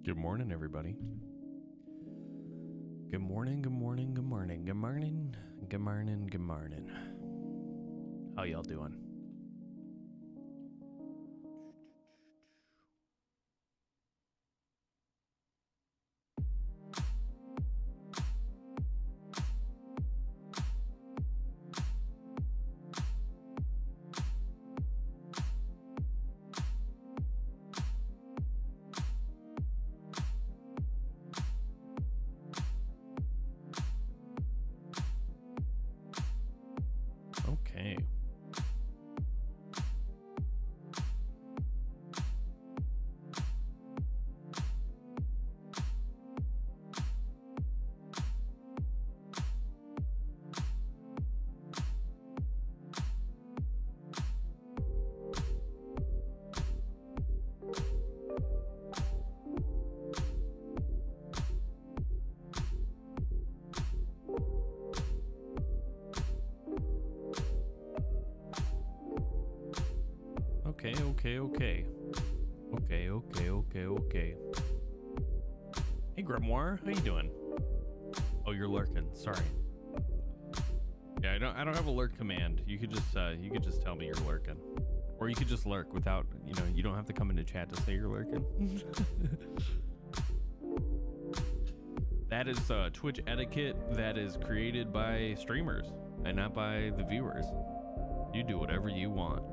Good morning, everybody. Good morning, good morning, good morning, good morning, good morning, good morning. How y'all doing? Okay. Okay. Hey, Grimoire, how you doing? Oh, you're lurking. Sorry. Yeah, I don't have a lurk command. You could just tell me you're lurking, or you could just lurk without, you don't have to come into chat to say you're lurking. That is Twitch etiquette that is created by streamers and not by the viewers. You do whatever you want.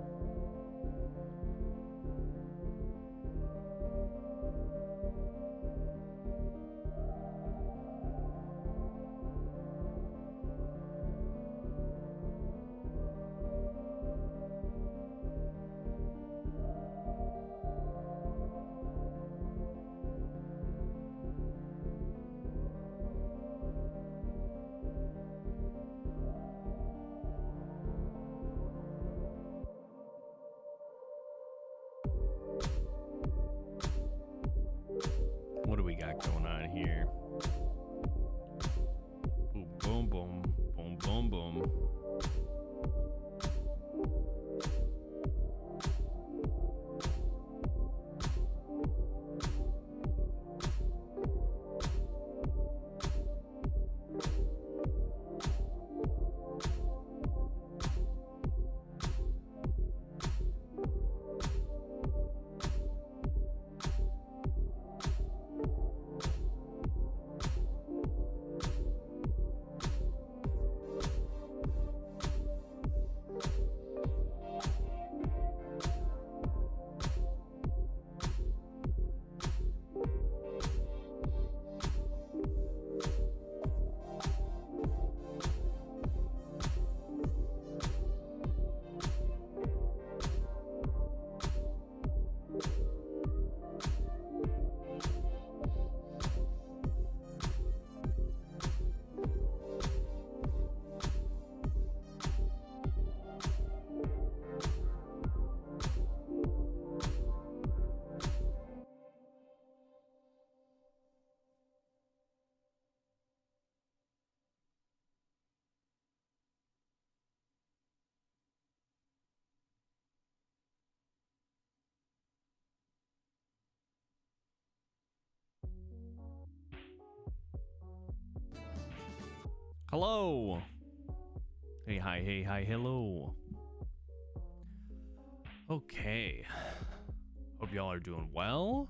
What do we got going on here? Boom, boom, boom, boom, boom, boom. Hello. Hey, hi, hello. Okay. Hope y'all are doing well.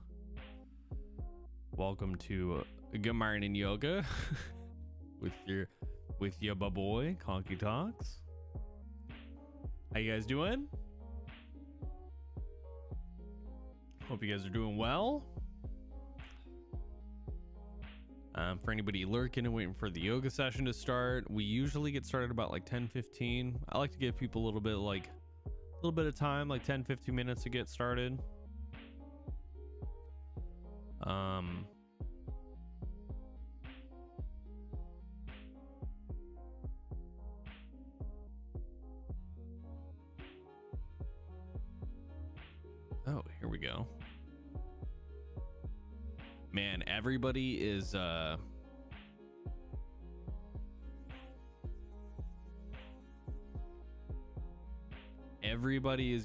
Welcome to Good Morning Yoga with your boy Conky Talks. How you guys doing? Hope you guys are doing well. For anybody lurking and waiting for the yoga session to start, we usually get started about like 10:15. I like to give people a little bit of time, like 10-15 minutes to get started. Oh, here we go. Man, everybody is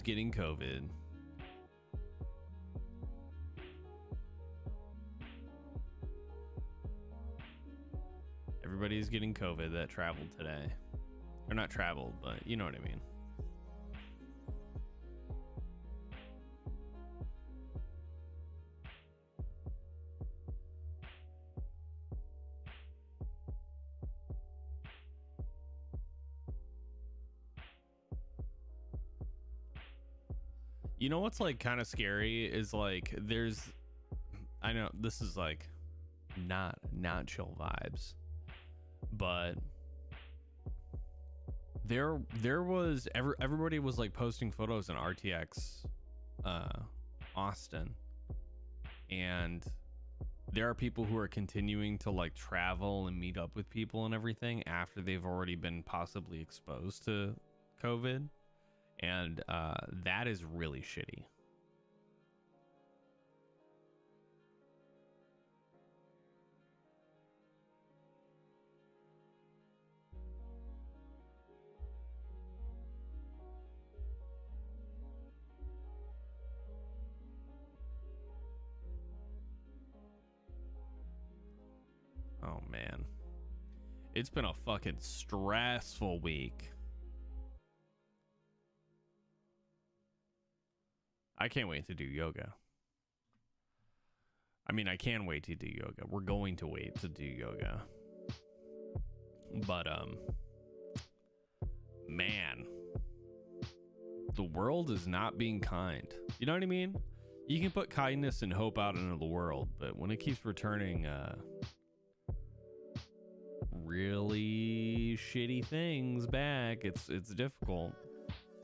getting COVID. everybody's getting COVID that traveled today. Or not traveled, but you know what I mean. You know what's like kind of scary is like I know this is like not chill vibes, but there was everybody was like posting photos in RTX Austin, and there are people who are continuing to like travel and meet up with people and everything after they've already been possibly exposed to COVID. And that is really shitty. Oh man, it's been a fucking stressful week. I can't wait to do yoga. I mean, I can wait to do yoga. We're going to wait to do yoga. But, man, the world is not being kind. You know what I mean? You can put kindness and hope out into the world, but when it keeps returning, really shitty things back, it's difficult.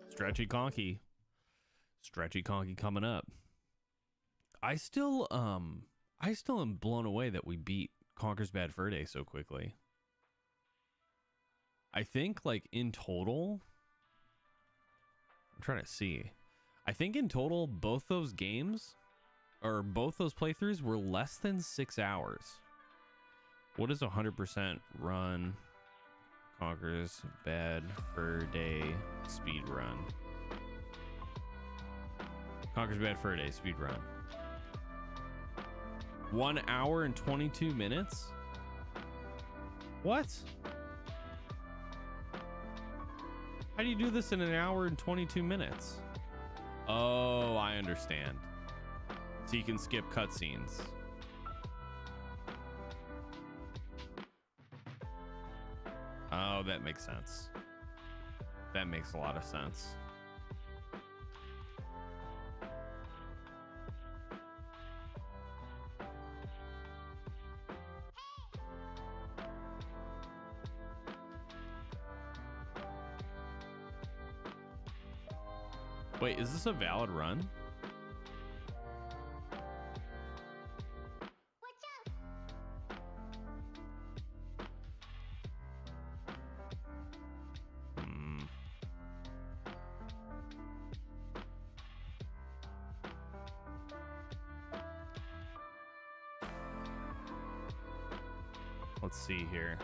Stretchy conky coming up. I still am blown away that we beat Conker's Bad Fur Day so quickly. I think like in total, I'm trying to see. I think in total both those games or both those playthroughs were less than 6 hours. What is 100% run Conker's Bad Fur Day speed run? Conker's Bad Fur Day speed run. 1 hour and 22 minutes? What? How do you do this in an hour and 22 minutes? Oh, I understand. So you can skip cutscenes. Oh, that makes sense. That makes a lot of sense. Wait, is this a valid run? Let's see here.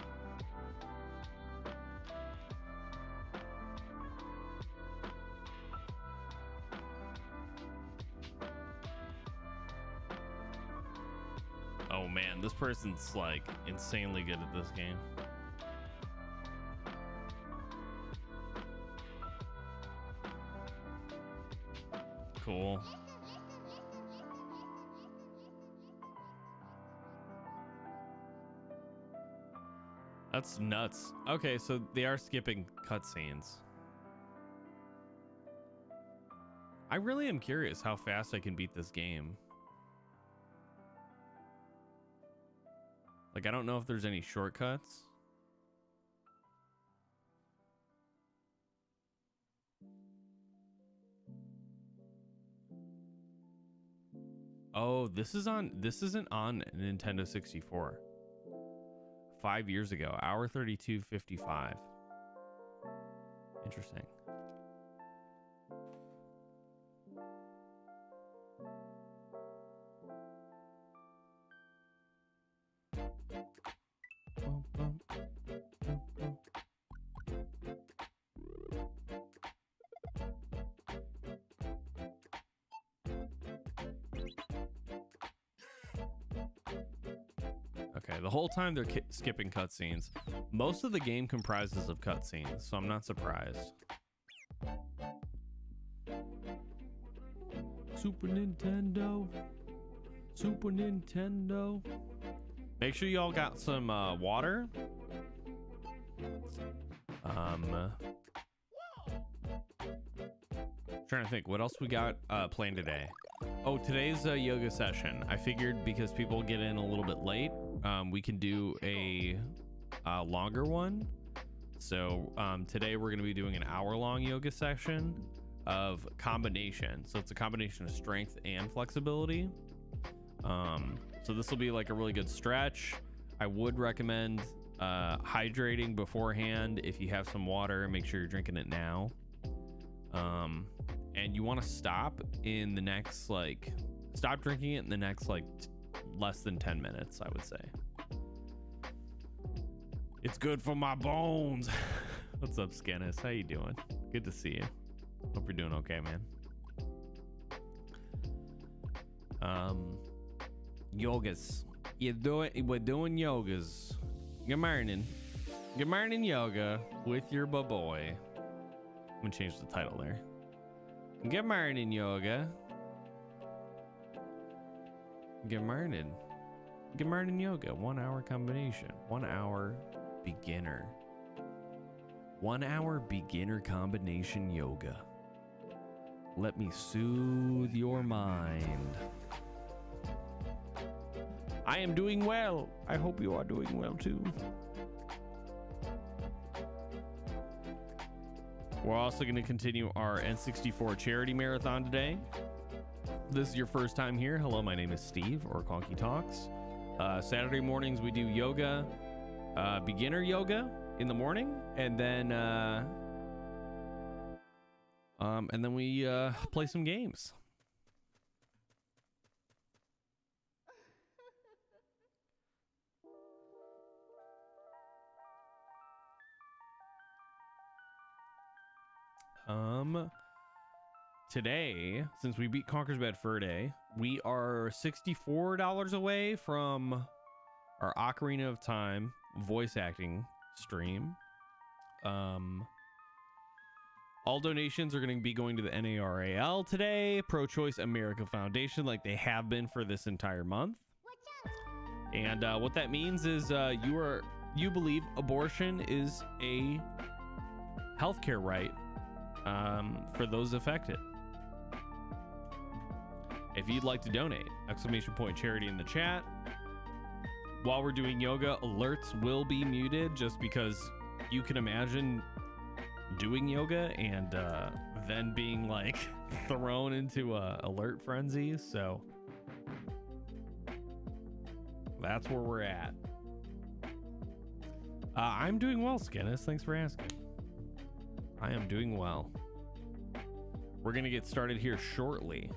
Oh man, this person's like insanely good at this game. Cool. That's nuts. Okay, so they are skipping cutscenes. I really am curious how fast I can beat this game. Like, I don't know if there's any shortcuts. Oh, this isn't on Nintendo 64. 5 years ago, hour 32:55. Interesting. Okay, the whole time they're skipping cutscenes. Most of the game comprises of cutscenes, so I'm not surprised. Super Nintendo. Super Nintendo. Make sure you all got some water. Trying to think what else we got planned today. Oh, today's a yoga session. I figured because people get in a little bit late, we can do a longer one. So today we're going to be doing an hour-long yoga session of combination. So it's a combination of strength and flexibility. So this will be like a really good stretch. I would recommend hydrating beforehand. If you have some water, make sure you're drinking it now. And you want to stop in the next, like, stop drinking it in the next, like, less than 10 minutes, I would say. It's good for my bones. What's up, Skinnis? How you doing? Good to see you. Hope you're doing okay, man. Yogas. We're doing yogas. Good morning. Good morning, yoga with your boy. I'm gonna change the title there. Good morning, yoga. Good morning. Good morning, yoga. 1 hour combination. 1 hour beginner. 1 hour beginner combination yoga. Let me soothe your mind. I am doing well. I hope you are doing well too. We're also going to continue our N64 charity marathon today. If this is your first time here, hello, my name is Steve, or Conky Talks. Saturday mornings we do yoga, beginner yoga in the morning, and then we play some games. Today, since we beat Conker's Bad Fur Day, we are $64 away from our Ocarina of Time voice acting stream. All donations are going to be going to the NARAL today, Pro-Choice America Foundation, like they have been for this entire month. And what that means is you believe abortion is a healthcare right for those affected. If you'd like to donate, !charity in the chat. While we're doing yoga, alerts will be muted just because you can imagine doing yoga and then being like thrown into a alert frenzy. So that's where we're at. I'm doing well, Skinnis. Thanks for asking. I am doing well. We're gonna get started here shortly.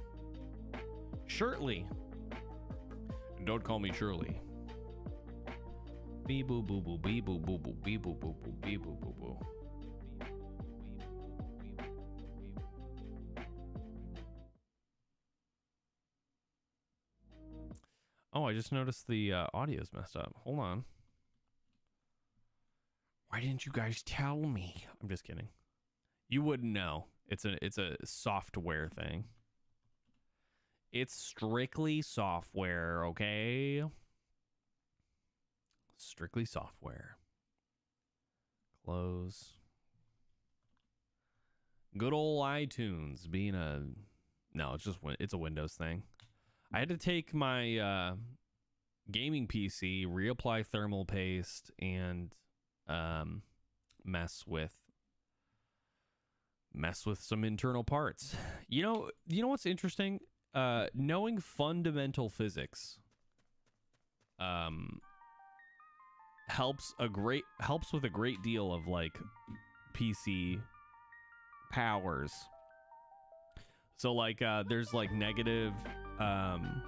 Don't call me Shirley. Bee boo boo boo bee boo boo boo bee boo boo boo bee boo boo boo. Oh, I just noticed the audio's messed up. Hold on. Why didn't you guys tell me? I'm just kidding. You wouldn't know. It's a software thing. It's strictly software, okay? Strictly software. Close. Good old iTunes being a... No, it's a Windows thing. I had to take my gaming PC, reapply thermal paste, and mess with some internal parts. You know what's interesting? Knowing fundamental physics helps with a great deal of like PC powers. So like there's like negative and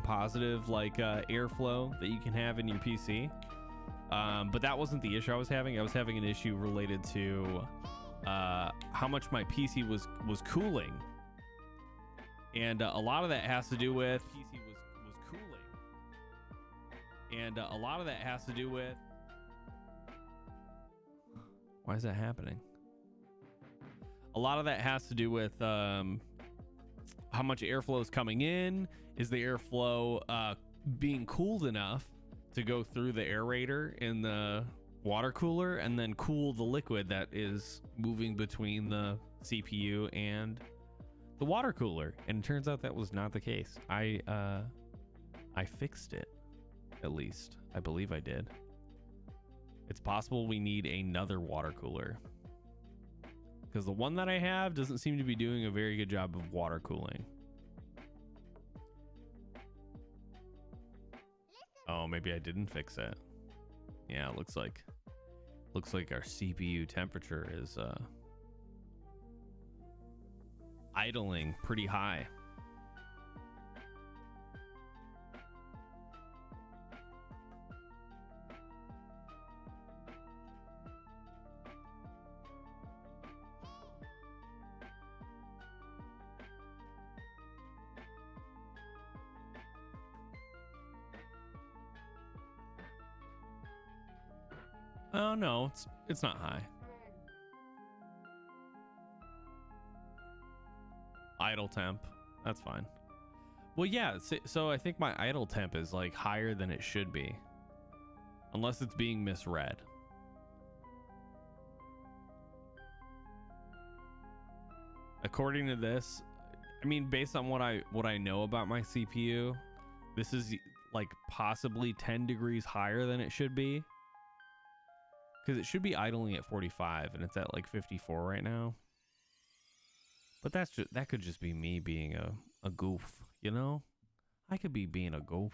positive like airflow that you can have in your PC. But that wasn't the issue I was having. I was having an issue related to how much my PC was cooling, and a lot of that has to do with PC was cooling. And a lot of that has to do with... Why is that happening? A lot of that has to do with how much airflow is coming in. Is the airflow being cooled enough to go through the aerator in the water cooler and then cool the liquid that is moving between the CPU and the water cooler? And it turns out that was not the case. I fixed it, at least. I believe I did. It's possible we need another water cooler, because the one that I have doesn't seem to be doing a very good job of water cooling. Oh, maybe I didn't fix it. Yeah, it looks like our CPU temperature is idling pretty high. Oh no, it's not high. Idle temp, that's fine. Well, yeah, so I think my idle temp is like higher than it should be, unless it's being misread. According to this, I mean, based on what I know about my CPU, this is like possibly 10 degrees higher than it should be. Because it should be idling at 45 and it's at like 54 right now. But that could just be me being a goof, you know? I could be being a goof.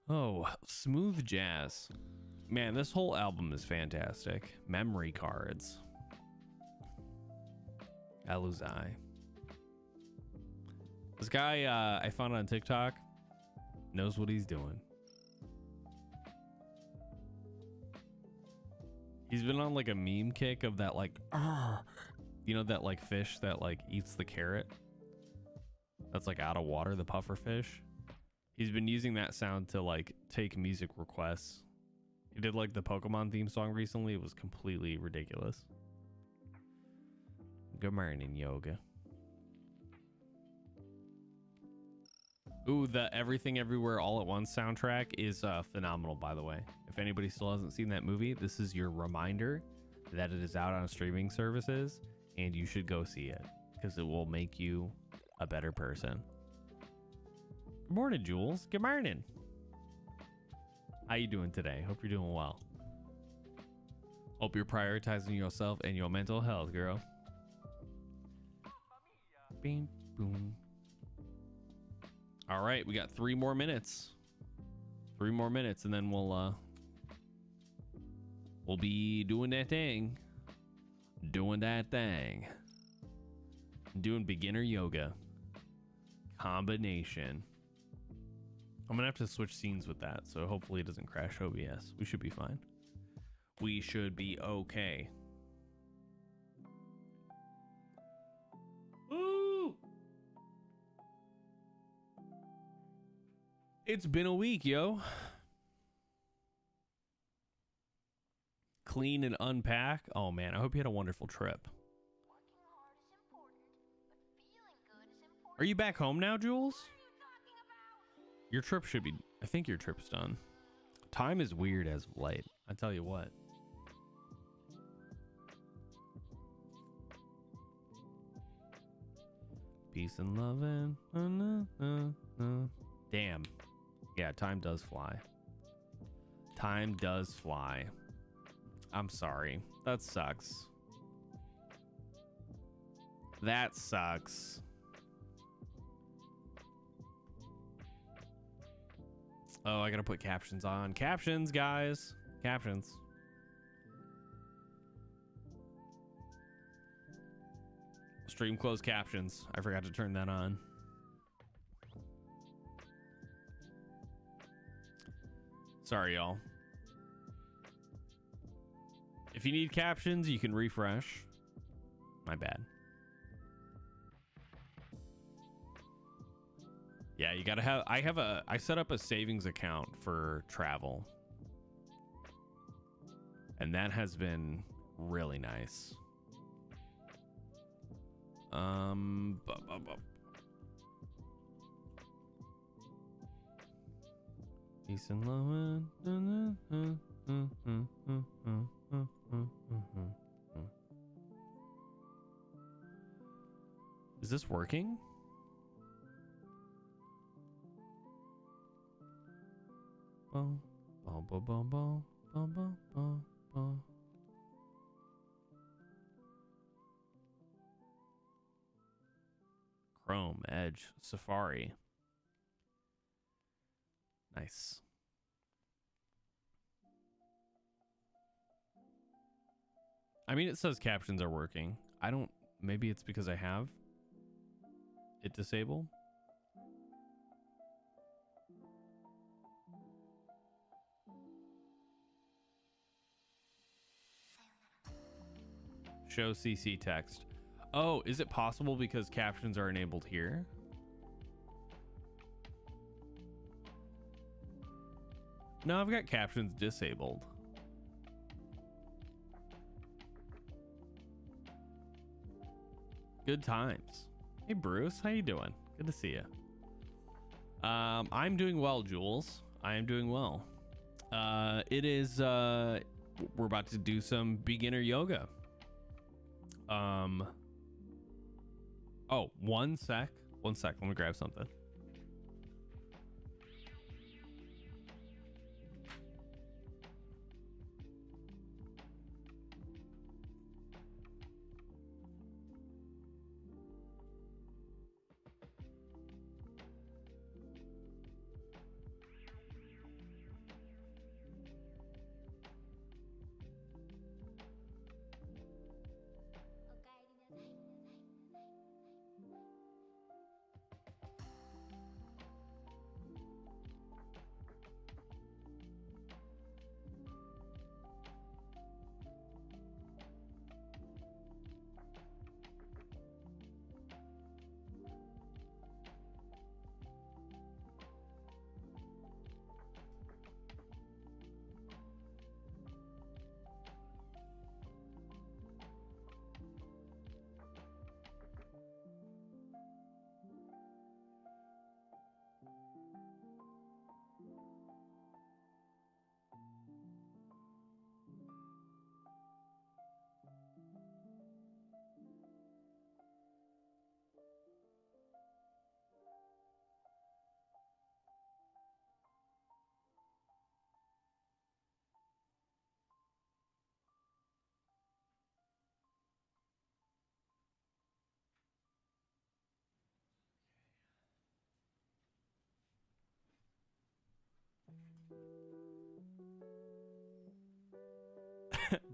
Oh, smooth jazz. Man, this whole album is fantastic. Memory cards. Aluzai. This guy I found on TikTok knows what he's doing. He's been on like a meme kick of that like, you know, that like fish that like eats the carrot that's like out of water, the puffer fish. He's been using that sound to like take music requests. He did like the Pokemon theme song recently. It was completely ridiculous. Good morning, yoga. Ooh, the Everything Everywhere All at Once soundtrack is phenomenal, by the way. If anybody still hasn't seen that movie, this is your reminder that it is out on streaming services and you should go see it because it will make you a better person. Good morning, Jules. Good morning. How you doing today? Hope you're doing well. Hope you're prioritizing yourself and your mental health, girl. Bing, boom. All right, we got 3 more minutes. 3 more minutes, and then we'll be doing that thing. Doing that thing. Doing beginner yoga. Combination. I'm gonna have to switch scenes with that, so hopefully it doesn't crash OBS. We should be fine. We should be okay. Ooh! It's been a week, yo. Clean and unpack. Oh man, I hope you had a wonderful trip. Are you back home now, Jules? Your trip should be... I think your trip's done. Time is weird as of late. I tell you what. Peace and loving. Damn. Yeah, time does fly. Time does fly. I'm sorry. That sucks. That sucks. Oh, I gotta put captions on. Captions, guys. Captions. Stream closed captions. I forgot to turn that on. Sorry, y'all. If you need captions, you can refresh. My bad. Yeah, you gotta have. I set up a savings account for travel, and that has been really nice. Peace and love. Is this working? Chrome, Edge, Safari. Nice. I mean, it says captions are working. I don't, maybe it's because I have it disabled. Show CC text. Oh, is it possible because captions are enabled here? No, I've got captions disabled. Good times. Hey Bruce, how you doing? Good to see you. I'm doing well, Jules. I am doing well. It is we're about to do some beginner yoga. Oh, one sec. Let me grab something.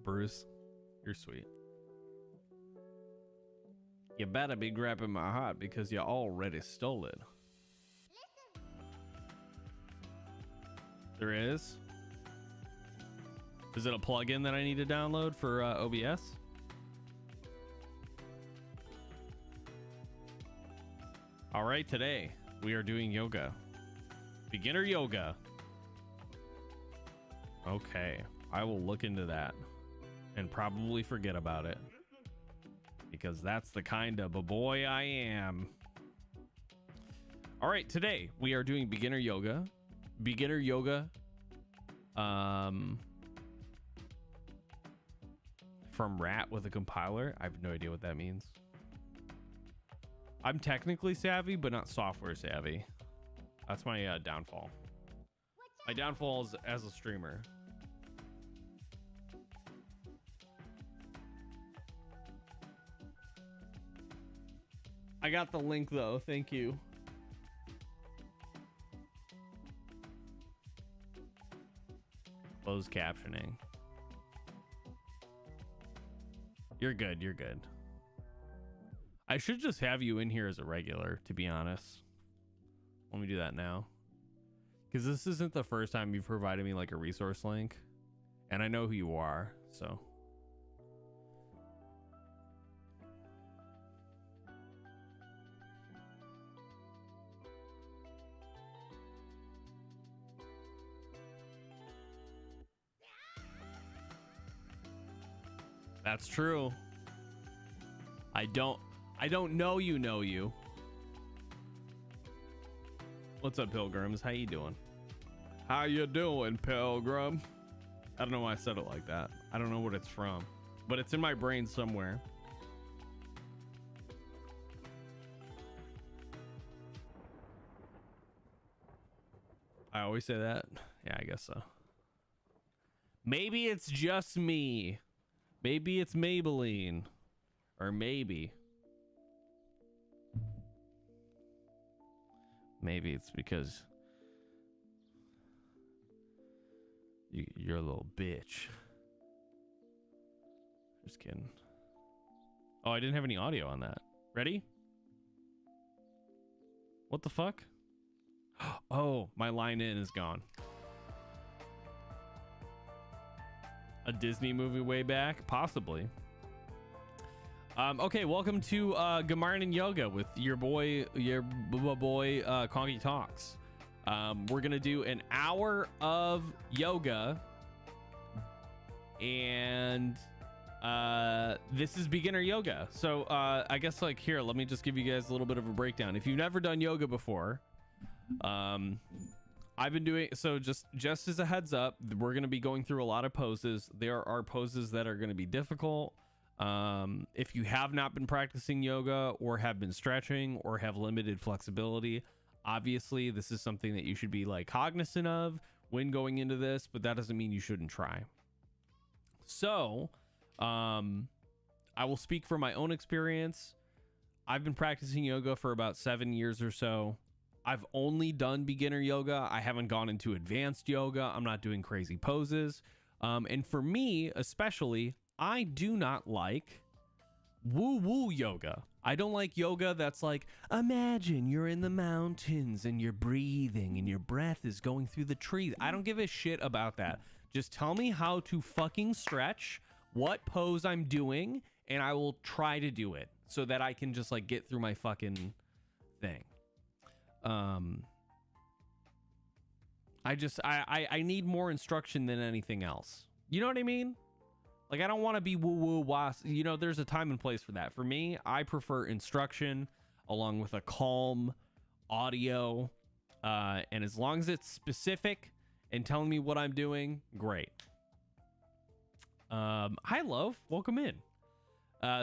Bruce, you're sweet. You better be grabbing my heart because you already stole it. There is? Is it a plugin that I need to download for OBS? All right, today we are doing yoga. Beginner yoga. Okay, I will look into that and probably forget about it because that's the kind of a boy I am. All right, today we are doing beginner yoga. Beginner yoga from Rat with a compiler. I have no idea what that means. I'm technically savvy, but not software savvy. That's my downfall. My downfall is as a streamer. I got the link though. Thank you. Closed captioning. You're good. You're good. I should just have you in here as a regular, to be honest. Let me do that now. Because this isn't the first time you've provided me like a resource link. And I know who you are, so. That's true. I don't know you. What's up, pilgrims? How you doing? How you doing, pilgrim? I don't know why I said it like that. I don't know what it's from, but it's in my brain somewhere. I always say that. Yeah, I guess so. Maybe it's just me. Maybe it's Maybelline. Or maybe it's because you're a little bitch. Just kidding. Oh, I didn't have any audio on that. Ready? What the fuck? Oh, my line in is gone. A Disney movie way back? Possibly. Okay, welcome to Gamarnan Yoga with your boy Conky Talks. We're gonna do an hour of yoga, and this is beginner yoga. So I guess, like, here, let me just give you guys a little bit of a breakdown. If you've never done yoga before, I've been doing so. Just as a heads up, we're gonna be going through a lot of poses. There are poses that are gonna be difficult. If you have not been practicing yoga or have been stretching or have limited flexibility, obviously this is something that you should be like cognizant of when going into this, but that doesn't mean you shouldn't try. So, I will speak from my own experience. I've been practicing yoga for about 7 years or so. I've only done beginner yoga. I haven't gone into advanced yoga. I'm not doing crazy poses. And for me, especially, I do not like woo-woo yoga. I don't like yoga that's like, imagine you're in the mountains and you're breathing and your breath is going through the trees. I don't give a shit about that. Just tell me how to fucking stretch, what pose I'm doing, and I will try to do it so that I can just like get through my fucking thing. I need more instruction than anything else. You know what I mean? Like, I don't want to be woo-woo was. You know, there's a time and place for that. For me, I prefer instruction along with a calm audio. And as long as it's specific and telling me what I'm doing, great. Hi, love. Welcome in.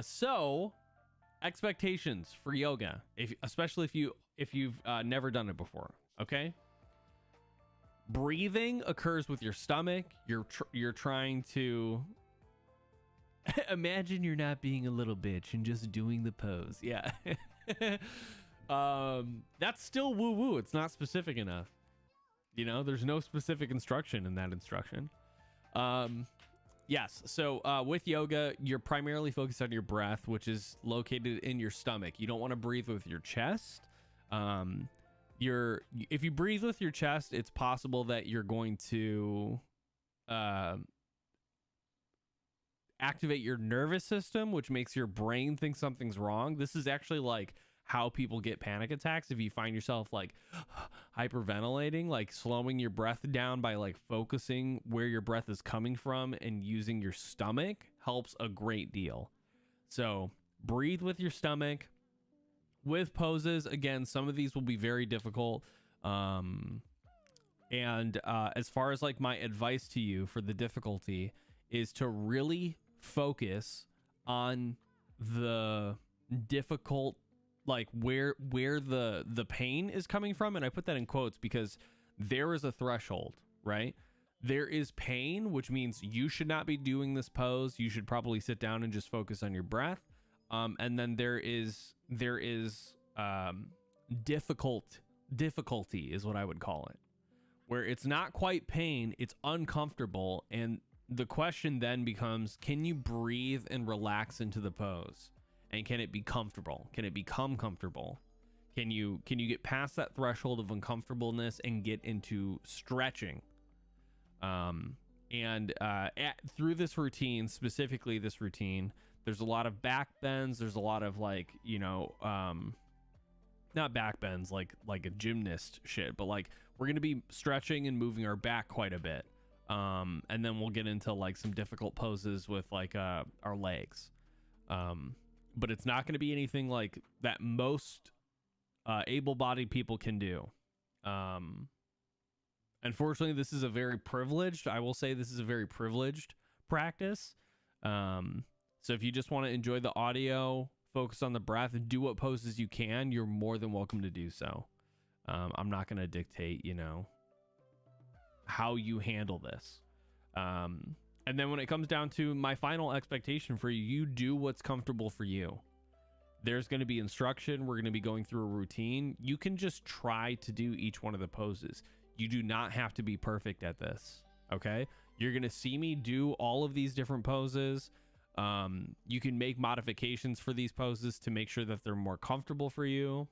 So, expectations for yoga, especially if you've never done it before, okay? Breathing occurs with your stomach. You're trying to... Imagine you're not being a little bitch and just doing the pose. Yeah. That's still woo woo. It's not specific enough. You know, there's no specific instruction in that instruction. Yes. So with yoga, you're primarily focused on your breath, which is located in your stomach. You don't want to breathe with your chest. If you breathe with your chest, it's possible that you're going to activate your nervous system, which makes your brain think something's wrong. This is actually like how people get panic attacks. If you find yourself like hyperventilating, like slowing your breath down by like focusing where your breath is coming from and using your stomach helps a great deal. So breathe with your stomach. With poses, again, some of these will be very difficult. And as far as like my advice to you for the difficulty is to really focus on the difficult, like where the pain is coming from. And I put that in quotes because there is a threshold, right? There is pain, which means you should not be doing this pose. You should probably sit down and just focus on your breath. And then there is difficulty is what I would call it, where it's not quite pain, it's uncomfortable. And the question then becomes, can you breathe and relax into the pose? And can it be comfortable? Can it become comfortable? Can you get past that threshold of uncomfortableness and get into stretching? Through this routine, specifically this routine, there's a lot of back bends. There's a lot of like, you know, not back bends like a gymnast shit, but like we're going to be stretching and moving our back quite a bit. And then we'll get into like some difficult poses with like our legs. But it's not going to be anything like that most able-bodied people can do. Unfortunately, this is a very privileged, I will say this is a very privileged practice. So if you just want to enjoy the audio, focus on the breath, and do what poses you can, you're more than welcome to do so. I'm not going to dictate, you know, how you handle this. And then when it comes down to my final expectation for you, you do what's comfortable for you. There's going to be instruction. We're going to be going through a routine. You can just try to do each one of the poses. You do not have to be perfect at this. Okay. You're going to see me do all of these different poses. You can make modifications for these poses to make sure that they're more comfortable for you.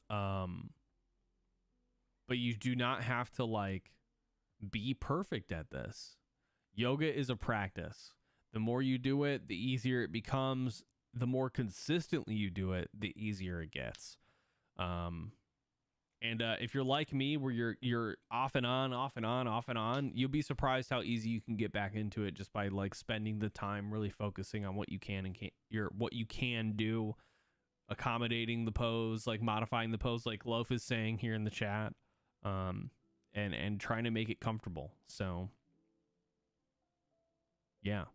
But you do not have to like be perfect at this. Yoga is a practice. The more you do it, the easier it becomes. The more consistently you do it, the easier it gets. And if you're like me, where you're off and on, you'll be surprised how easy you can get back into it just by like spending the time really focusing on what you can and what you can do, accommodating the pose, like modifying the pose, like Loaf is saying here in the chat, and trying to make it comfortable. So yeah.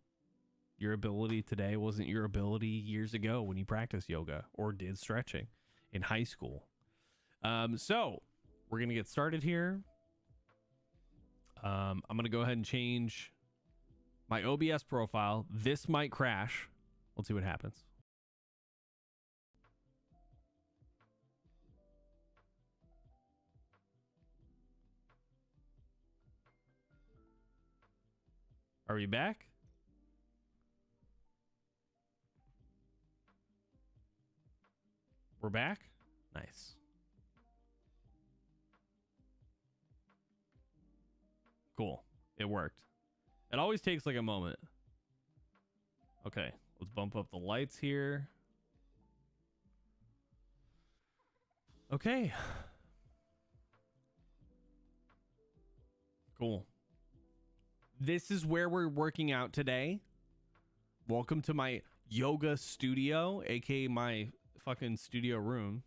Your ability today wasn't your ability years ago when you practiced yoga or did stretching in high school. So we're going to get started here. I'm going to go ahead and change my OBS profile. This might crash. We'll see what happens. Are we back? We're back. Nice. Cool. It worked. It always takes like a moment. Okay. Let's bump up the lights here. Okay. Cool. This is where we're working out today. Welcome to my yoga studio, aka my fucking studio room.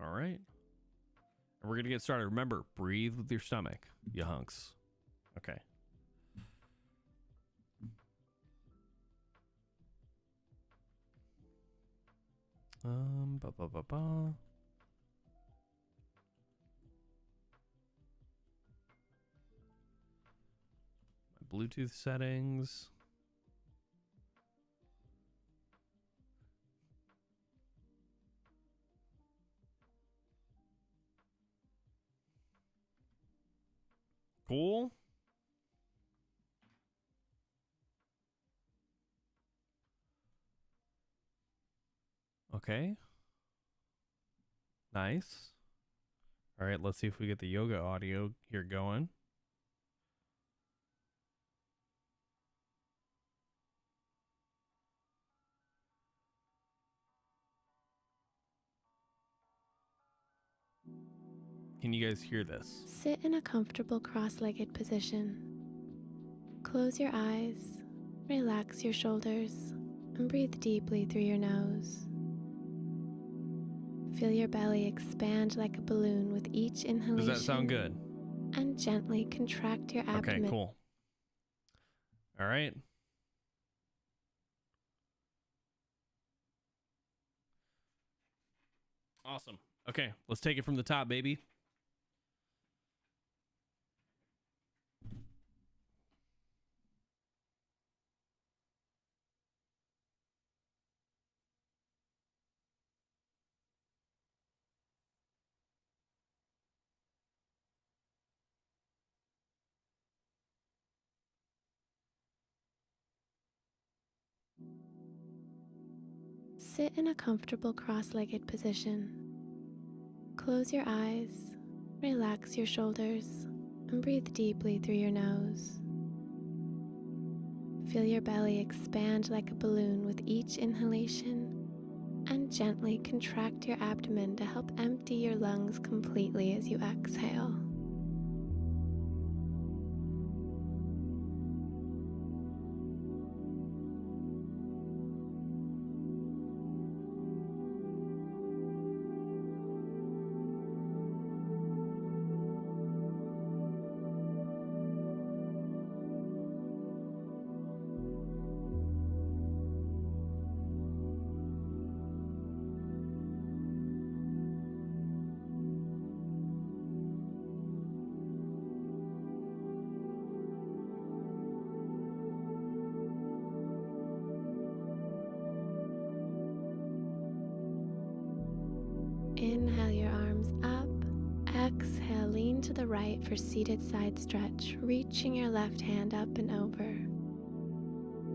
All right. And we're gonna get started. Remember, breathe with your stomach, you hunks. Okay. My Bluetooth settings. Cool. Okay. Nice. All right, let's see if we get the yoga audio here going. Can you guys hear this? Sit in a comfortable cross-legged position. Close your eyes, relax your shoulders, and breathe deeply through your nose. Feel your belly expand like a balloon with each inhalation. Does that sound good? And gently contract your abdomen. Okay, cool. All right. Awesome. Okay, let's take it from the top, baby. Sit in a comfortable cross-legged position. Close your eyes, relax your shoulders, and breathe deeply through your nose. Feel your belly expand like a balloon with each inhalation, and gently contract your abdomen to help empty your lungs completely as you exhale. Inhale your arms up. Exhale, lean to the right for seated side stretch, reaching your left hand up and over.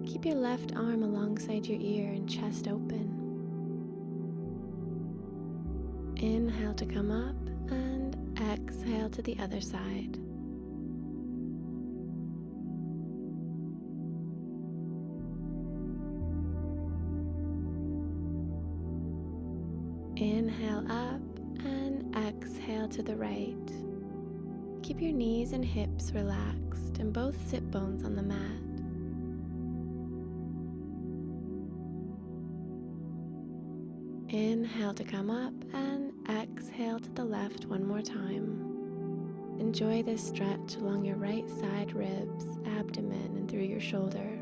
Keep your left arm alongside your ear and chest open. Inhale to come up and exhale to the other side. Inhale up and exhale to the right. Keep your knees and hips relaxed and both sit bones on the mat. Inhale to come up and exhale to the left one more time. Enjoy this stretch along your right side ribs, abdomen, and through your shoulder.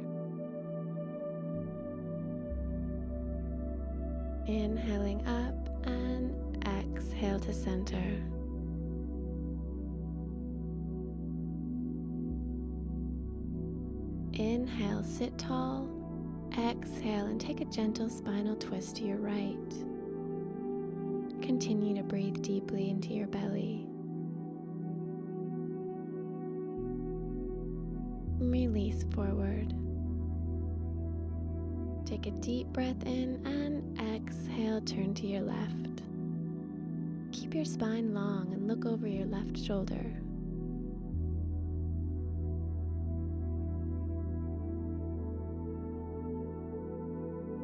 Inhaling up and exhale to center. Inhale, sit tall. Exhale and take a gentle spinal twist to your right. Continue to breathe deeply into your belly. Release forward. Take a deep breath in and exhale, turn to your left. Keep your spine long and look over your left shoulder.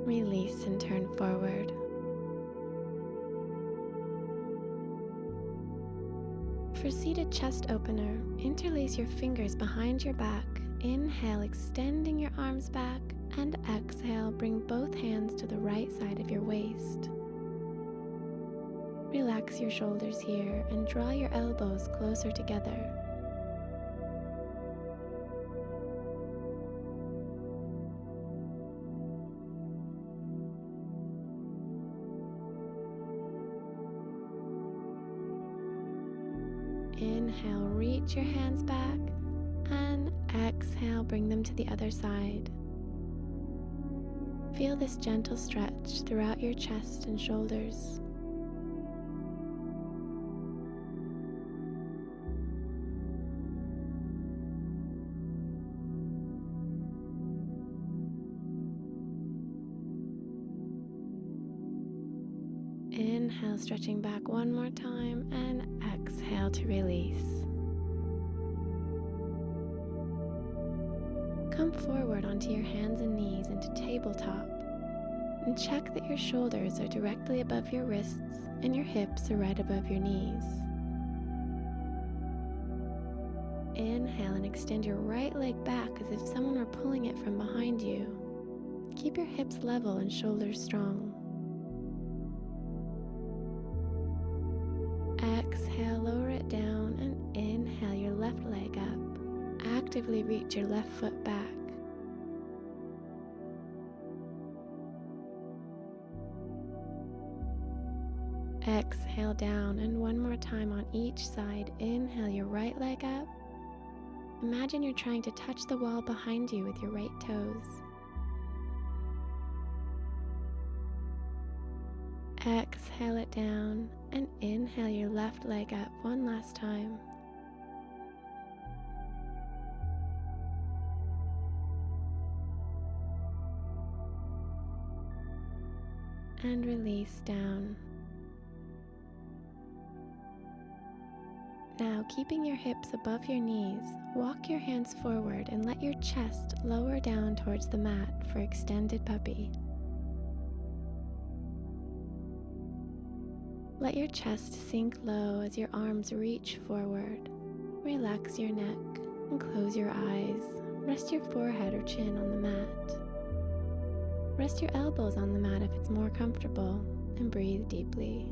Release and turn forward. For seated chest opener, interlace your fingers behind your back. Inhale, extending your arms back, and exhale, bring both hands to the right side of your waist. Relax your shoulders here and draw your elbows closer together. Inhale, reach your hands back, and exhale, bring them to the other side. Feel this gentle stretch throughout your chest and shoulders. Inhale, stretching back one more time, and exhale to release. Come forward onto your hands and knees into tabletop, and check that your shoulders are directly above your wrists and your hips are right above your knees. Inhale and extend your right leg back as if someone were pulling it from behind you. Keep your hips level and shoulders strong. Exhale, lower it down, and inhale your left leg up. Actively reach your left foot back. Exhale down, and one more time on each side. Inhale your right leg up. Imagine you're trying to touch the wall behind you with your right toes. Exhale it down, and inhale your left leg up one last time. And release down. Now, keeping your hips above your knees, walk your hands forward and let your chest lower down towards the mat for extended puppy. Let your chest sink low as your arms reach forward. Relax your neck and close your eyes. Rest your forehead or chin on the mat. Rest your elbows on the mat if it's more comfortable, and breathe deeply.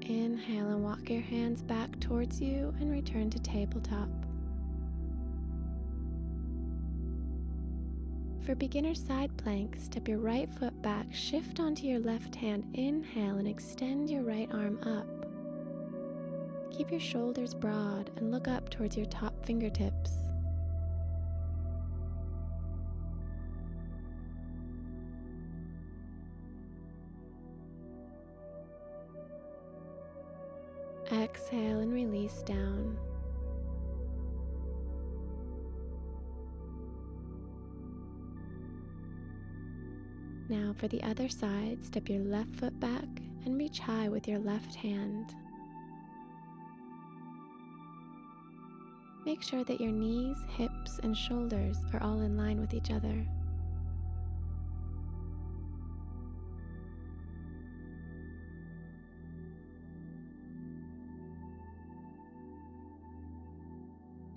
Inhale and walk your hands back towards you and return to tabletop. For beginner side plank, step your right foot back, shift onto your left hand, inhale and extend your right arm up. Keep your shoulders broad and look up towards your top fingertips. Exhale and release down. Now for the other side, step your left foot back and reach high with your left hand. Make sure that your knees, hips, and shoulders are all in line with each other.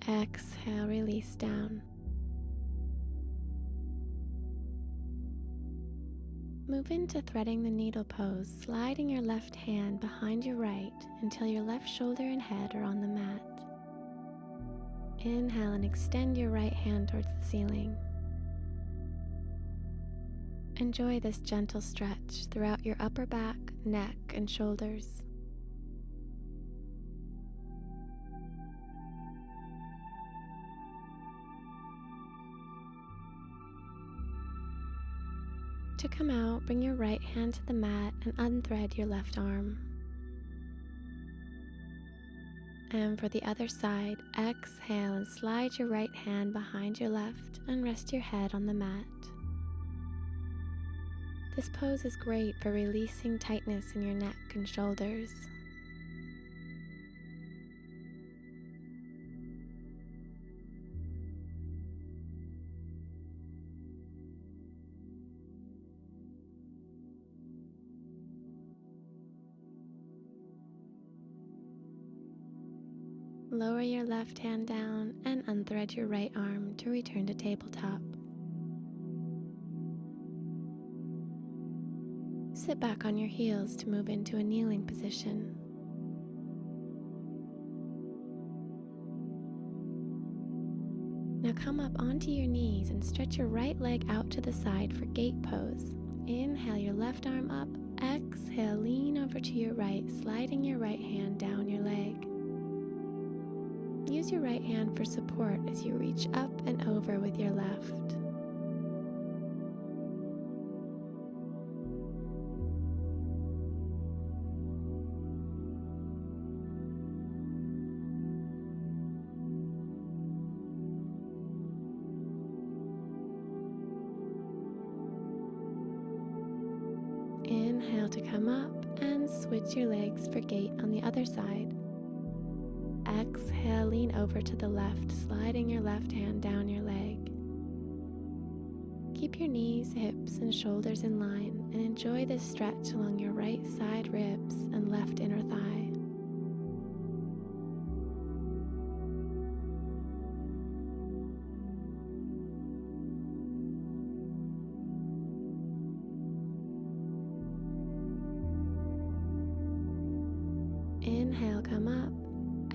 Exhale, release down. Move into threading the needle pose, sliding your left hand behind your right until your left shoulder and head are on the mat. Inhale and extend your right hand towards the ceiling. Enjoy this gentle stretch throughout your upper back, neck, and shoulders. To come out, bring your right hand to the mat and unthread your left arm. And for the other side, exhale and slide your right hand behind your left and rest your head on the mat. This pose is great for releasing tightness in your neck and shoulders. Lower your left hand down and unthread your right arm to return to tabletop. Sit back on your heels to move into a kneeling position. Now come up onto your knees and stretch your right leg out to the side for gate pose. Inhale your left arm up, exhale, lean over to your right, sliding your right hand down your leg. Use your right hand for support as you reach up and over with your left. Inhale to come up and switch your legs for gate on the other side. Exhale, lean over to the left, sliding your left hand down your leg. Keep your knees, hips, and shoulders in line and enjoy this stretch along your right side ribs and left inner thigh. Inhale, come up.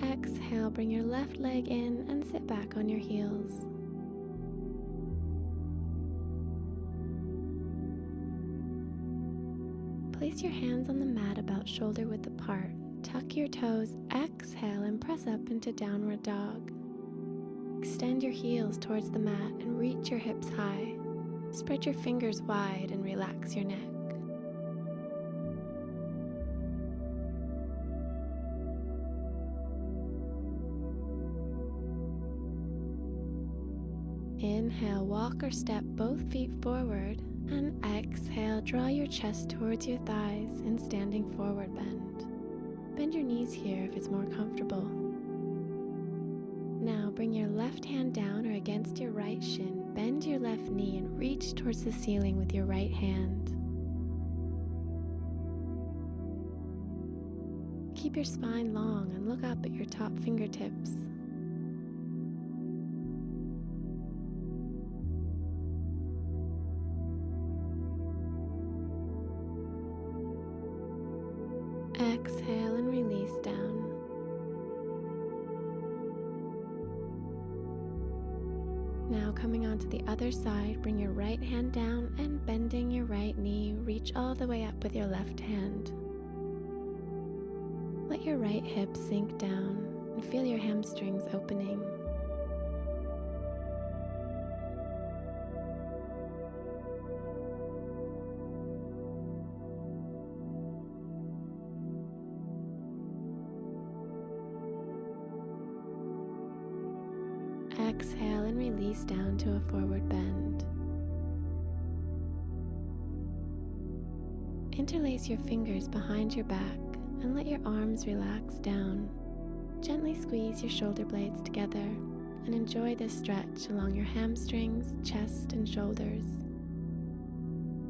Exhale, bring your left leg in and sit back on your heels. Place your hands on the mat about shoulder width apart. Tuck your toes, exhale, and press up into downward dog. Extend your heels towards the mat and reach your hips high. Spread your fingers wide and relax your neck. Inhale, walk or step both feet forward, and exhale, draw your chest towards your thighs in standing forward bend. Bend your knees here if it's more comfortable. Now bring your left hand down or against your right shin, bend your left knee and reach towards the ceiling with your right hand. Keep your spine long and look up at your top fingertips. Exhale and release down. Now coming onto the other side, bring your right hand down and bending your right knee, reach all the way up with your left hand. Let your right hip sink down and feel your hamstrings opening. Exhale and release down to a forward bend. Interlace your fingers behind your back and let your arms relax down. Gently squeeze your shoulder blades together and enjoy this stretch along your hamstrings, chest, and shoulders.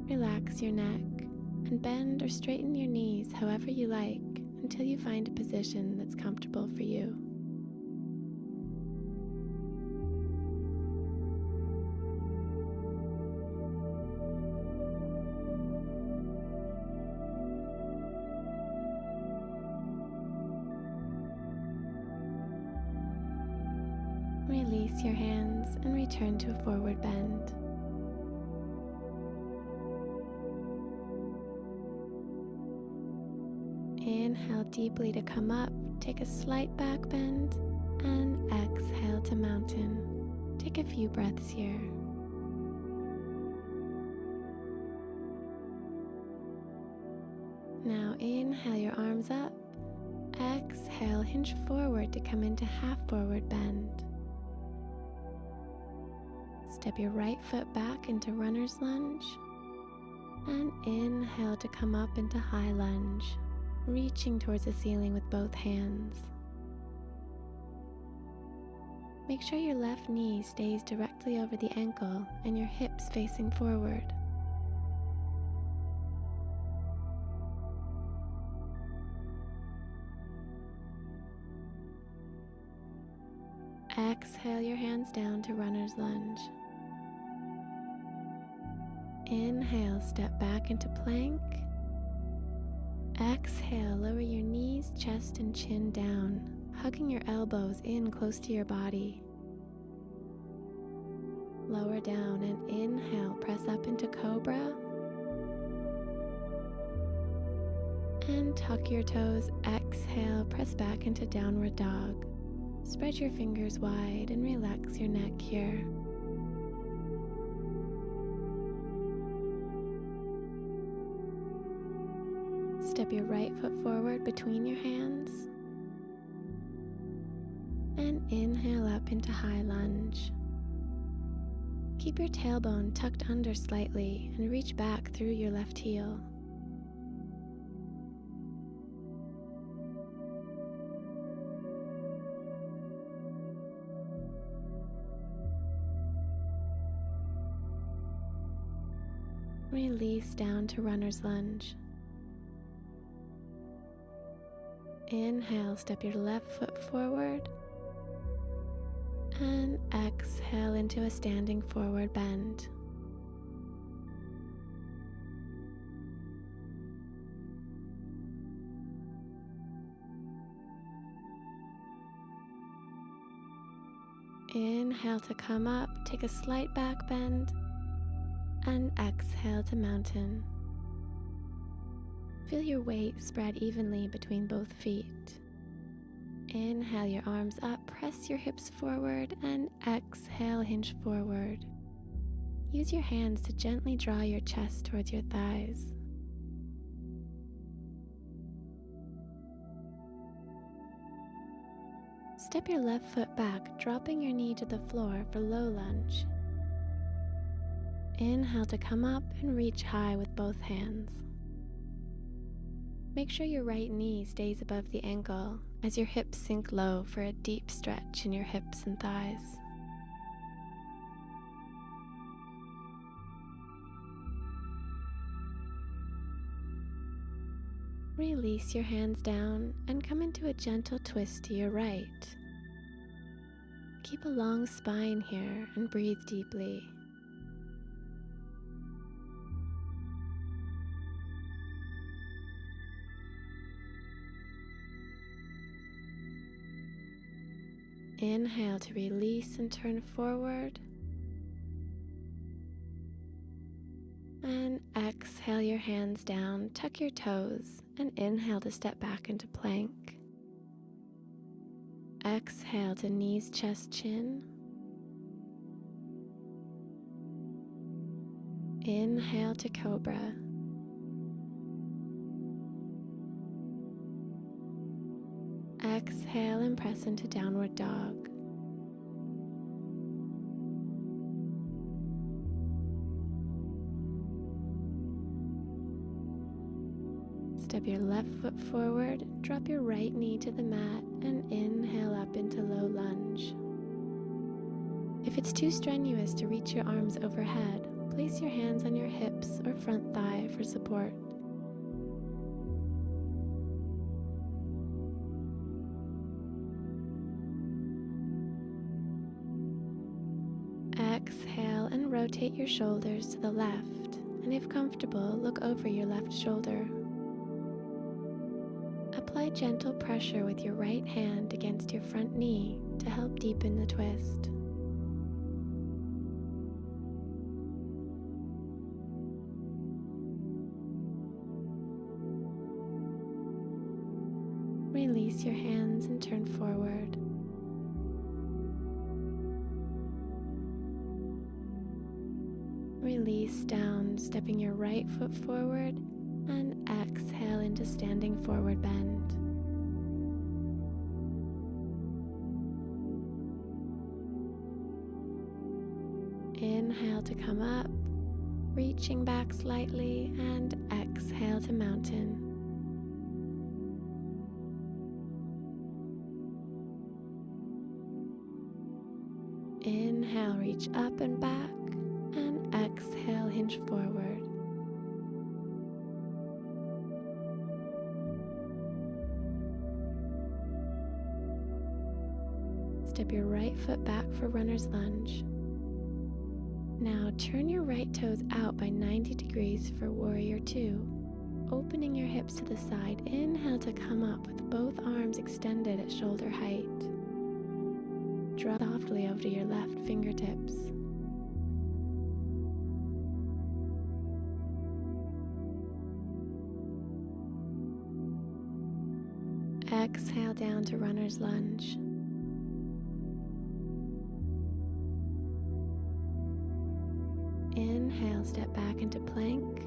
Relax your neck and bend or straighten your knees however you like until you find a position that's comfortable for you. Release your hands and return to a forward bend. Inhale deeply to come up, take a slight back bend, and exhale to mountain. Take a few breaths here. Now inhale your arms up, exhale, hinge forward to come into half forward bend. Step your right foot back into runner's lunge and inhale to come up into high lunge, reaching towards the ceiling with both hands. Make sure your left knee stays directly over the ankle and your hips facing forward. Exhale your hands down to runner's lunge. Inhale, step back into plank. Exhale, lower your knees, chest, and chin down, hugging your elbows in close to your body. Lower down and inhale, press up into cobra. And tuck your toes, exhale, press back into downward dog. Spread your fingers wide and relax your neck here. Step your right foot forward between your hands and inhale up into high lunge. Keep your tailbone tucked under slightly and reach back through your left heel. Release down to runner's lunge. Inhale, step your left foot forward and exhale into a standing forward bend. Inhale to come up, take a slight back bend, and exhale to mountain. Feel your weight spread evenly between both feet. Inhale your arms up, press your hips forward, and exhale, hinge forward. Use your hands to gently draw your chest towards your thighs. Step your left foot back, dropping your knee to the floor for low lunge. Inhale to come up and reach high with both hands. Make sure your right knee stays above the ankle as your hips sink low for a deep stretch in your hips and thighs. Release your hands down and come into a gentle twist to your right. Keep a long spine here and breathe deeply. Inhale to release and turn forward. And exhale your hands down, tuck your toes, and inhale to step back into plank. Exhale to knees, chest, chin. Inhale to cobra. Exhale and press into downward dog. Step your left foot forward, drop your right knee to the mat, and inhale up into low lunge. If it's too strenuous to reach your arms overhead, place your hands on your hips or front thigh for support. Exhale and rotate your shoulders to the left, and if comfortable, look over your left shoulder. Apply gentle pressure with your right hand against your front knee to help deepen the twist. Release your hands and turn forward. Release down, stepping your right foot forward, and exhale into standing forward bend. Inhale to come up, reaching back slightly, and exhale to mountain. Inhale, reach up and back, and exhale, hinge forward. Step your right foot back for runner's lunge. Now turn your right toes out by 90 degrees for warrior two, opening your hips to the side. Inhale to come up with both arms extended at shoulder height. Drop softly over to your left fingertips. Exhale down to runner's lunge. Inhale, step back into plank.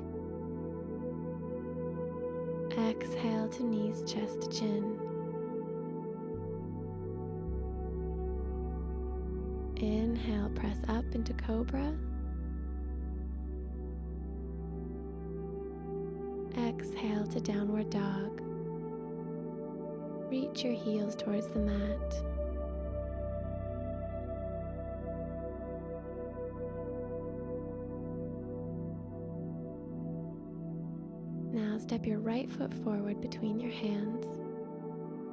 Exhale to knees, chest to chin. Inhale, press up into cobra. Exhale to downward dog. Reach your heels towards the mat. Now step your right foot forward between your hands,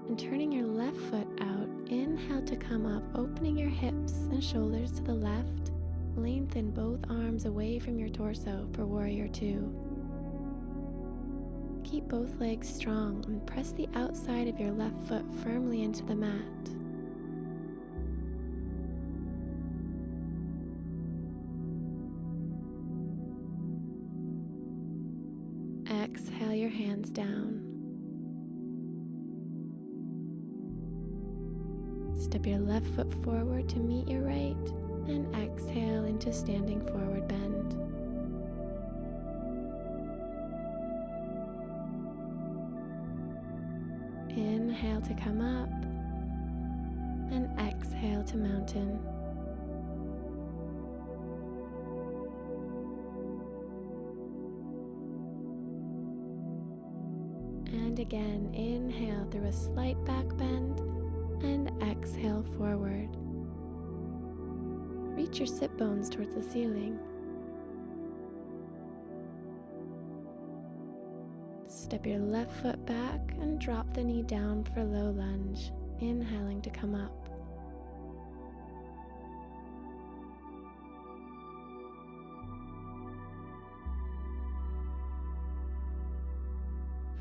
and turning your left foot out, inhale to come up, opening your hips and shoulders to the left. Lengthen both arms away from your torso for warrior two. Keep both legs strong and press the outside of your left foot firmly into the mat. Exhale your hands down. Step your left foot forward to meet your right, and exhale into standing forward bend. Inhale to come up, and exhale to mountain. And And again, inhale through a slight back bend and exhale forward. Reach your sit bones towards the ceiling. Step your left foot back and drop the knee down for low lunge, inhaling to come up.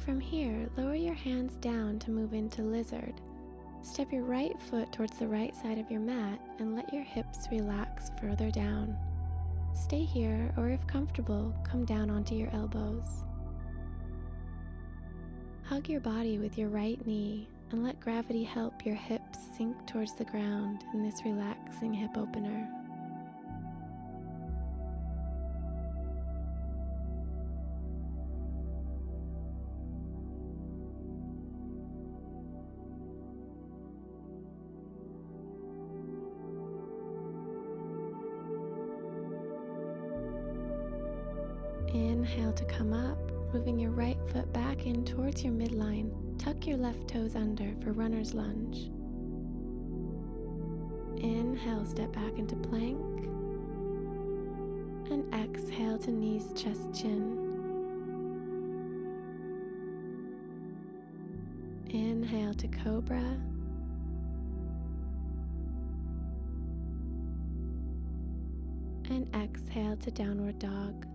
From here, lower your hands down to move into lizard. Step your right foot towards the right side of your mat and let your hips relax further down. Stay here, or if comfortable, come down onto your elbows. Hug your body with your right knee and let gravity help your hips sink towards the ground in this relaxing hip opener. Inhale to come up, moving your right foot back in towards your midline. Tuck your left toes under for runner's lunge. Inhale, step back into plank. And exhale to knees, chest, chin. Inhale to cobra. And exhale to downward dog.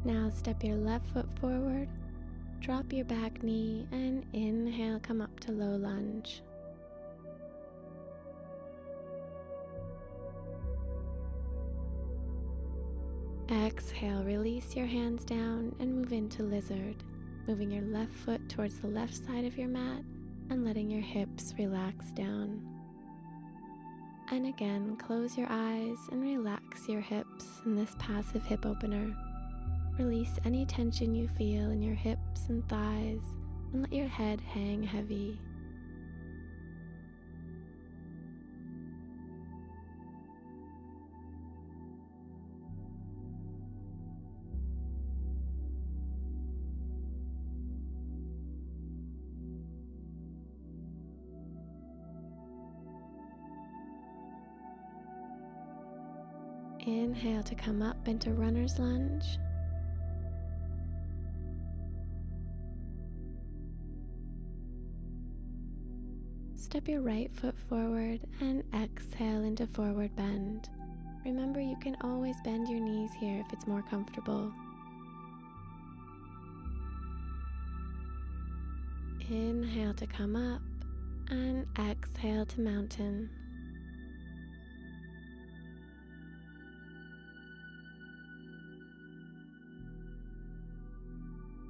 Now step your left foot forward, drop your back knee, and inhale, come up to low lunge. Exhale, release your hands down and move into lizard, moving your left foot towards the left side of your mat and letting your hips relax down. And again, close your eyes and relax your hips in this passive hip opener. Release any tension you feel in your hips and thighs and let your head hang heavy. Inhale to come up into runner's lunge. Step your right foot forward and exhale into forward bend. Remember, you can always bend your knees here if it's more comfortable. Inhale to come up and exhale to mountain.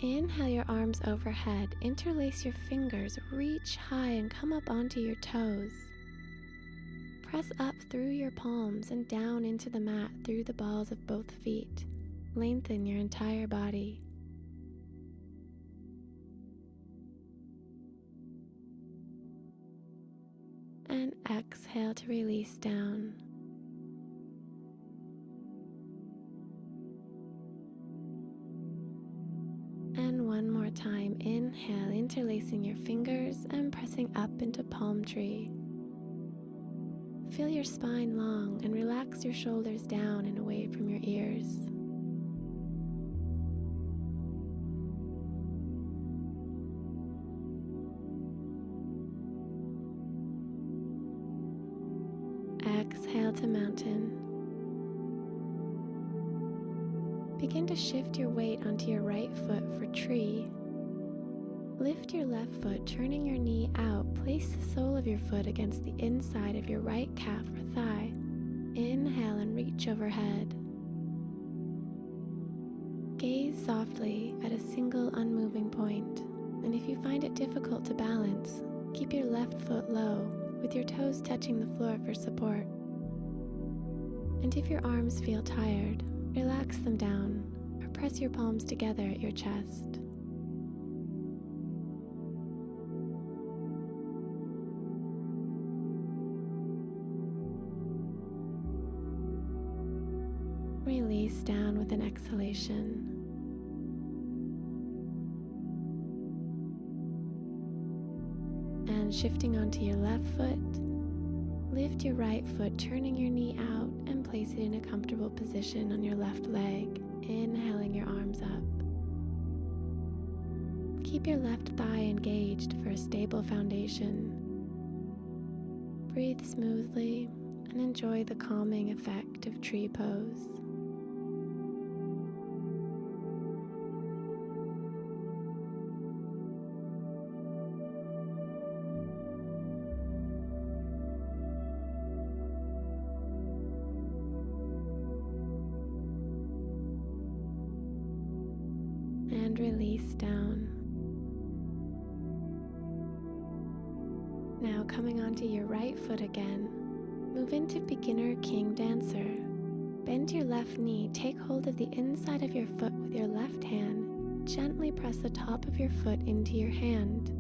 Inhale your arms overhead, interlace your fingers, reach high and come up onto your toes. Press up through your palms and down into the mat through the balls of both feet. Lengthen your entire body. And exhale to release down. And one more time, inhale, interlacing your fingers and pressing up into palm tree. Feel your spine long and relax your shoulders down and away from your ears. Exhale to mountain. Begin to shift your weight onto your right foot for tree. Lift your left foot, turning your knee out. Place the sole of your foot against the inside of your right calf or thigh. Inhale and reach overhead. Gaze softly at a single unmoving point, and if you find it difficult to balance, keep your left foot low, with your toes touching the floor for support. And if your arms feel tired, relax them down or press your palms together at your chest. Release down with an exhalation. And shifting onto your left foot, lift your right foot, turning your knee out and place it in a comfortable position on your left leg, inhaling your arms up. Keep your left thigh engaged for a stable foundation. Breathe smoothly and enjoy the calming effect of tree pose. And release down. Now coming onto your right foot again, move into beginner king dancer. Bend your left knee, take hold of the inside of your foot with your left hand, gently press the top of your foot into your hand.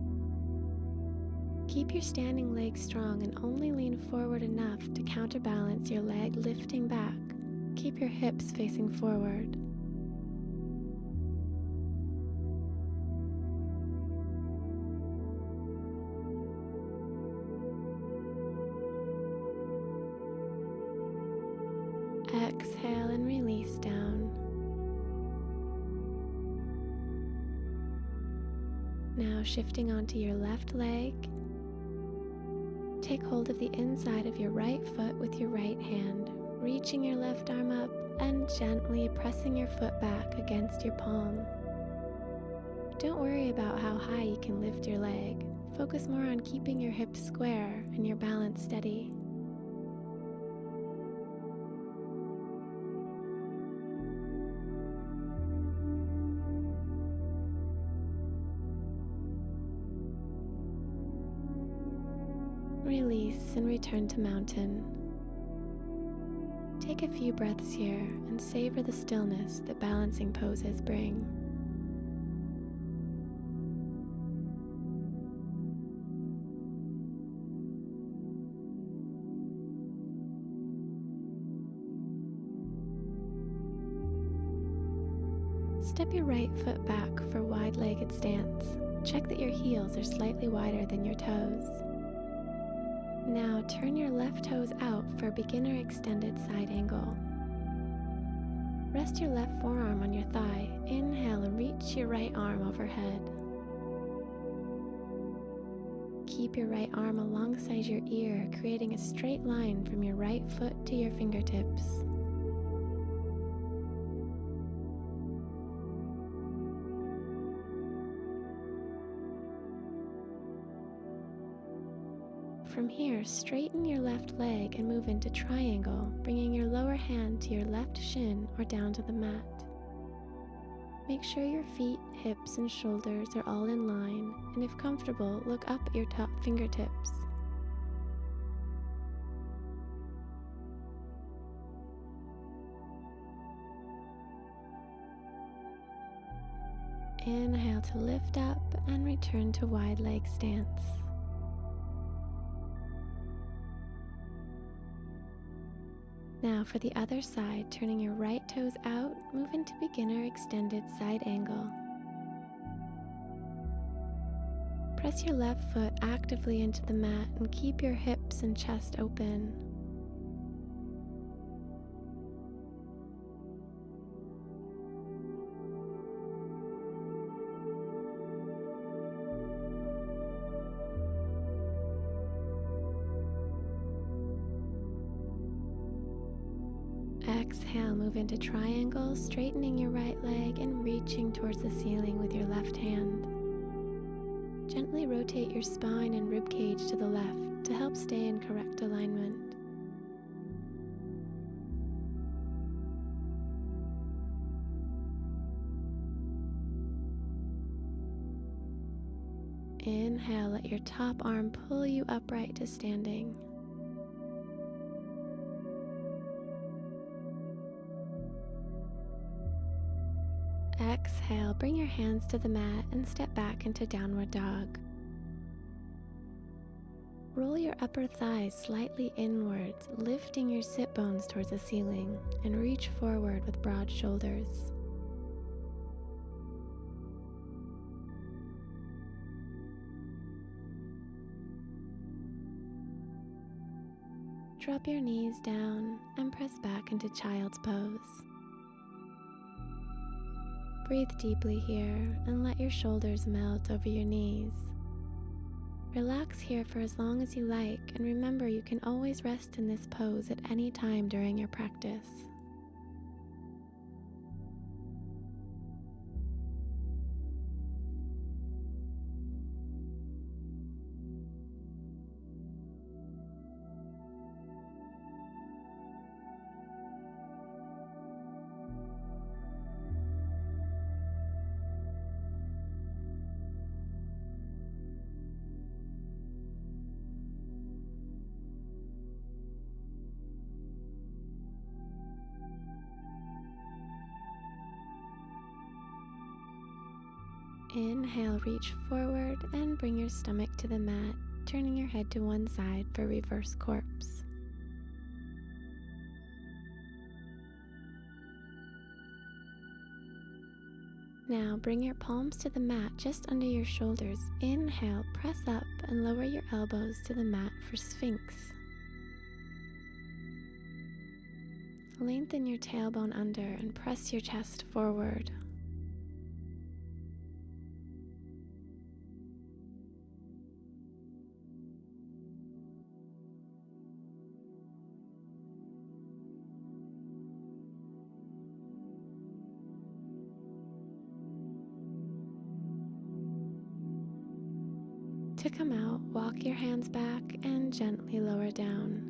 Keep your standing leg strong and only lean forward enough to counterbalance your leg lifting back. Keep your hips facing forward. Exhale and release down. Now shifting onto your left leg, take hold of the inside of your right foot with your right hand, reaching your left arm up and gently pressing your foot back against your palm. Don't worry about how high you can lift your leg. Focus more on keeping your hips square and your balance steady. Release and return to mountain. Take a few breaths here and savor the stillness that balancing poses bring. Step your right foot back for wide-legged stance. Check that your heels are slightly wider than your toes. Now turn your left toes out for beginner extended side angle. Rest your left forearm on your thigh. Inhale and reach your right arm overhead. Keep your right arm alongside your ear, creating a straight line from your right foot to your fingertips. From here, straighten your left leg and move into triangle, bringing your lower hand to your left shin or down to the mat. Make sure your feet, hips, and shoulders are all in line, and if comfortable, look up at your top fingertips. Inhale to lift up and return to wide leg stance. Now for the other side, turning your right toes out, move into beginner extended side angle. Press your left foot actively into the mat and keep your hips and chest open. Exhale, move into triangle, straightening your right leg and reaching towards the ceiling with your left hand. Gently rotate your spine and ribcage to the left to help stay in correct alignment. Inhale, let your top arm pull you upright to standing. Exhale, bring your hands to the mat and step back into downward dog. roll your upper thighs slightly inwards, lifting your sit bones towards the ceiling, and reach forward with broad shoulders. Drop your knees down and press back into child's pose. Breathe deeply here and let your shoulders melt over your knees. Relax here for as long as you like, and remember you can always rest in this pose at any time during your practice. Inhale, reach forward and bring your stomach to the mat, turning your head to one side for reverse corpse. Now bring your palms to the mat just under your shoulders. Inhale, press up and lower your elbows to the mat for Sphinx. Lengthen your tailbone under and press your chest forward. To come out, walk your hands back and gently lower down.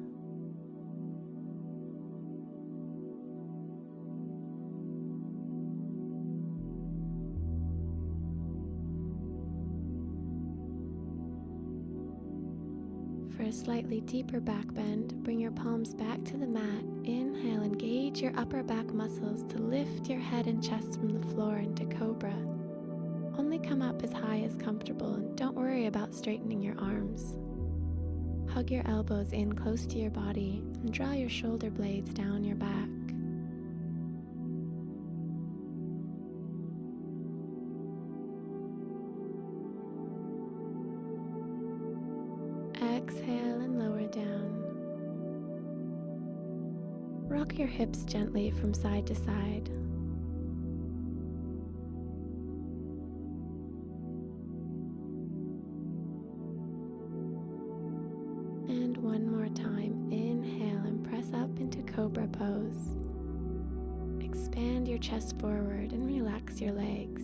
For a slightly deeper back bend, bring your palms back to the mat. Inhale, engage your upper back muscles to lift your head and chest from the floor into Cobra. Only come up as high as comfortable, and don't worry about straightening your arms. Hug your elbows in close to your body and draw your shoulder blades down your back. Exhale and lower down. Rock your hips gently from side to side. And one more time, inhale and press up into Cobra pose. Expand your chest forward and relax your legs.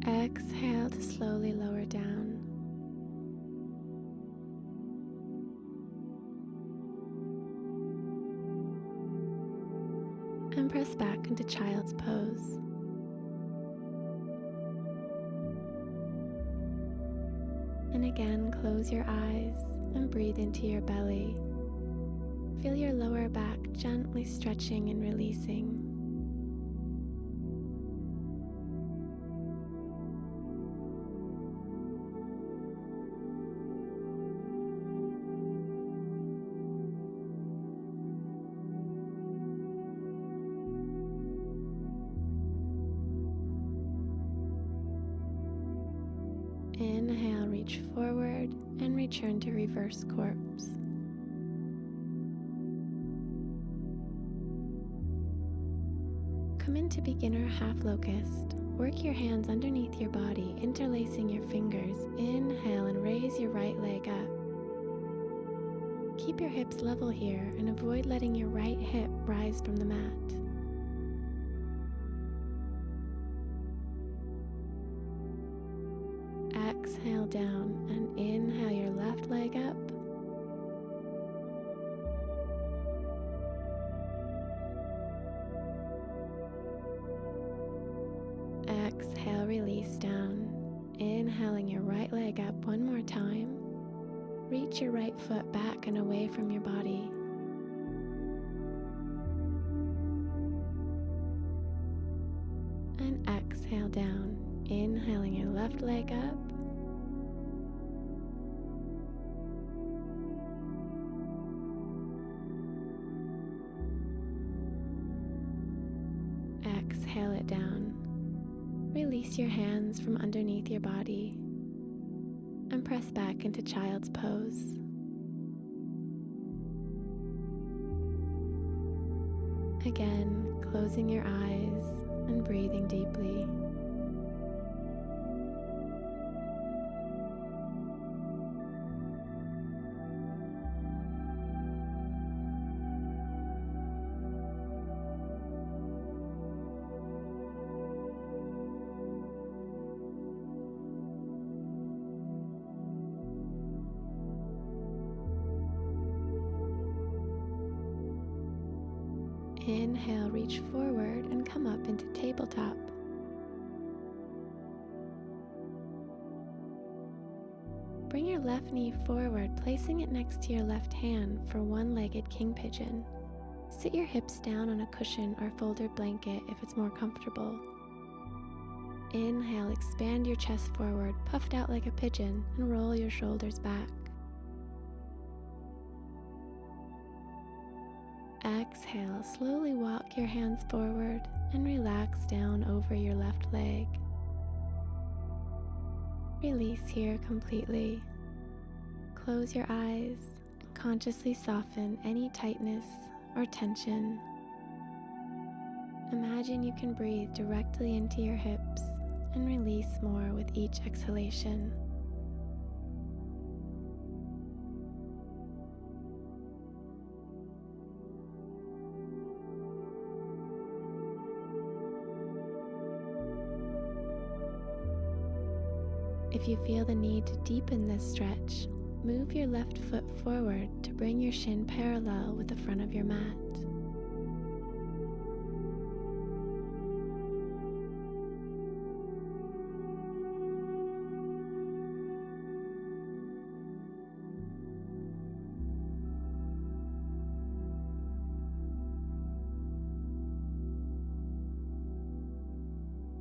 Exhale to slowly lower down. And press back into child's pose. And again, close your eyes and breathe into your belly. Feel your lower back gently stretching and releasing. Inhale, reach forward and return to reverse corpse. Come into beginner half locust. Work your hands underneath your body, interlacing your fingers. Inhale and raise your right leg up. Keep your hips level here and avoid letting your right hip rise from the mat. Exhale down and inhale your left leg up. Exhale, release down. reach your right foot back and away from your body. And exhale down, inhaling your left leg up. Exhale it down. Release your hands from underneath your body and press back into child's pose. Again, closing your eyes and breathing deeply. Inhale, reach forward and come up into tabletop. Bring your left knee forward, placing it next to your left hand for one-legged king pigeon. Sit your hips down on a cushion or folded blanket if it's more comfortable. Inhale, expand your chest forward, puffed out like a pigeon, and roll your shoulders back. Exhale, slowly walk your hands forward and relax down over your left leg. Release here completely. Close your eyes and consciously soften any tightness or tension. Imagine you can breathe directly into your hips and release more with each exhalation. If you feel the need to deepen this stretch, move your left foot forward to bring your shin parallel with the front of your mat.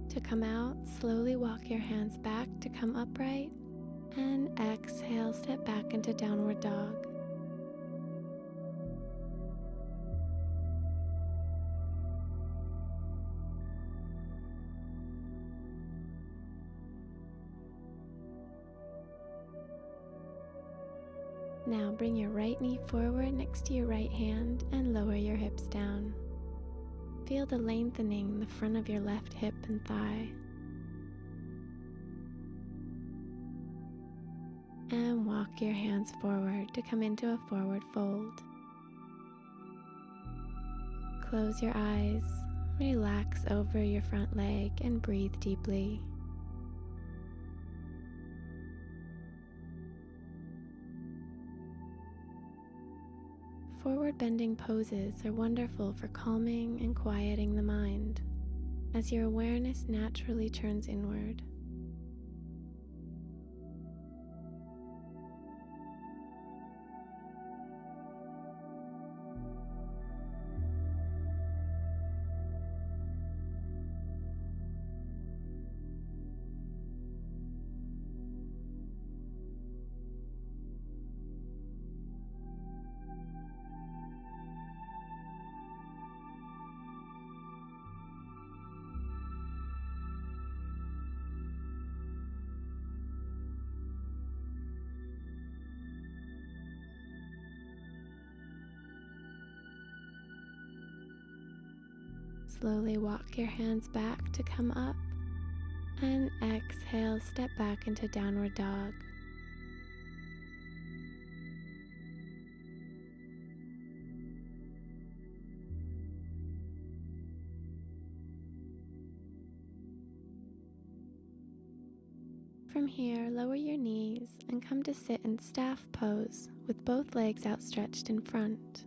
To come out, slowly walk your hands back to come upright, and exhale, step back into downward dog. Now bring your right knee forward next to your right hand and lower your hips down. Feel the lengthening in the front of your left hip and thigh. And walk your hands forward to come into a forward fold. Close your eyes, relax over your front leg, and breathe deeply. Forward bending poses are wonderful for calming and quieting the mind as your awareness naturally turns inward. Slowly walk your hands back to come up, and exhale, step back into downward dog. From here, lower your knees and come to sit in staff pose with both legs outstretched in front.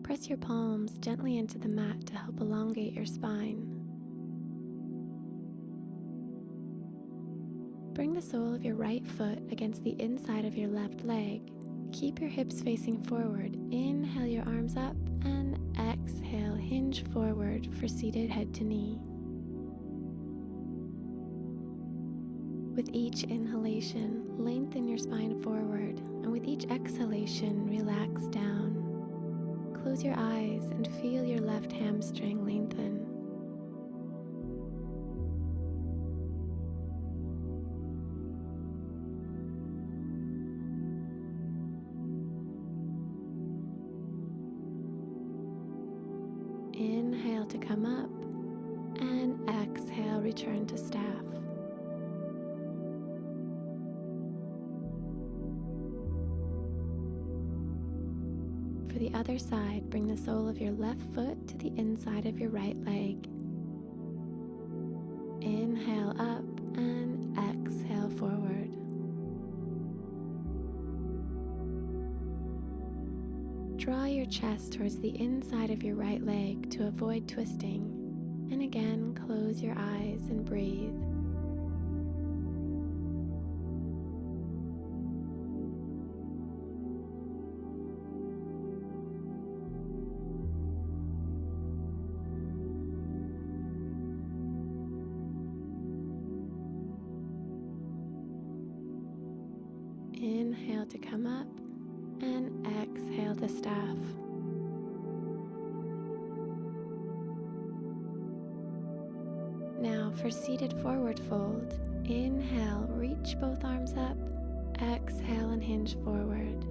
Press your palms gently into the mat to help elongate your spine. bring the sole of your right foot against the inside of your left leg. Keep your hips facing forward. Inhale your arms up and exhale, hinge forward for seated head to knee. With each inhalation, lengthen your spine forward, and with each exhalation, relax down. Close your eyes and feel your left hamstring lengthen. Inhale to come up, and exhale, return to staff. For the other side, bring the sole of your left foot to the inside of your right leg. Inhale up and exhale forward. Draw your chest towards the inside of your right leg to avoid twisting. And again, close your eyes and breathe. Inhale to come up and exhale to staff. Now for seated forward fold, inhale, reach both arms up, exhale and hinge forward.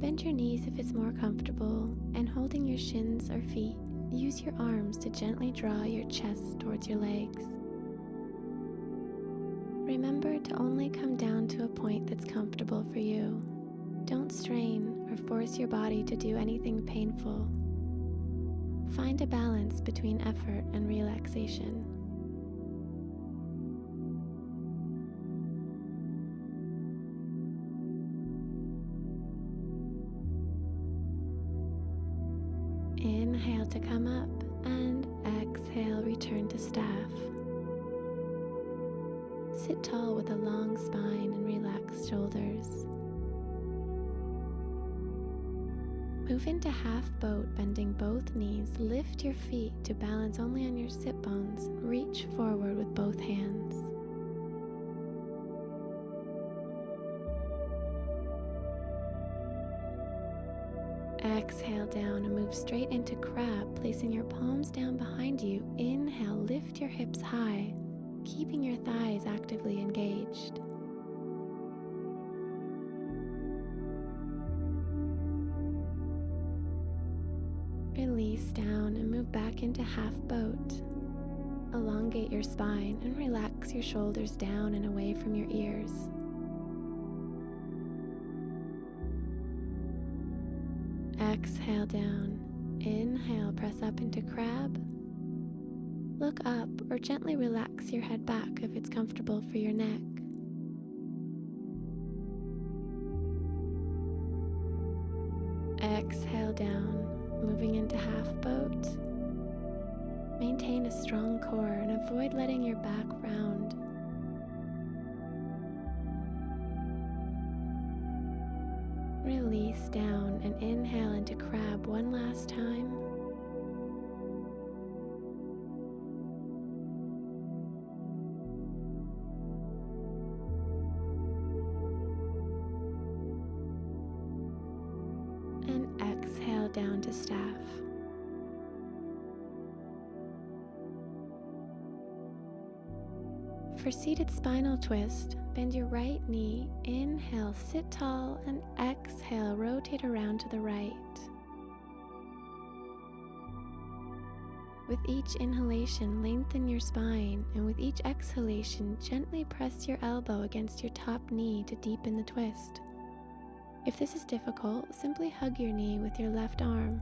Bend your knees if it's more comfortable, and holding your shins or feet, use your arms to gently draw your chest towards your legs. Remember to only come down to a point that's comfortable for you. Don't strain or force your body to do anything painful. Find a balance between effort and relaxation. Inhale to come up and exhale, return to staff. Sit tall with a long spine and relaxed shoulders. Move into half boat, bending both knees. Lift your feet to balance only on your sit bones. Reach forward with both hands. Exhale down and move straight into crab, placing your palms down behind you. Inhale, lift your hips high, keeping your thighs actively engaged. Release down and move back into half boat. Elongate your spine and relax your shoulders down and away from your ears. Exhale down. Inhale, press up into crab. Look up or gently relax your head back if it's comfortable for your neck. Exhale down, moving into half boat. Maintain a strong core and avoid letting your back round. Release down and inhale into crab one last time. And exhale down to staff. For seated spinal twist, bend your right knee, inhale, sit tall, and exhale, rotate around to the right. With each inhalation, lengthen your spine, and with each exhalation, gently press your elbow against your top knee to deepen the twist. If this is difficult, simply hug your knee with your left arm.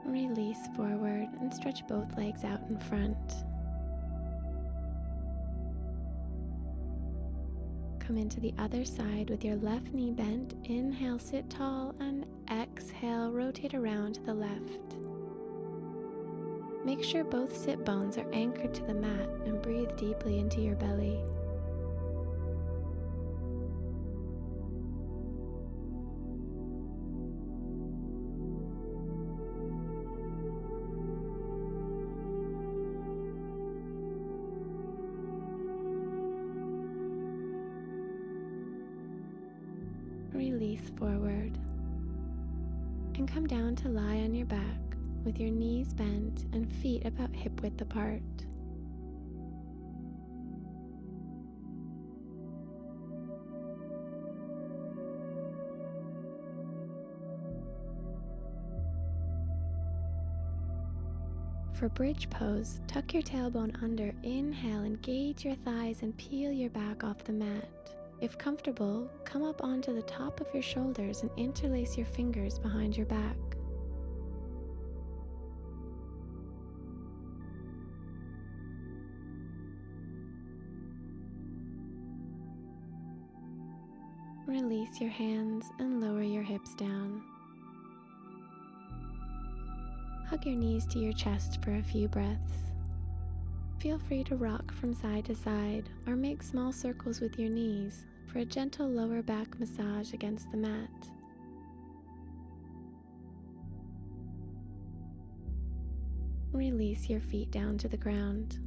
Release forward and stretch both legs out in front. come into the other side with your left knee bent. Inhale, sit tall, and exhale, rotate around to the left. Make sure both sit bones are anchored to the mat and breathe deeply into your belly. Release forward and come down to lie on your back with your knees bent and feet about hip width apart. For bridge pose, tuck your tailbone under, inhale, engage your thighs and peel your back off the mat. If comfortable, come up onto the top of your shoulders and interlace your fingers behind your back. Release your hands and lower your hips down. Hug your knees to your chest for a few breaths. Feel free to rock from side to side or make small circles with your knees for a gentle lower back massage against the mat. Release your feet down to the ground.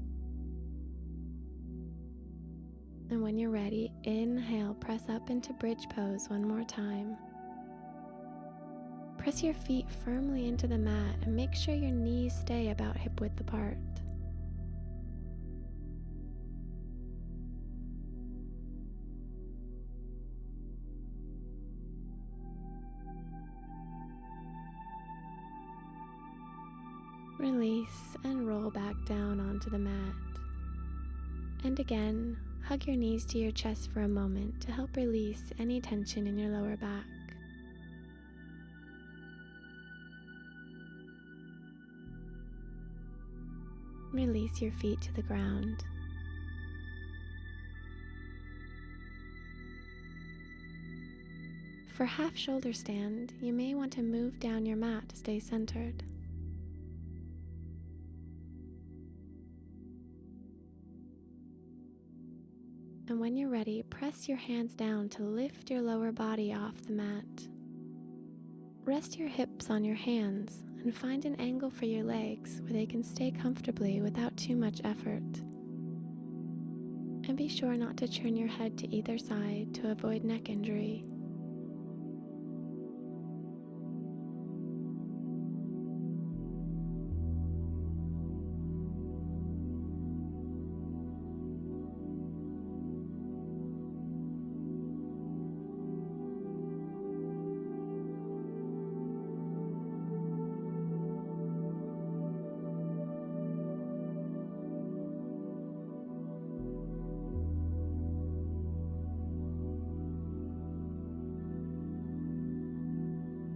And when you're ready, inhale, press up into bridge pose one more time. Press your feet firmly into the mat and make sure your knees stay about hip width apart. Release and roll back down onto the mat. And again, hug your knees to your chest for a moment to help release any tension in your lower back. Release your feet to the ground. For half shoulder stand, you may want to move down your mat to stay centered. And when you're ready, press your hands down to lift your lower body off the mat. Rest your hips on your hands and find an angle for your legs where they can stay comfortably without too much effort. And be sure not to turn your head to either side to avoid neck injury.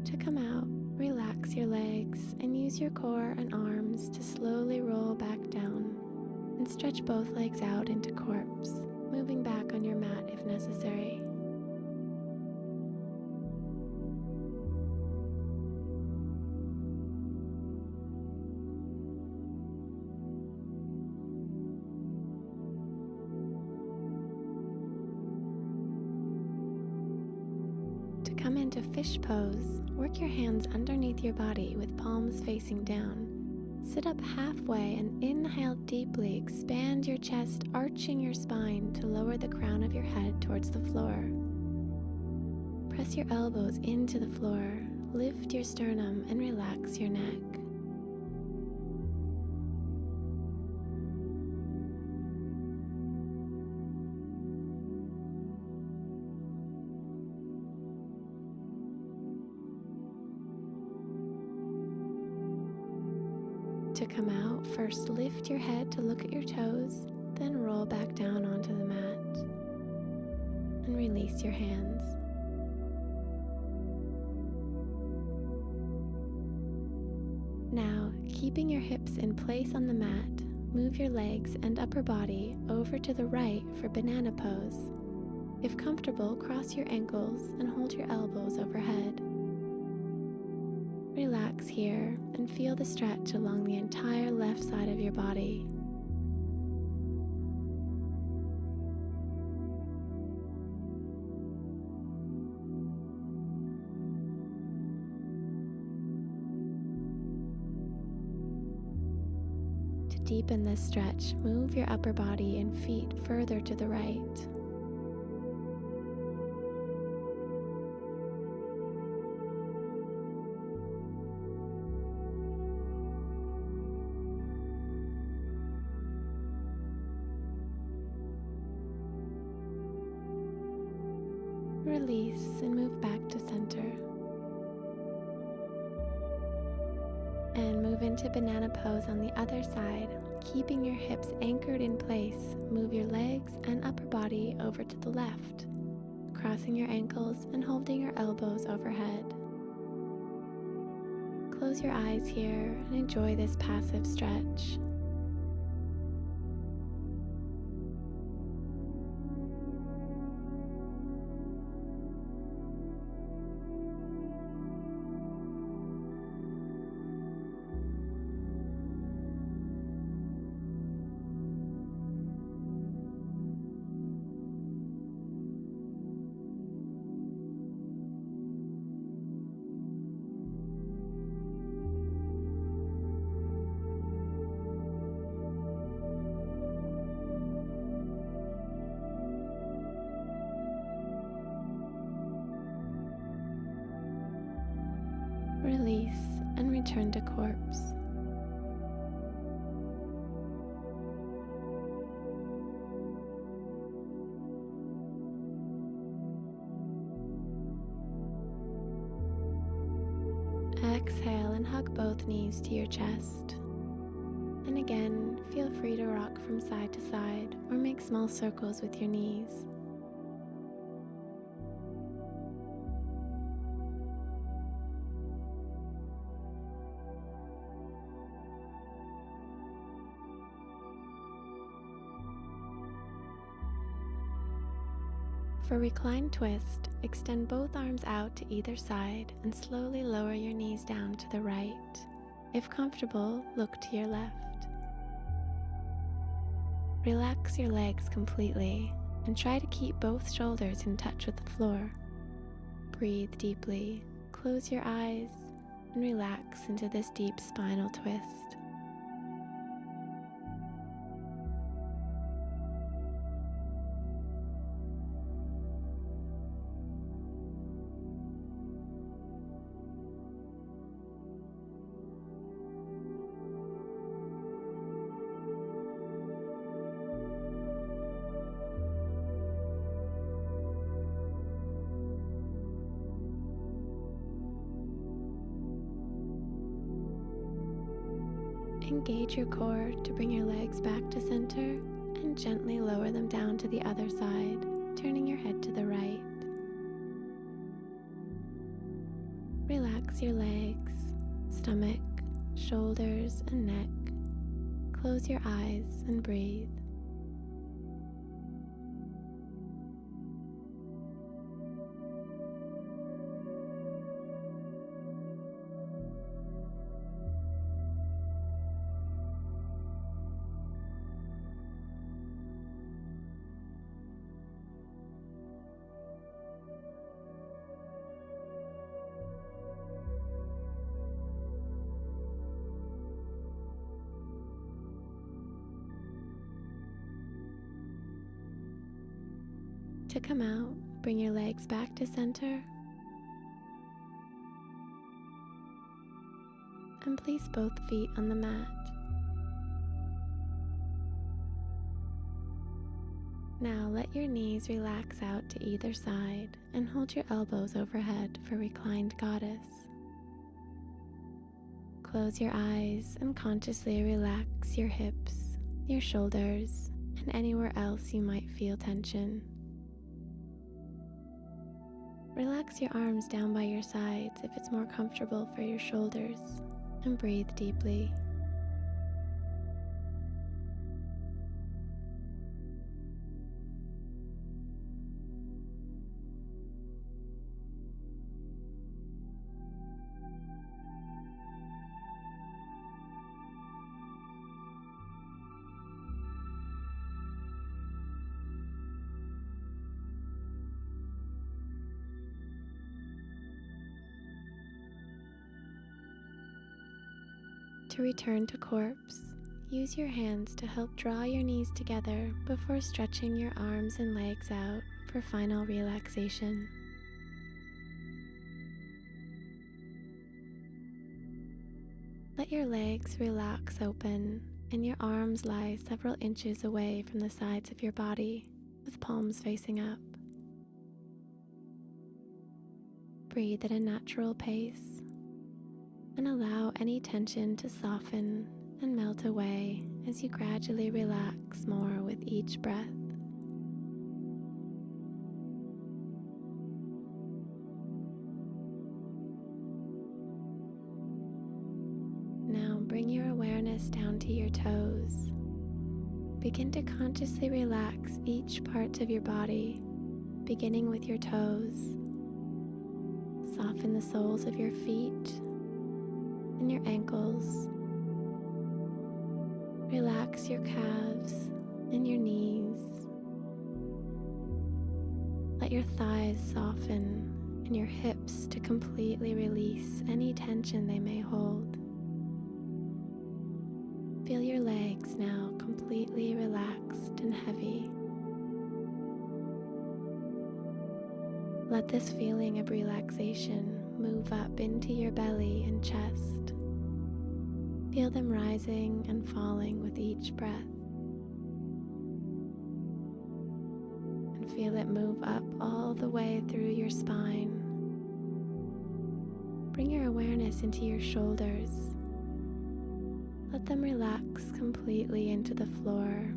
To come out, relax your legs and use your core and arms to slowly roll back down and stretch both legs out into corpse, moving back on your mat if necessary. Come into fish pose. Work your hands underneath your body with palms facing down. Sit up halfway and inhale deeply. Expand your chest, arching your spine to lower the crown of your head towards the floor. Press your elbows into the floor. Lift your sternum and relax your neck. To come out, first lift your head to look at your toes, then roll back down onto the mat and release your hands. Now, keeping your hips in place on the mat, move your legs and upper body over to the right for banana pose. If comfortable, cross your ankles and hold your elbows overhead. Relax here and feel the stretch along the entire left side of your body. To deepen this stretch, move your upper body and feet further to the right. Release and move back to center. And move into banana pose on the other side, keeping your hips anchored in place. Move your legs and upper body over to the left, crossing your ankles and holding your elbows overhead. Close your eyes here and enjoy this passive stretch. Release and return to corpse. Exhale and hug both knees to your chest. And again, feel free to rock from side to side or make small circles with your knees. For reclined twist, extend both arms out to either side and slowly lower your knees down to the right. If comfortable, look to your left. Relax your legs completely and try to keep both shoulders in touch with the floor. Breathe deeply, close your eyes, and relax into this deep spinal twist. Engage your core to bring your legs back to center and gently lower them down to the other side, turning your head to the right. Relax your legs, stomach, shoulders, and neck. Close your eyes and breathe. To come out, bring your legs back to center and place both feet on the mat. Now let your knees relax out to either side and hold your elbows overhead for reclined goddess. Close your eyes and consciously relax your hips, your shoulders, and anywhere else you might feel tension. Relax your arms down by your sides if it's more comfortable for your shoulders, and breathe deeply. to return to corpse, use your hands to help draw your knees together before stretching your arms and legs out for final relaxation. Let your legs relax open and your arms lie several inches away from the sides of your body with palms facing up. Breathe at a natural pace and allow any tension to soften and melt away as you gradually relax more with each breath. Now bring your awareness down to your toes. Begin to consciously relax each part of your body, beginning with your toes. Soften the soles of your feet and your ankles. Relax your calves and your knees. Let your thighs soften and your hips to completely release any tension they may hold. Feel your legs now completely relaxed and heavy. Let this feeling of relaxation move up into your belly and chest. Feel them rising and falling with each breath. And feel it move up all the way through your spine. Bring your awareness into your shoulders. Let them relax completely into the floor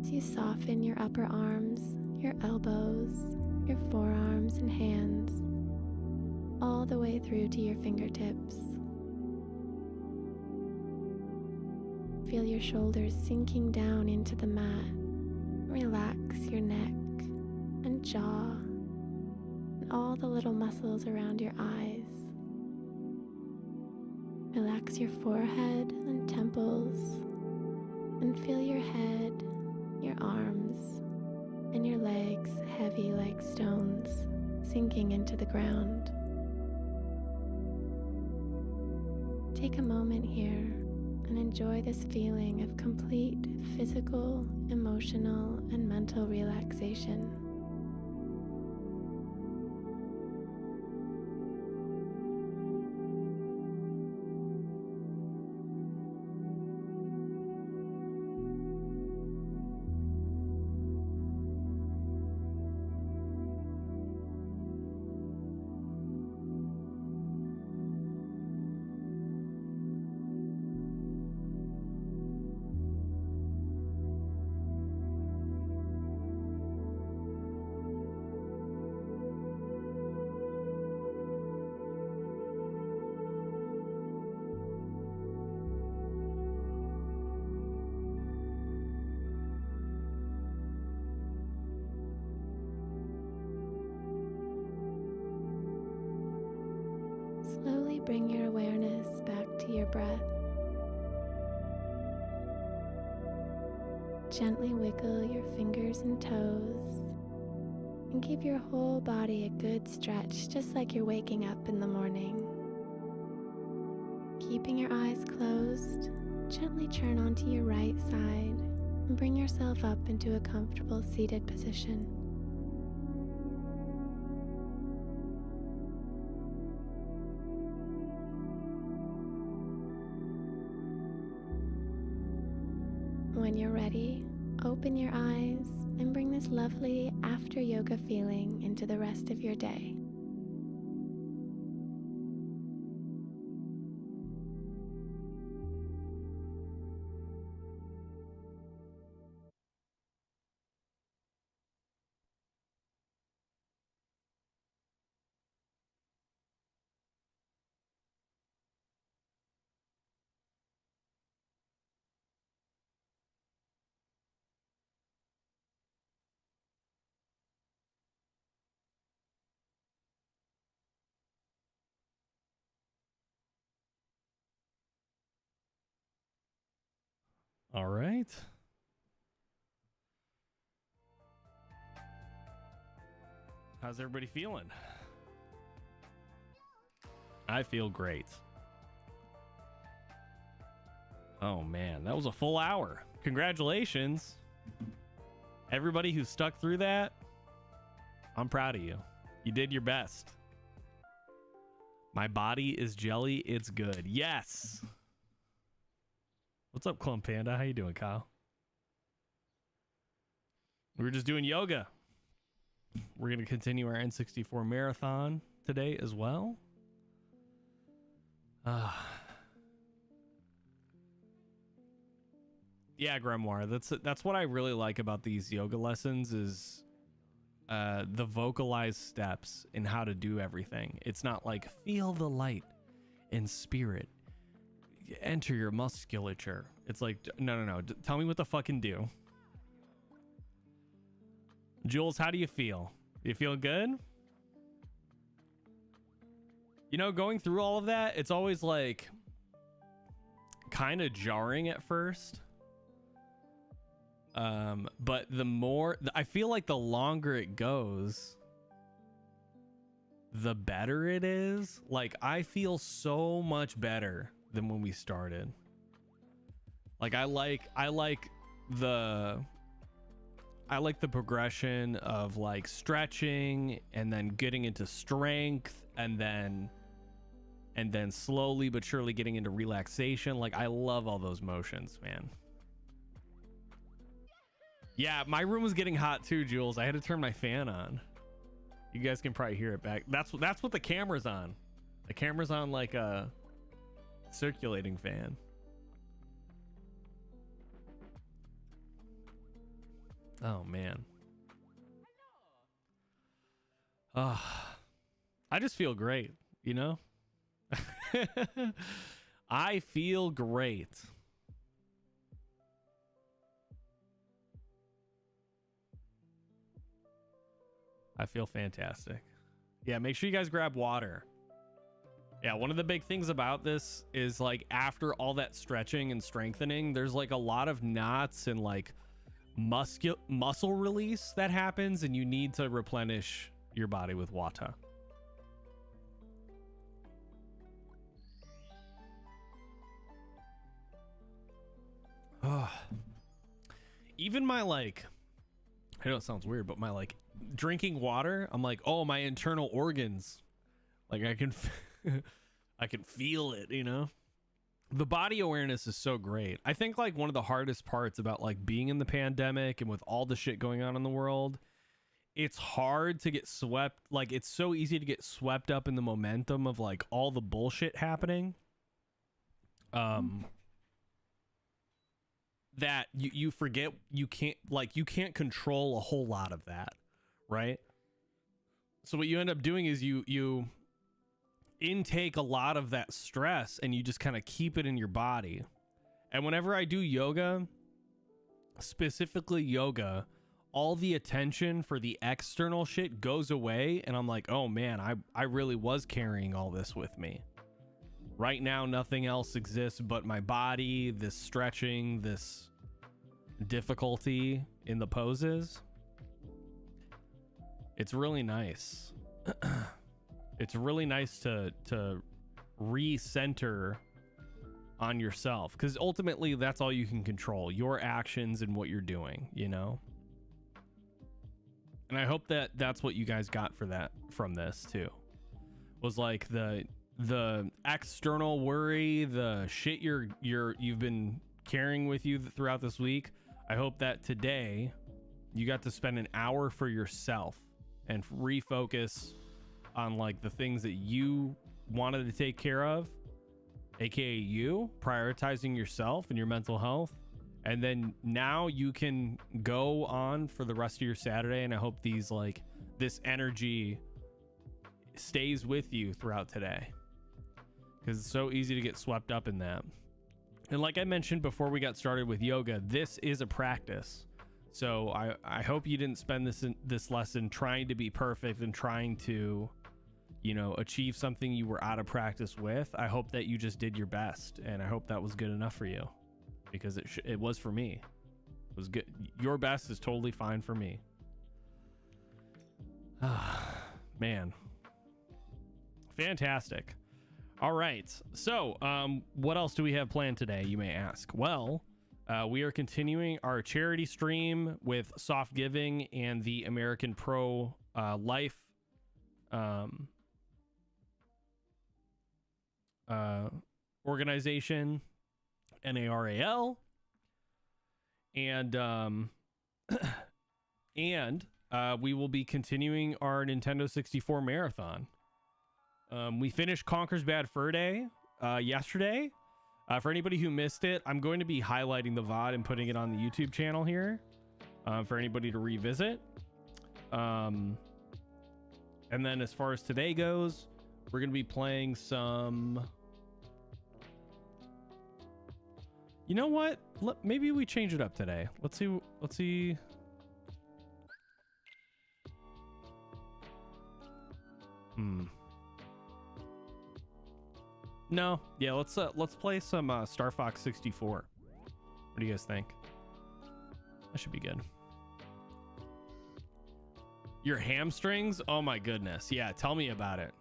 as you soften your upper arms, your elbows, your forearms and hands, all the way through to your fingertips. Feel your shoulders sinking down into the mat. Relax your neck and jaw and all the little muscles around your eyes. Relax your forehead and temples and feel your head, your arms, and your legs heavy like stones sinking into the ground. Take a moment here and enjoy this feeling of complete physical, emotional, and mental relaxation. Slowly bring your awareness back to your breath. Gently wiggle your fingers and toes and give your whole body a good stretch, just like you're waking up in the morning. Keeping your eyes closed, gently turn onto your right side and bring yourself up into a comfortable seated position. When you're ready, open your eyes and bring this lovely after yoga feeling into the rest of your day. All right. How's everybody feeling? I feel great. Oh man, that was a full hour. Congratulations. Everybody who stuck through that, I'm proud of you. You did your best. My body is jelly, it's good. Yes. What's up, Clump Panda? How you doing, Kyle? We were just doing yoga. We're going to continue our N64 marathon today as well. Yeah, Grimoire. That's what I really like about these yoga lessons is the vocalized steps and how to do everything. It's not like feel the light and spirit. Enter your musculature. It's like no. Tell me what to fucking do. Jules, how do you feel? You feel good? You know, going through all of that, it's always like kind of jarring at first. But the more I feel like the longer it goes, the better it is. Like I feel so much better than when we started. Like I like the progression of like stretching and then getting into strength and then slowly but surely getting into relaxation. Like I love all those motions, man. Yeah, my room was getting hot too, Jules. I had to turn my fan on. You guys can probably hear it back. That's what the camera's on. The camera's on like a circulating fan. Oh man. I just feel great, you know? I feel great. I feel fantastic. Yeah, make sure you guys grab water. Yeah, one of the big things about this is like after all that stretching and strengthening, there's like a lot of knots and like muscle release that happens, and you need to replenish your body with water. Even my like, I know it sounds weird, but my like drinking water, I'm like, oh, my internal organs, like I can I can feel it, you know. The body awareness is so great. I think like one of the hardest parts about like being in the pandemic and with all the shit going on in the world, it's hard to get swept. Like it's so easy to get swept up in the momentum of like all the bullshit happening. That you forget you can't control a whole lot of that, right? So what you end up doing is you intake a lot of that stress and you just kind of keep it in your body. And whenever I do yoga, specifically yoga, all the attention for the external shit goes away, and I'm like, oh man, I really was carrying all this with me. Right now, nothing else exists but my body, this stretching, this difficulty in the poses. It's really nice. It's really nice to recenter on yourself, because ultimately that's all you can control, your actions and what you're doing, you know? And I hope that that's what you guys got from this too, was like the external worry, the shit you've been carrying with you throughout this week. I hope that today you got to spend an hour for yourself and refocus on like the things that you wanted to take care of, aka you prioritizing yourself and your mental health. And then now you can go on for the rest of your Saturday, and I hope this energy stays with you throughout today, because it's so easy to get swept up in that. And like I mentioned before we got started with yoga, this is a practice. So I hope you didn't spend this lesson trying to be perfect and trying to, you know, achieve something you were out of practice with. I hope that you just did your best, and I hope that was good enough for you, because it was for me. It was good. Your best is totally fine for me. Man. Fantastic. All right. So, what else do we have planned today, you may ask? Well, we are continuing our charity stream with Soft Giving and the American Pro Life organization, NARAL. And we will be continuing our Nintendo 64 marathon. We finished Conker's Bad Fur Day yesterday. For anybody who missed it, I'm going to be highlighting the VOD and putting it on the YouTube channel here for anybody to revisit. And then as far as today goes, we're going to be playing some... You know what? Maybe we change it up today. Let's see. No. Yeah, let's play some Star Fox 64. What do you guys think? That should be good. Your hamstrings? Oh my goodness. Yeah, tell me about it.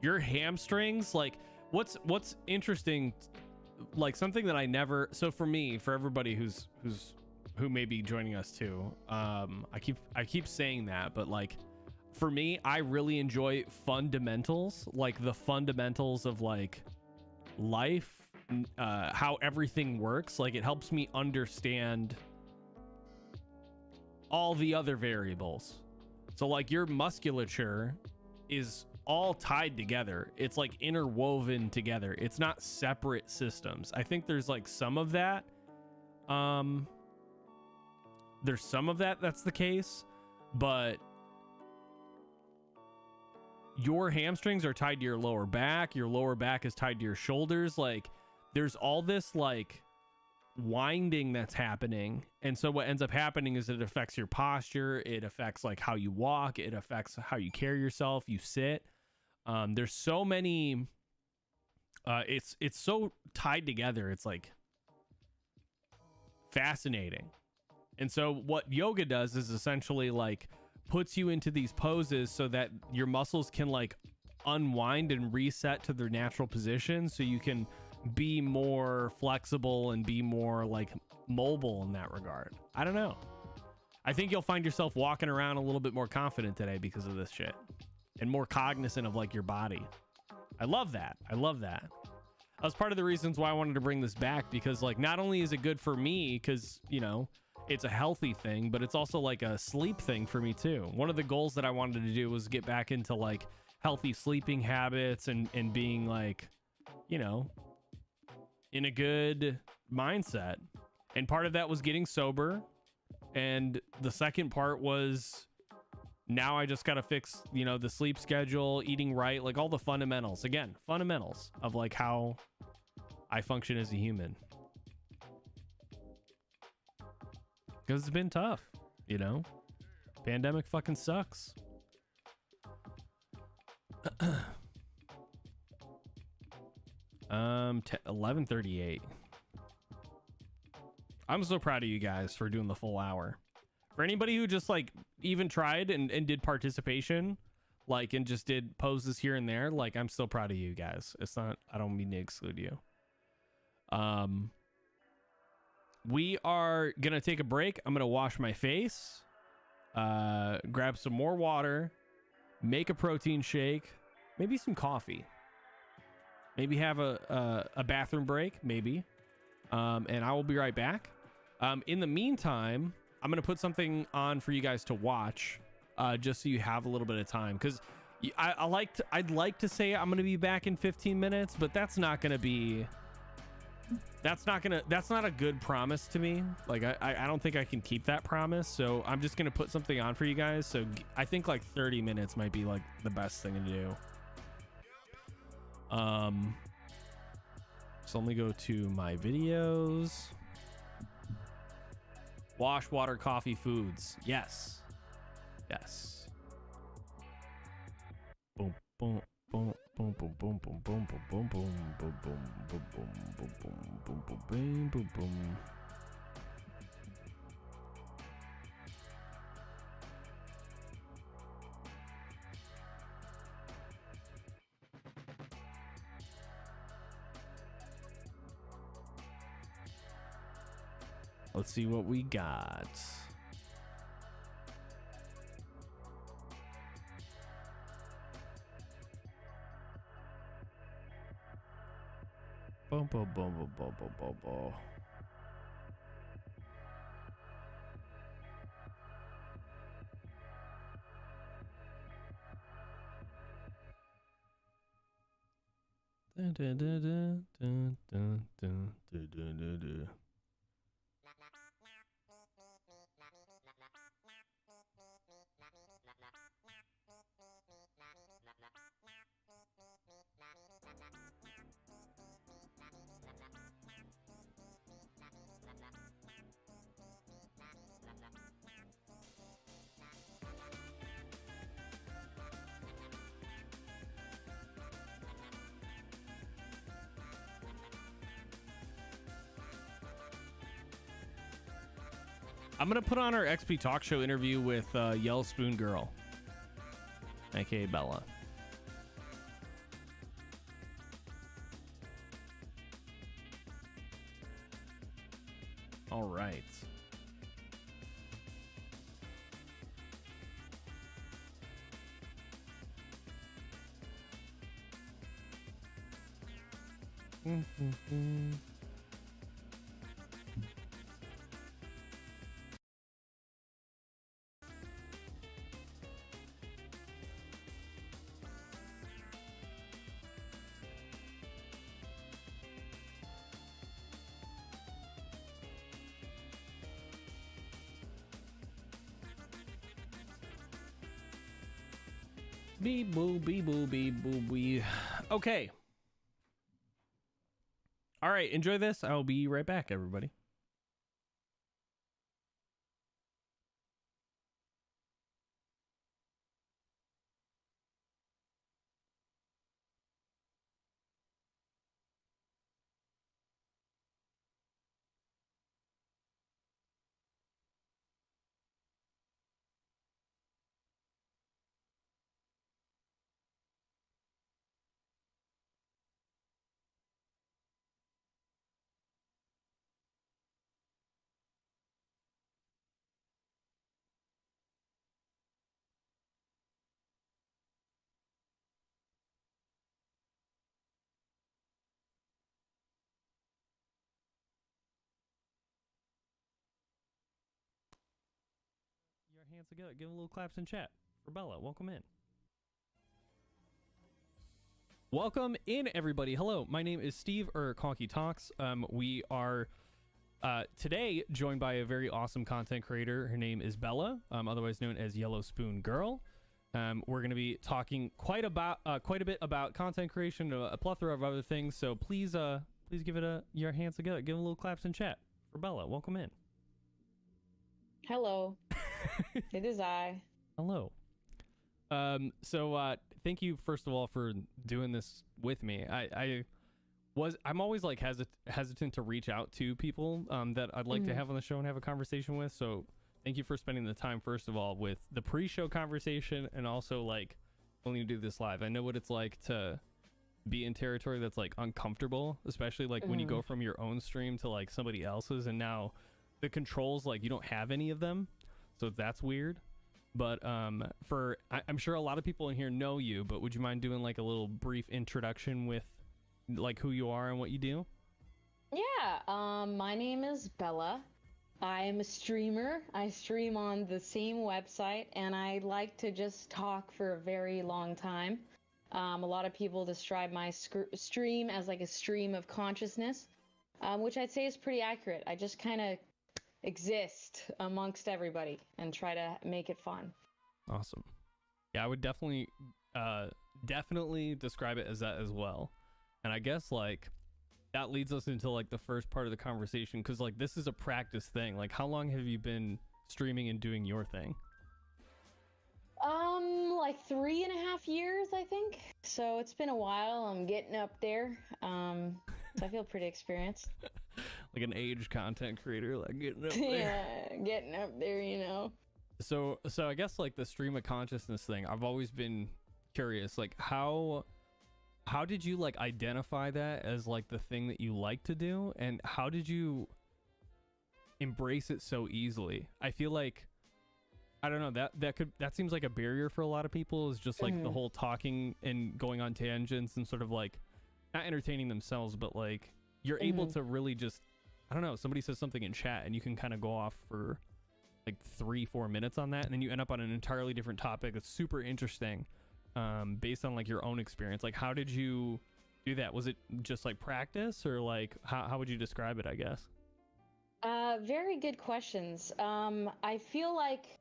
Your hamstrings, like what's interesting, like something that I never, so for me, for everybody who may be joining us too, I keep saying that, but like for me, I really enjoy fundamentals, like the fundamentals of like life, how everything works. Like it helps me understand all the other variables. So like your musculature is all tied together. It's like interwoven together. It's not separate systems. I think there's like some of that. There's some of that that's the case, but your hamstrings are tied to your lower back. Your lower back is tied to your shoulders. Like there's all this like winding that's happening. And so what ends up happening is it affects your posture. It affects like how you walk. It affects how you carry yourself. You sit. There's so many, it's so tied together. It's like fascinating. And so what yoga does is essentially like puts you into these poses so that your muscles can like unwind and reset to their natural position, so you can be more flexible and be more like mobile in that regard. I don't know. I think you'll find yourself walking around a little bit more confident today because of this shit and more cognizant of like your body. I love that. I love that. That was part of the reasons why I wanted to bring this back, because like not only is it good for me because, you know, it's a healthy thing, but it's also like a sleep thing for me too. One of the goals that I wanted to do was get back into like healthy sleeping habits and being like, you know, in a good mindset. And part of that was getting sober. And the second part was now I just got to fix, you know, the sleep schedule, eating right, like all the fundamentals. Again, fundamentals of like how I function as a human. Because it's been tough, you know? Pandemic fucking sucks. 11:38. I'm so proud of you guys for doing the full hour. For anybody who just like even tried and did participation, like, and just did poses here and there, like, I'm still proud of you guys. It's not, I don't mean to exclude you. We are gonna take a break. I'm gonna wash my face, grab some more water, make a protein shake, maybe some coffee, maybe have a bathroom break, maybe, and I will be right back. In the meantime, I'm gonna put something on for you guys to watch, just so you have a little bit of time, because I'd like to say I'm gonna be back in 15 minutes, but that's not gonna be. That's not a good promise to me. Like I don't think I can keep that promise. So I'm just gonna put something on for you guys. So I think like 30 minutes might be like the best thing to do. So let me go to my videos. Wash, water, coffee, foods. Yes. Yes. Boom, boom. Boom boom boom boom boom boom boom boom boom boom boom boom boom boom boom boom boom boom. Let's see what we got. Boom, boom, boom, boom, boom, boom, boom, boom. Dun, dun, dun, dun, dun, dun, dun, dun, dun, dun, dun. I'm gonna put on our XP Talk Show interview with Yellow Spoon Girl, aka Bella. All right. Beep boo beep boo beep boo bee. Okay. All right, enjoy this. I'll be right back, everybody. Your hands together. Give a little claps in chat for Bella. Welcome in. Welcome in, everybody. Hello, my name is Steve, or Conky Talks. We are today joined by a very awesome content creator. Her name is Bella, otherwise known as Yellow Spoon Girl. We're going to be talking quite a bit about content creation, a plethora of other things. So please give it your hands together. Give a little claps in chat for Bella. Welcome in. Hello. It is I. Hello. So thank you first of all for doing this with me. I'm always like hesitant to reach out to people that I'd like to have on the show and have a conversation with. So thank you for spending the time first of all with the pre-show conversation and also like willing to do this live. I know what it's like to be in territory that's like uncomfortable, especially like when you go from your own stream to like somebody else's, and now the controls, like you don't have any of them, so that's weird. But I'm sure a lot of people in here know you, but would you mind doing like a little brief introduction with like who you are and what you do? Yeah, my name is Bella. I am a streamer. I stream on the same website, and I like to just talk for a very long time. A lot of people describe my stream as like a stream of consciousness, which I'd say is pretty accurate. I just kind of exist amongst everybody and try to make it fun. Awesome. Yeah, I would definitely describe it as that as well. And I guess like that leads us into like the first part of the conversation, because like this is a practice thing. Like how long have you been streaming and doing your thing? Like 3.5 years, I think. So it's been a while. I'm getting up there. So I feel pretty experienced. Like an aged content creator, like getting up there. Yeah, getting up there, you know. So I guess like the stream of consciousness thing, I've always been curious, like how did you like identify that as like the thing that you like to do, and how did you embrace it so easily. I feel like, I don't know, that seems like a barrier for a lot of people, is just like the whole talking and going on tangents and sort of like not entertaining themselves, but like you're able to really just, I don't know, somebody says something in chat and you can kind of go off for like 3-4 minutes on that, and then you end up on an entirely different topic that's super interesting, based on like your own experience. Like, how did you do that? Was it just like practice, or like how would you describe it, I guess? Very good questions. I feel like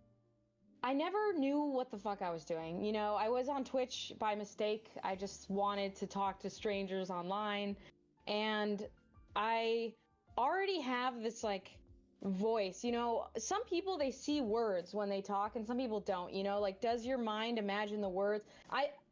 I never knew what the fuck I was doing. You know, I was on Twitch by mistake. I just wanted to talk to strangers online, and I already have this like voice. You know, some people, they see words when they talk and some people don't, you know, like, does your mind imagine the words?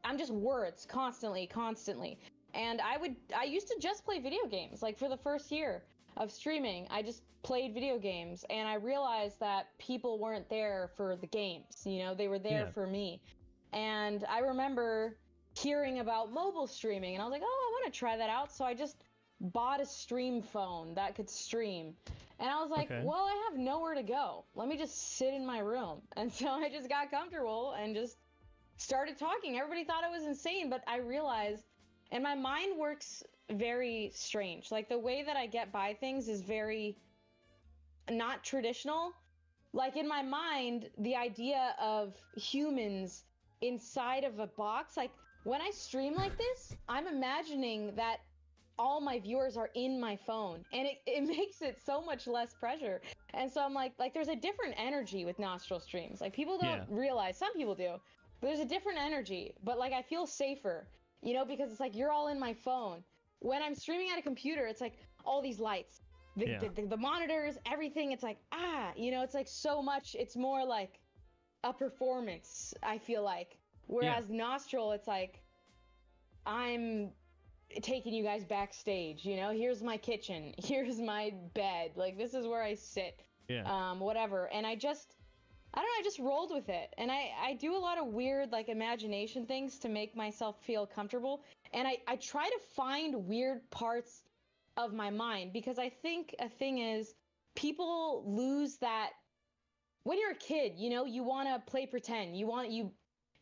I'm just words constantly. And I used to just play video games. Like, for the first year of streaming, I just played video games, and I realized that people weren't there for the games, you know, they were there for me. And I remember hearing about mobile streaming, and I was like, oh, I want to try that out. So I just bought a stream phone that could stream. And I was like, well, I have nowhere to go. Let me just sit in my room. And so I just got comfortable and just started talking. Everybody thought I was insane, but I realized, and my mind works very strange. Like, the way that I get by things is very not traditional. Like, in my mind, the idea of humans inside of a box, like when I stream like this, I'm imagining that all my viewers are in my phone, and it makes it so much less pressure. And so I'm like there's a different energy with Nostril streams. Like, people don't realize, some people do, but there's a different energy. But like, I feel safer, you know, because it's like you're all in my phone. When I'm streaming at a computer, it's like all these lights, the monitors, everything. It's like, you know, it's like so much. It's more like a performance, I feel like. Whereas Nostril, it's like, I'm taking you guys backstage, you know, here's my kitchen, here's my bed, like, this is where I sit, whatever. And I don't know, I just rolled with it. And I do a lot of weird, like, imagination things to make myself feel comfortable. And I try to find weird parts of my mind, because I think a thing is, people lose that when you're a kid, you know, you want to play pretend.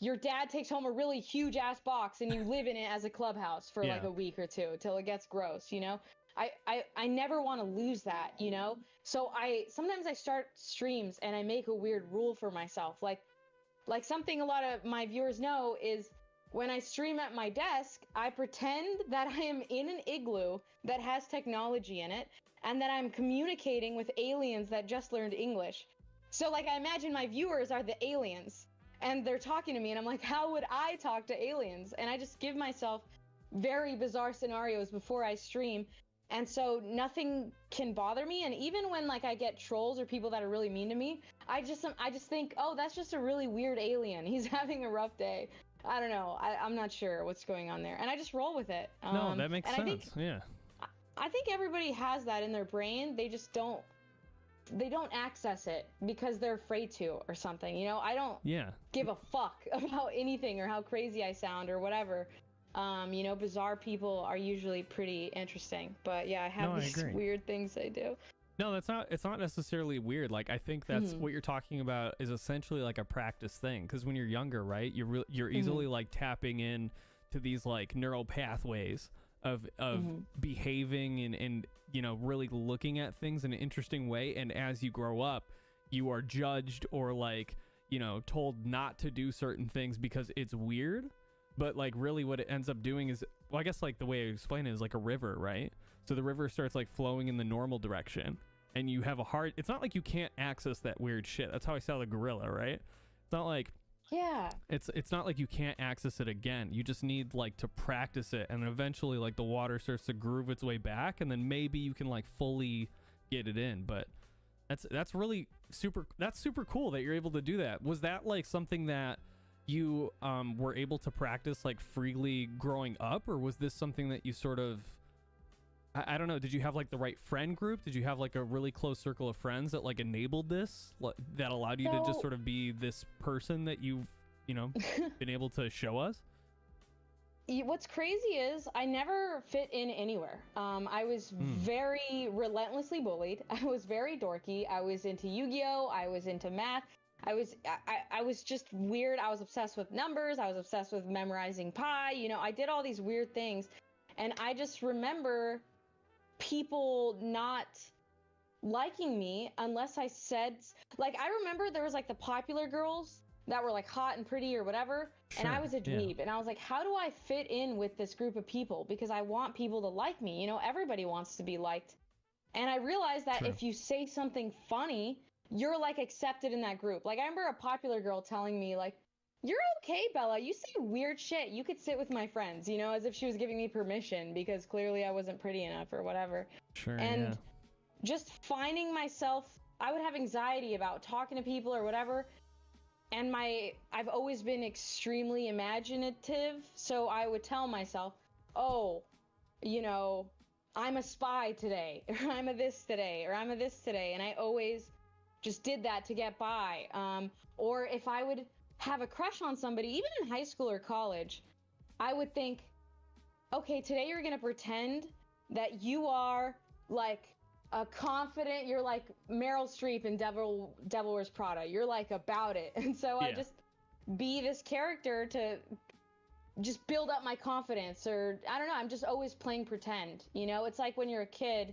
Your dad takes home a really huge ass box and you live in it as a clubhouse for like a week or two till it gets gross, you know? I never want to lose that, you know? So sometimes I start streams and I make a weird rule for myself. Like something a lot of my viewers know is, when I stream at my desk, I pretend that I am in an igloo that has technology in it, and that I'm communicating with aliens that just learned English. So like, I imagine my viewers are the aliens, and they're talking to me, and I'm like, how would I talk to aliens? And I just give myself very bizarre scenarios before I stream, and so nothing can bother me. And even when like I get trolls or people that are really mean to me, I just think, oh, that's just a really weird alien. He's having a rough day. I don't know. I'm not sure what's going on there, and I just roll with it. No, that makes sense. I think everybody has that in their brain. They just don't access it because they're afraid to, or something, you know? I don't give a fuck about anything or how crazy I sound or whatever. You know, bizarre people are usually pretty interesting, but I have these weird things I do. No, it's not necessarily weird. Like, I think that's what you're talking about is essentially like a practice thing. Because when you're younger, right, you're easily like tapping in to these like neural pathways of behaving and you know, really looking at things in an interesting way. And as you grow up, you are judged or like, you know, told not to do certain things because it's weird. But like, really what it ends up doing is, well, I guess like the way I explain it is like a river, right? So the river starts like flowing in the normal direction, and you have it's not like you can't access that weird shit. That's how I saw the gorilla, right? It's not like, it's not like you can't access it again. You just need like to practice it, and eventually like the water starts to groove its way back, and then maybe you can like fully get it in. But that's really super cool that you're able to do that. Was that like something that you were able to practice like freely growing up, or was this something that you sort of, I don't know, did you have like the right friend group? Did you have like a really close circle of friends that like enabled this, that allowed you to just sort of be this person that you've, you know, been able to show us? What's crazy is I never fit in anywhere. I was very relentlessly bullied. I was very dorky. I was into Yu-Gi-Oh. I was into math. I was just weird. I was obsessed with numbers. I was obsessed with memorizing pi. You know, I did all these weird things. And I just remember people not liking me unless I said, like, I remember there was like the popular girls that were like hot and pretty or whatever. Sure, and I was a yeah. dweeb. And I was like, how do I fit in with this group of people? Because I want people to like me. You know, everybody wants to be liked. And I realized that True. if you say something funny, you're like accepted in that group. Like I remember a popular girl telling me like, you're okay, Bella. You say weird shit. You could sit with my friends, you know, as if she was giving me permission because clearly I wasn't pretty enough or whatever. Sure, And yeah. just finding myself, I would have anxiety about talking to people or whatever. And I've always been extremely imaginative. So I would tell myself, oh, you know, I'm a spy today, or I'm a this today, or I'm a this today. And I always just did that to get by. Or if I would have a crush on somebody, even in high school or college, I would think, okay, today you're going to pretend that you are like a confident, you're like Meryl Streep in Devil Wears Prada. You're like about it. And so I Yeah. just be this character to just build up my confidence, or I don't know, I'm just always playing pretend. You know, it's like when you're a kid,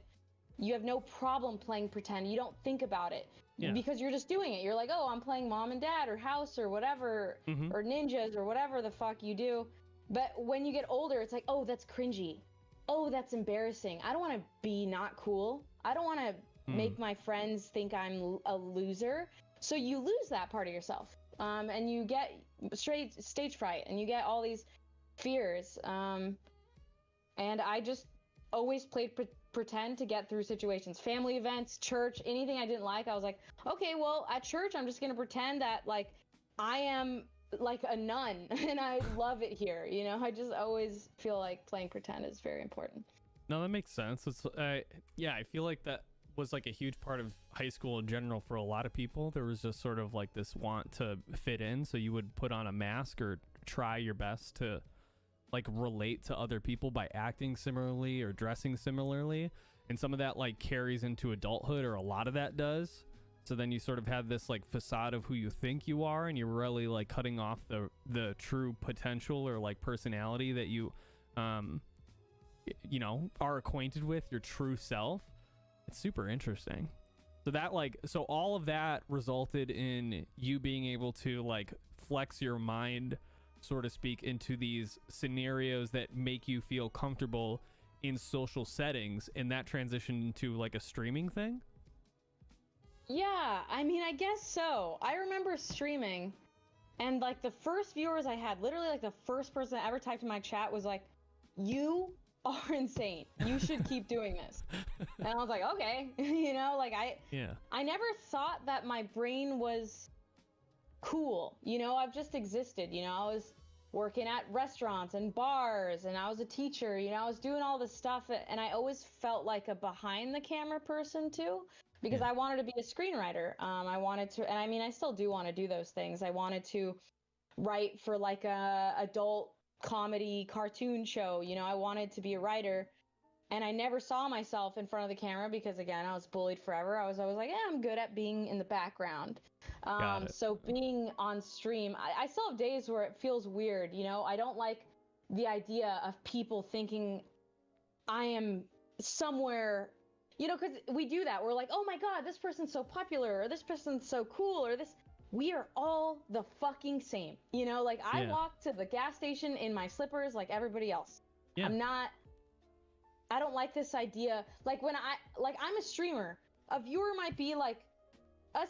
you have no problem playing pretend. You don't think about it Yeah. because you're just doing it. You're like, oh, I'm playing mom and dad or house or whatever, Mhm. or ninjas or whatever the fuck you do. But when you get older, it's like, oh, that's cringy. Oh, that's embarrassing. I don't want to be not cool. I don't want to make my friends think I'm a loser. So you lose that part of yourself. And you get straight stage fright and you get all these fears. And I just always played pretend to get through situations, family events, church, anything I didn't like. I was like, okay, well, at church, I'm just going to pretend that like I am like a nun and I love it here. You know, I just always feel like playing pretend is very important. No, that makes sense. It's yeah, I feel like that was like a huge part of high school in general for a lot of people. There was just sort of like this want to fit in, so you would put on a mask or try your best to like relate to other people by acting similarly or dressing similarly, and some of that like carries into adulthood, or a lot of that does. So then you sort of have this like facade of who you think you are, and you're really like cutting off the true potential or like personality that you you know, are acquainted with, your true self. It's super interesting. So that like, so all of that resulted in you being able to like flex your mind, so to speak, into these scenarios that make you feel comfortable in social settings, and that transitioned into like a streaming thing. Yeah, I mean, I guess so. I remember streaming, and like the first viewers I had, literally like the first person that ever typed in my chat was like, you are insane. You should keep doing this. And I was like, okay, you know, like I never thought that my brain was cool. You know, I've just existed. You know, I was working at restaurants and bars, and I was a teacher. You know, I was doing all this stuff, and I always felt like a behind the camera person too, because I wanted to be a screenwriter. I wanted to, and I mean, I still do want to do those things. I wanted to write for like a adult comedy cartoon show. You know, I wanted to be a writer, and I never saw myself in front of the camera because, again, I was bullied forever. I was always like, yeah, I'm good at being in the background. Got it. So being on stream, I still have days where it feels weird. You know, I don't like the idea of people thinking I am somewhere, you know, because we do that. We're like, oh my God, this person's so popular, or this person's so cool, or this. We are all the fucking same. You know, like I walk to the gas station in my slippers like everybody else. Yeah. I don't like this idea. Like I'm a streamer. A viewer might be like a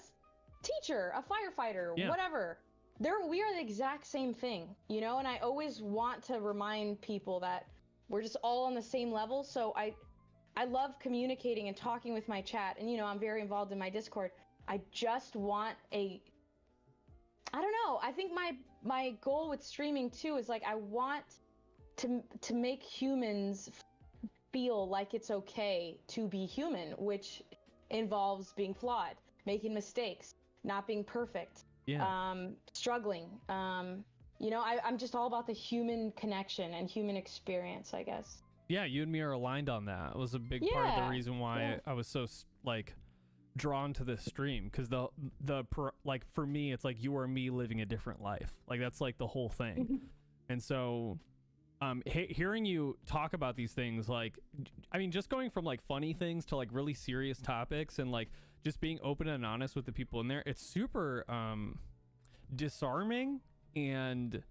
teacher, a firefighter, whatever. We are the exact same thing, you know? And I always want to remind people that we're just all on the same level. So I love communicating and talking with my chat. And, you know, I'm very involved in my Discord. I just want I don't know. I think my goal with streaming too is like I want to make humans feel like it's okay to be human, which involves being flawed, making mistakes, not being perfect, struggling. You know, I'm just all about the human connection and human experience, I guess. Yeah, you and me are aligned on that. It was a big part of the reason why I was so like drawn to this stream, because like for me, it's like you or me living a different life. Like that's like the whole thing. And so hearing you talk about these things, like, I mean, just going from like funny things to like really serious topics, and like just being open and honest with the people in there, it's super disarming and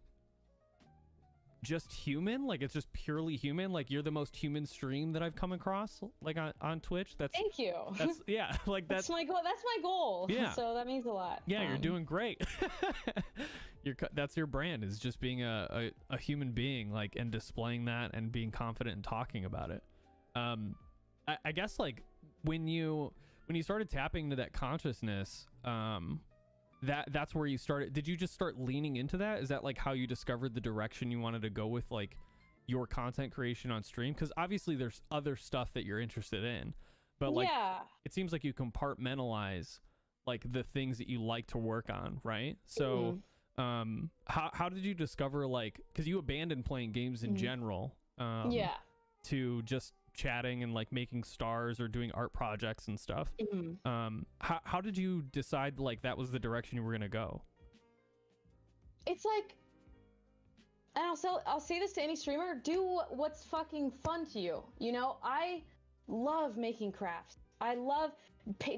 just human. Like it's just purely human. Like you're the most human stream that I've come across, like on Twitch. Thank you. That's yeah, like that's my goal. That's my goal. Yeah. So that means a lot. Yeah, you're doing great. That's your brand, is just being a human being, like, and displaying that and being confident and talking about it. I guess like when you started tapping into that consciousness, that's where you started. Did you just start leaning into that? Is that like how you discovered the direction you wanted to go with like your content creation on stream? Because obviously there's other stuff that you're interested in, but like it seems like you compartmentalize like the things that you like to work on, right? So how did you discover, like, because you abandoned playing games in general to just chatting and like making stars or doing art projects and stuff. How did you decide like that was the direction you were gonna go? It's like, and I'll say this to any streamer: do what's fucking fun to you. You know, I love making crafts. I love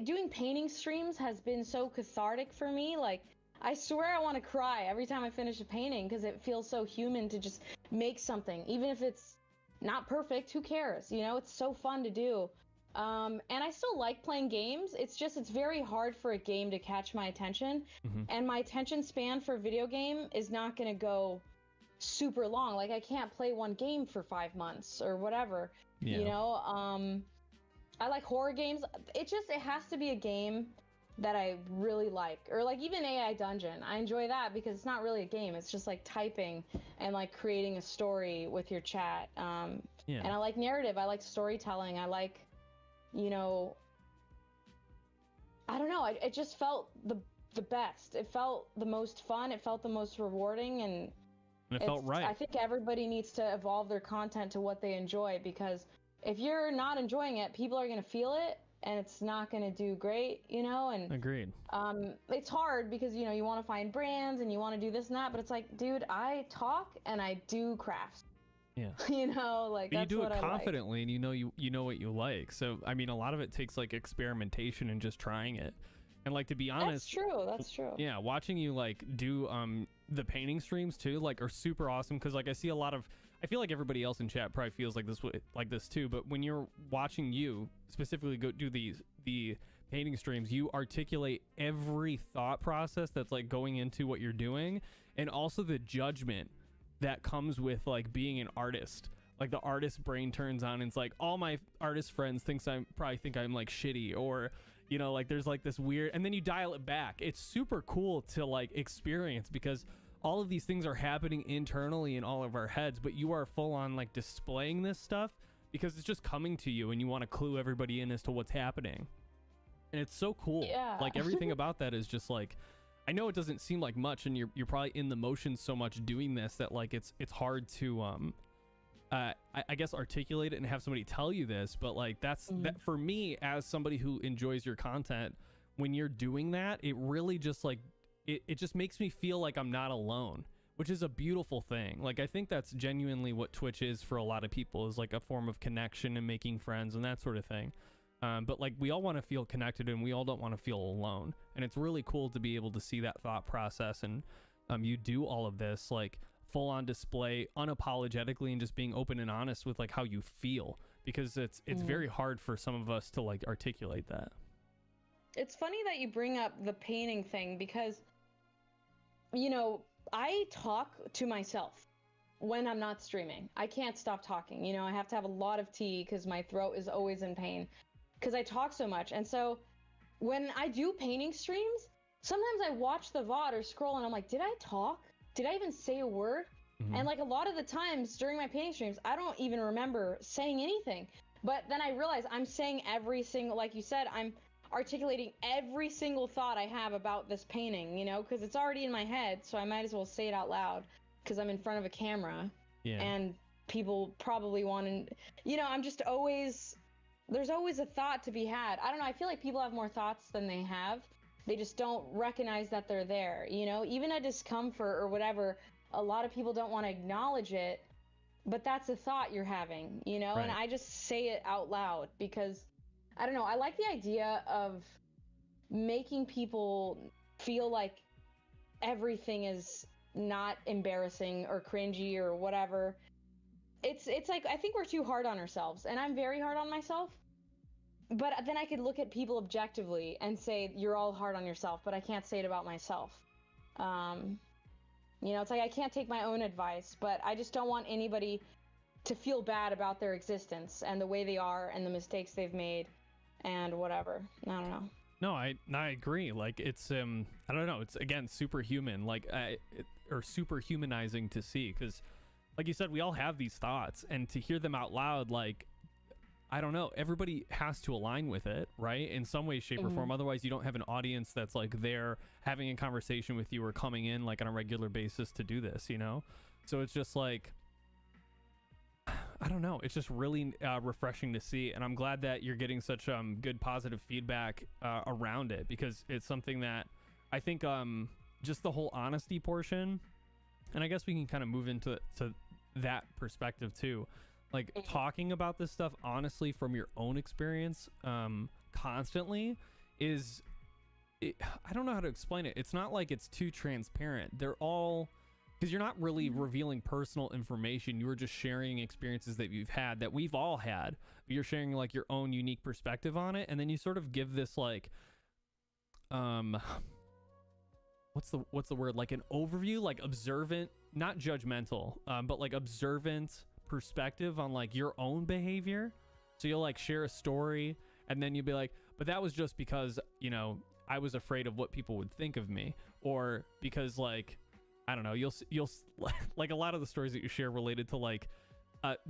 doing painting streams. Has been so cathartic for me. Like, I swear I want to cry every time I finish a painting, because it feels so human to just make something, even if it's not perfect. Who cares? You know, it's so fun to do. And I still like playing games. It's just, it's very hard for a game to catch my attention. And my attention span for a video game is not going to go super long. Like, I can't play one game for 5 months or whatever. You know, I like horror games. It has to be a game that I really like, or like even AI Dungeon. I enjoy that because it's not really a game. It's just like typing and like creating a story with your chat. And I like narrative. I like storytelling. I like, you know, I don't know. It just felt the best. It felt the most fun. It felt the most rewarding, and it felt right. I think everybody needs to evolve their content to what they enjoy, because if you're not enjoying it, people are going to feel it, and it's not going to do great, you know? And agreed. It's hard because, you know, you want to find brands and you want to do this and that, but it's like, dude, I talk and I do crafts. Yeah. You know, like, that's you do what it I confidently, and you know what you like. So I mean, a lot of it takes like experimentation and just trying it. And like, to be honest, that's true. Yeah, watching you like do the painting streams too, like, are super awesome, because like I feel like everybody else in chat probably feels like this too, but when you're watching you specifically go do the painting streams, you articulate every thought process that's like going into what you're doing, and also the judgment that comes with like being an artist. Like, the artist brain turns on, and it's like, all my artist friends probably think I'm like shitty, or, you know, like there's like this weird, and then you dial it back. It's super cool to like experience, because all of these things are happening internally in all of our heads, but you are full on like displaying this stuff because it's just coming to you, and you want to clue everybody in as to what's happening. And it's so cool. Yeah. Like, everything about that is just like, I know it doesn't seem like much, and you're probably in the motions so much doing this that like it's hard to I guess articulate it and have somebody tell you this, but like that for me, as somebody who enjoys your content, when you're doing that, it really just like it just makes me feel like I'm not alone, which is a beautiful thing. Like, I think that's genuinely what Twitch is for a lot of people, is like a form of connection and making friends and that sort of thing. But like, we all want to feel connected, and we all don't want to feel alone, and it's really cool to be able to see that thought process. And you do all of this like full on display unapologetically, and just being open and honest with like how you feel, because it's very hard for some of us to like articulate that. It's funny that you bring up the painting thing, because, you know, I talk to myself when I'm not streaming. I can't stop talking. You know, I have to have a lot of tea because my throat is always in pain because I talk so much. And so when I do painting streams, sometimes I watch the VOD or scroll, and I'm like, did I talk? Did I even say a word? And like, a lot of the times during my painting streams, I don't even remember saying anything. But then I realize I'm saying every single, like you said, articulating every single thought I have about this painting, you know, because it's already in my head, so I might as well say it out loud because I'm in front of a camera. Yeah. And people probably want to, you know, I'm just always, there's always a thought to be had. I don't know, I feel like people have more thoughts than they have. They just don't recognize that they're there, you know? Even a discomfort or whatever, a lot of people don't want to acknowledge it, but that's a thought you're having, you know? Right. And I just say it out loud because, I don't know, I like the idea of making people feel like everything is not embarrassing or cringy or whatever. It's like, I think we're too hard on ourselves, and I'm very hard on myself. But then I could look at people objectively and say, you're all hard on yourself, but I can't say it about myself. You know, it's like I can't take my own advice, but I just don't want anybody to feel bad about their existence and the way they are and the mistakes they've made and whatever. I don't know. No, I agree. Like, it's I don't know. It's, again, superhuman, like or super humanizing to see, because, like you said, we all have these thoughts, and to hear them out loud, like, I don't know, everybody has to align with it, right? In some way, shape, or form. Otherwise, you don't have an audience that's like there having a conversation with you or coming in like on a regular basis to do this, you know? So it's just like, I don't know. It's just really refreshing to see. And I'm glad that you're getting such good positive feedback around it, because it's something that I think just the whole honesty portion, and I guess we can kind of move into that perspective too. Like, talking about this stuff honestly from your own experience constantly is, I don't know how to explain it. It's not like it's too transparent. They're all, because you're not really revealing personal information. You're just sharing experiences that you've had, that we've all had. You're sharing like your own unique perspective on it, and then you sort of give this like what's the word, like an overview, like observant, not judgmental, but like observant perspective on like your own behavior. So you'll like share a story, and then you'll be like, but that was just because, you know, I was afraid of what people would think of me, or because, like, I don't know, you'll like a lot of the stories that you share related to like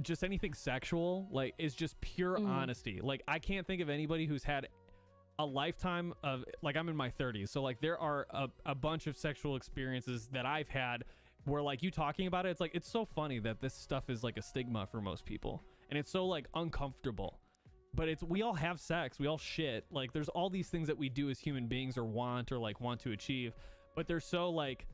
just anything sexual, like, is just pure honesty. Like, I can't think of anybody who's had a lifetime of, like, I'm in my 30s, so like there are a bunch of sexual experiences that I've had where, like, you talking about it, it's like, it's so funny that this stuff is like a stigma for most people, and it's so like uncomfortable, but it's, we all have sex, we all shit, like there's all these things that we do as human beings or want to achieve, but they're so like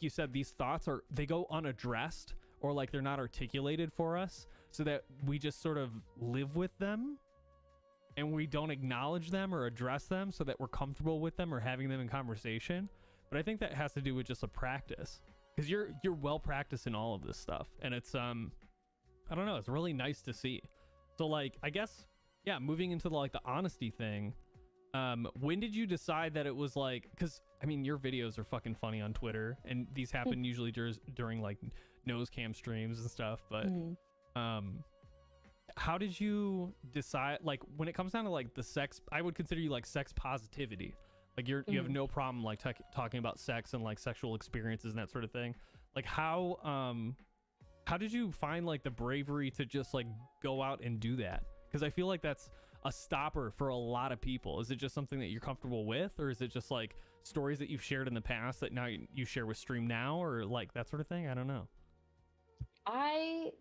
you said, these thoughts are, they go unaddressed, or like they're not articulated for us, so that we just sort of live with them and we don't acknowledge them or address them so that we're comfortable with them or having them in conversation. But I think that has to do with just a practice, because you're well practiced in all of this stuff, and it's I don't know, it's really nice to see. So like, I guess, yeah, moving into like the honesty thing, when did you decide that it was like, because I mean, your videos are fucking funny on Twitter, and these happen usually during like nose cam streams and stuff, but how did you decide, like, when it comes down to like the sex, I would consider you like sex positivity, like you have no problem like talking about sex and like sexual experiences and that sort of thing. Like, how did you find like the bravery to just like go out and do that? Because I feel like that's a stopper for a lot of people. Is it just something that you're comfortable with, or is it just like stories that you've shared in the past that now you share with Stream Now, or like that sort of thing? I don't know. I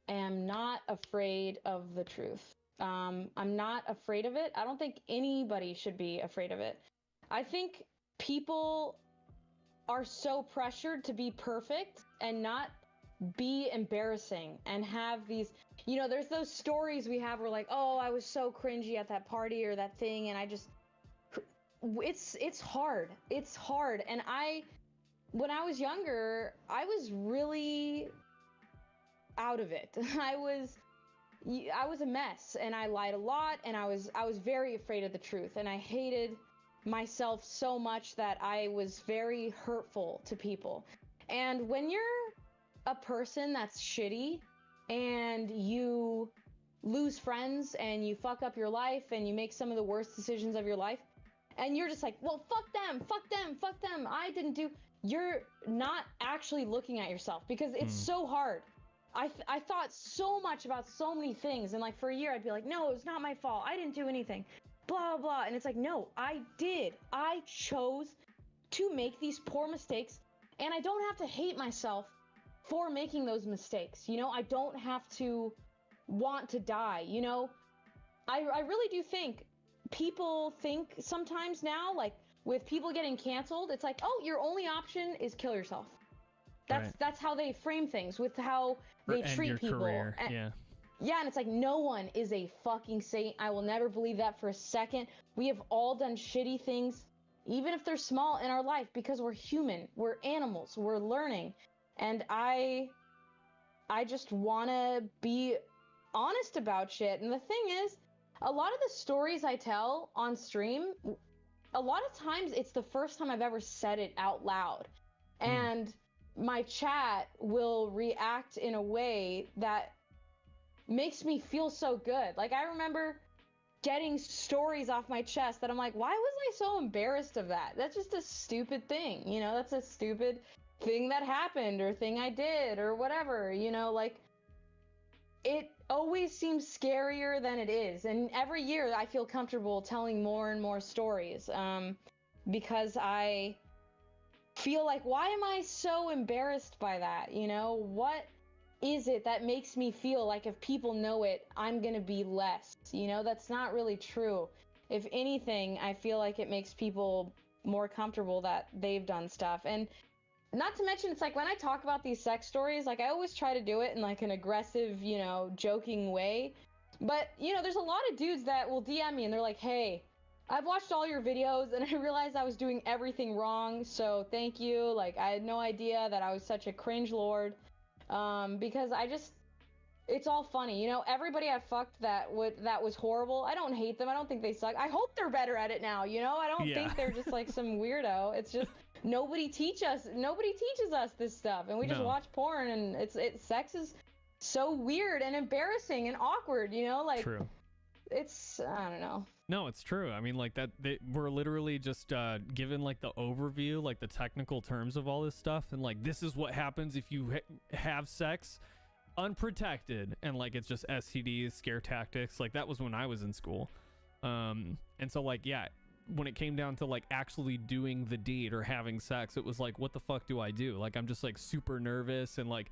am not afraid of the truth. I'm not afraid of it. I don't think anybody should be afraid of it. I think people are so pressured to be perfect and not be embarrassing and have these, you know, there's those stories we have where like, oh, I was so cringy at that party or that thing, and I just, it's hard. It's hard. And when I was younger, I was really out of it. I was a mess, and I lied a lot, and I was very afraid of the truth, and I hated myself so much that I was very hurtful to people. And when you're a person that's shitty and you lose friends and you fuck up your life and you make some of the worst decisions of your life, and you're just like, well, fuck them, I didn't do, you're not actually looking at yourself, because it's so hard. I thought so much about so many things, and like for a year I'd be like, no, it's not my fault, I didn't do anything. blah, blah. And it's like, no, I did. I chose to make these poor mistakes, and I don't have to hate myself for making those mistakes. You know, I don't have to want to die. You know, I really do think people think sometimes now, like with people getting canceled, it's like, oh, your only option is kill yourself. That's how they frame things with how they treat people. Career. Yeah, and it's like, no one is a fucking saint. I will never believe that for a second. We have all done shitty things, even if they're small, in our life, because we're human. We're animals. We're learning. And I just want to be honest about shit. And the thing is, a lot of the stories I tell on stream, a lot of times it's the first time I've ever said it out loud. And my chat will react in a way that makes me feel so good. Like, I remember getting stories off my chest that I'm like, why was I so embarrassed of that? That's just a stupid thing, you know? That's a stupid thing that happened or thing I did or whatever, you know? Like, it always seems scarier than it is. And every year I feel comfortable telling more and more stories, because I feel like, why am I so embarrassed by that? You know, what is it that makes me feel like if people know it, I'm gonna be less? You know, that's not really true. If anything, I feel like it makes people more comfortable that they've done stuff. And not to mention, it's like when I talk about these sex stories, like I always try to do it in like an aggressive, you know, joking way. But, you know, there's a lot of dudes that will DM me and they're like, hey, I've watched all your videos and I realized I was doing everything wrong. So thank you. Like, I had no idea that I was such a cringe lord. Because it's all funny. You know, everybody I fucked that was horrible. I don't hate them. I don't think they suck. I hope they're better at it now. You know, I don't think they're just like some weirdo. It's just nobody teaches us this stuff, and we just watch porn, and sex is so weird and embarrassing and awkward. You know, like True. It's, I don't know. No, it's true. I mean, like we're literally just given like the overview, like the technical terms of all this stuff, and like this is what happens if you have sex unprotected, and like it's just STDs, scare tactics. Like that was when I was in school, and so like when it came down to like actually doing the deed or having sex, it was like, what the fuck do I do? Like I'm just like super nervous, and like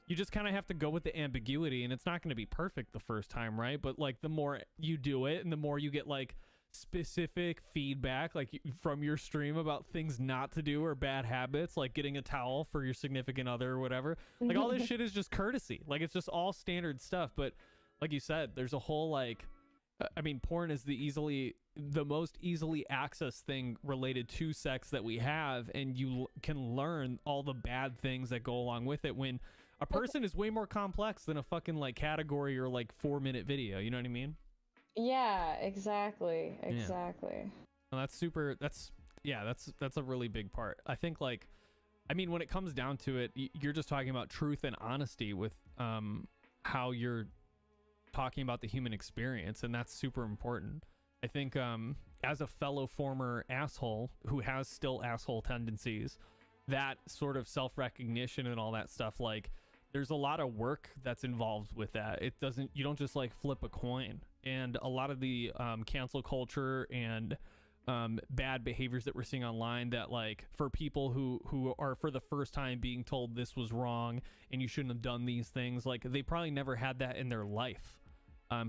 you just kind of have to go with the ambiguity, and it's not going to be perfect the first time, right? But like the more you do it and the more you get like specific feedback like from your stream about things not to do or bad habits, like getting a towel for your significant other or whatever, like all this shit is just courtesy. Like it's just all standard stuff. But like you said, there's a whole like, I mean, porn is the most easily accessed thing related to sex that we have, and you can learn all the bad things that go along with it, when a person is way more complex than a fucking like category or like 4-minute video. You know what I mean? Yeah, exactly. Well, that's a really big part. I think like, I mean, when it comes down to it, you're just talking about truth and honesty with how you're talking about the human experience, and that's super important. I think as a fellow former asshole who has still asshole tendencies, that sort of self-recognition and all that stuff, like there's a lot of work that's involved with that. You don't just like flip a coin. And a lot of the cancel culture and bad behaviors that we're seeing online, that like for people who are for the first time being told this was wrong and you shouldn't have done these things, like they probably never had that in their life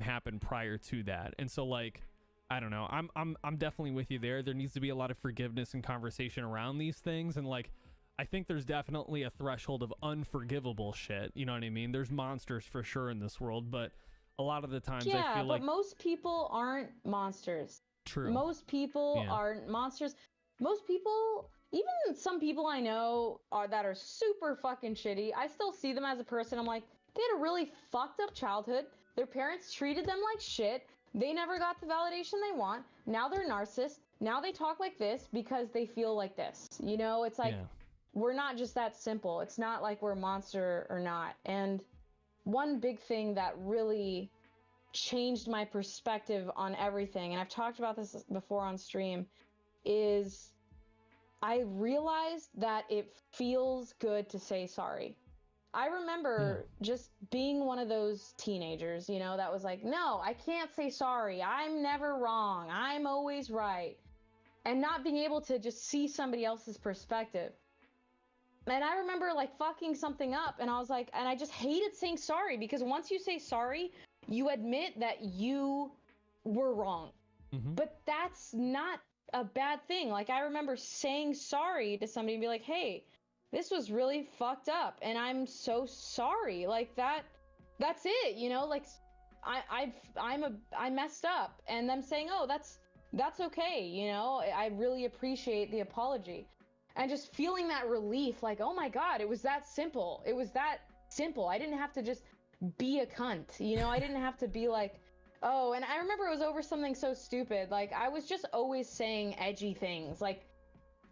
happen prior to that. And so like, I don't know, I'm definitely with you there. There needs to be a lot of forgiveness and conversation around these things. And like, I think there's definitely a threshold of unforgivable shit. You know what I mean? There's monsters for sure in this world, but a lot of the times I feel like most people aren't monsters. True. Most people aren't monsters. Most people, even some people I know that are super fucking shitty, I still see them as a person. I'm like, they had a really fucked up childhood. Their parents treated them like shit. They never got the validation they want. Now they're narcissists. Now they talk like this because they feel like this. You know, it's like, we're not just that simple. It's not like we're a monster or not. And one big thing that really changed my perspective on everything, and I've talked about this before on stream, is I realized that it feels good to say sorry. I remember just being one of those teenagers, you know, that was like, no, I can't say sorry. I'm never wrong. I'm always right. And not being able to just see somebody else's perspective. And I remember like fucking something up, and I was like, and I just hated saying sorry, because once you say sorry, you admit that you were wrong. But that's not a bad thing. Like, I remember saying sorry to somebody and be like, hey, this was really fucked up, and I'm so sorry. Like, that's it, you know? Like, I messed up, and them saying, oh, that's okay, you know? I really appreciate the apology. And just feeling that relief, like, oh my God, it was that simple. It was that simple. I didn't have to just be a cunt, you know? I didn't have to be like, oh, and I remember it was over something so stupid. Like, I was just always saying edgy things, like,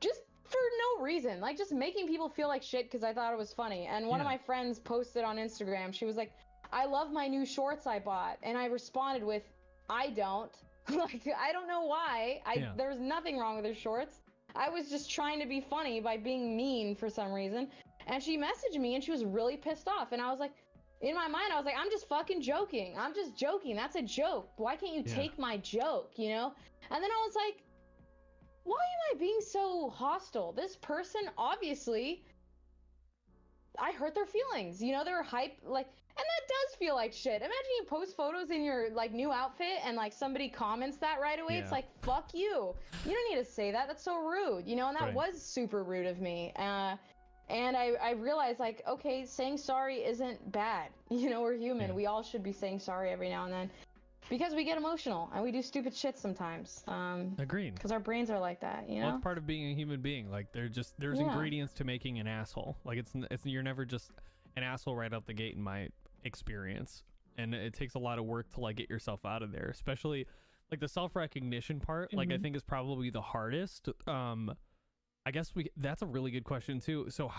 just for no reason, like just making people feel like shit because I thought it was funny. And one of my friends posted on Instagram, she was like, I love my new shorts I bought. And I responded with, I don't. Like, I don't know why. There's nothing wrong with her shorts. I was just trying to be funny by being mean for some reason. And she messaged me and she was really pissed off. And I was like, in my mind, I was like, I'm just fucking joking. I'm just joking. That's a joke. Why can't you take my joke, you know? And then I was like, why am I being so hostile? This person, obviously, I hurt their feelings. You know, they were hype, like, and that does feel like shit. Imagine you post photos in your, like, new outfit and, like, somebody comments that right away. It's like, fuck you. You don't need to say that. That's so rude, you know? And that was super rude of me. And I realized, like, okay, saying sorry isn't bad. You know, we're human. We all should be saying sorry every now and then. Because we get emotional and we do stupid shit sometimes. Agreed. Because our brains are like that, you know? Well, it's part of being a human being. Like, there's ingredients to making an asshole. Like, it's you're never just an asshole right out the gate in my experience. And it takes a lot of work to, like, get yourself out of there. Especially, like, the self-recognition part, like, I think is probably the hardest. I guess that's a really good question, too. So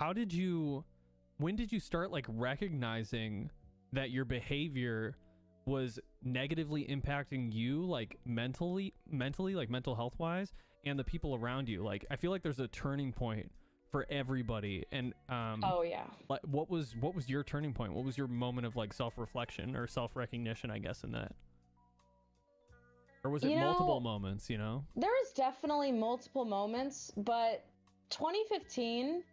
when did you start, like, recognizing that your behavior was negatively impacting you, like mentally, like mental health wise, and the people around you? Like, I feel like there's a turning point for everybody. And like, what was your turning point? What was your moment of, like, self-reflection or self-recognition, I guess, in that? Or was it multiple moments, you know? There was definitely multiple moments, but 2015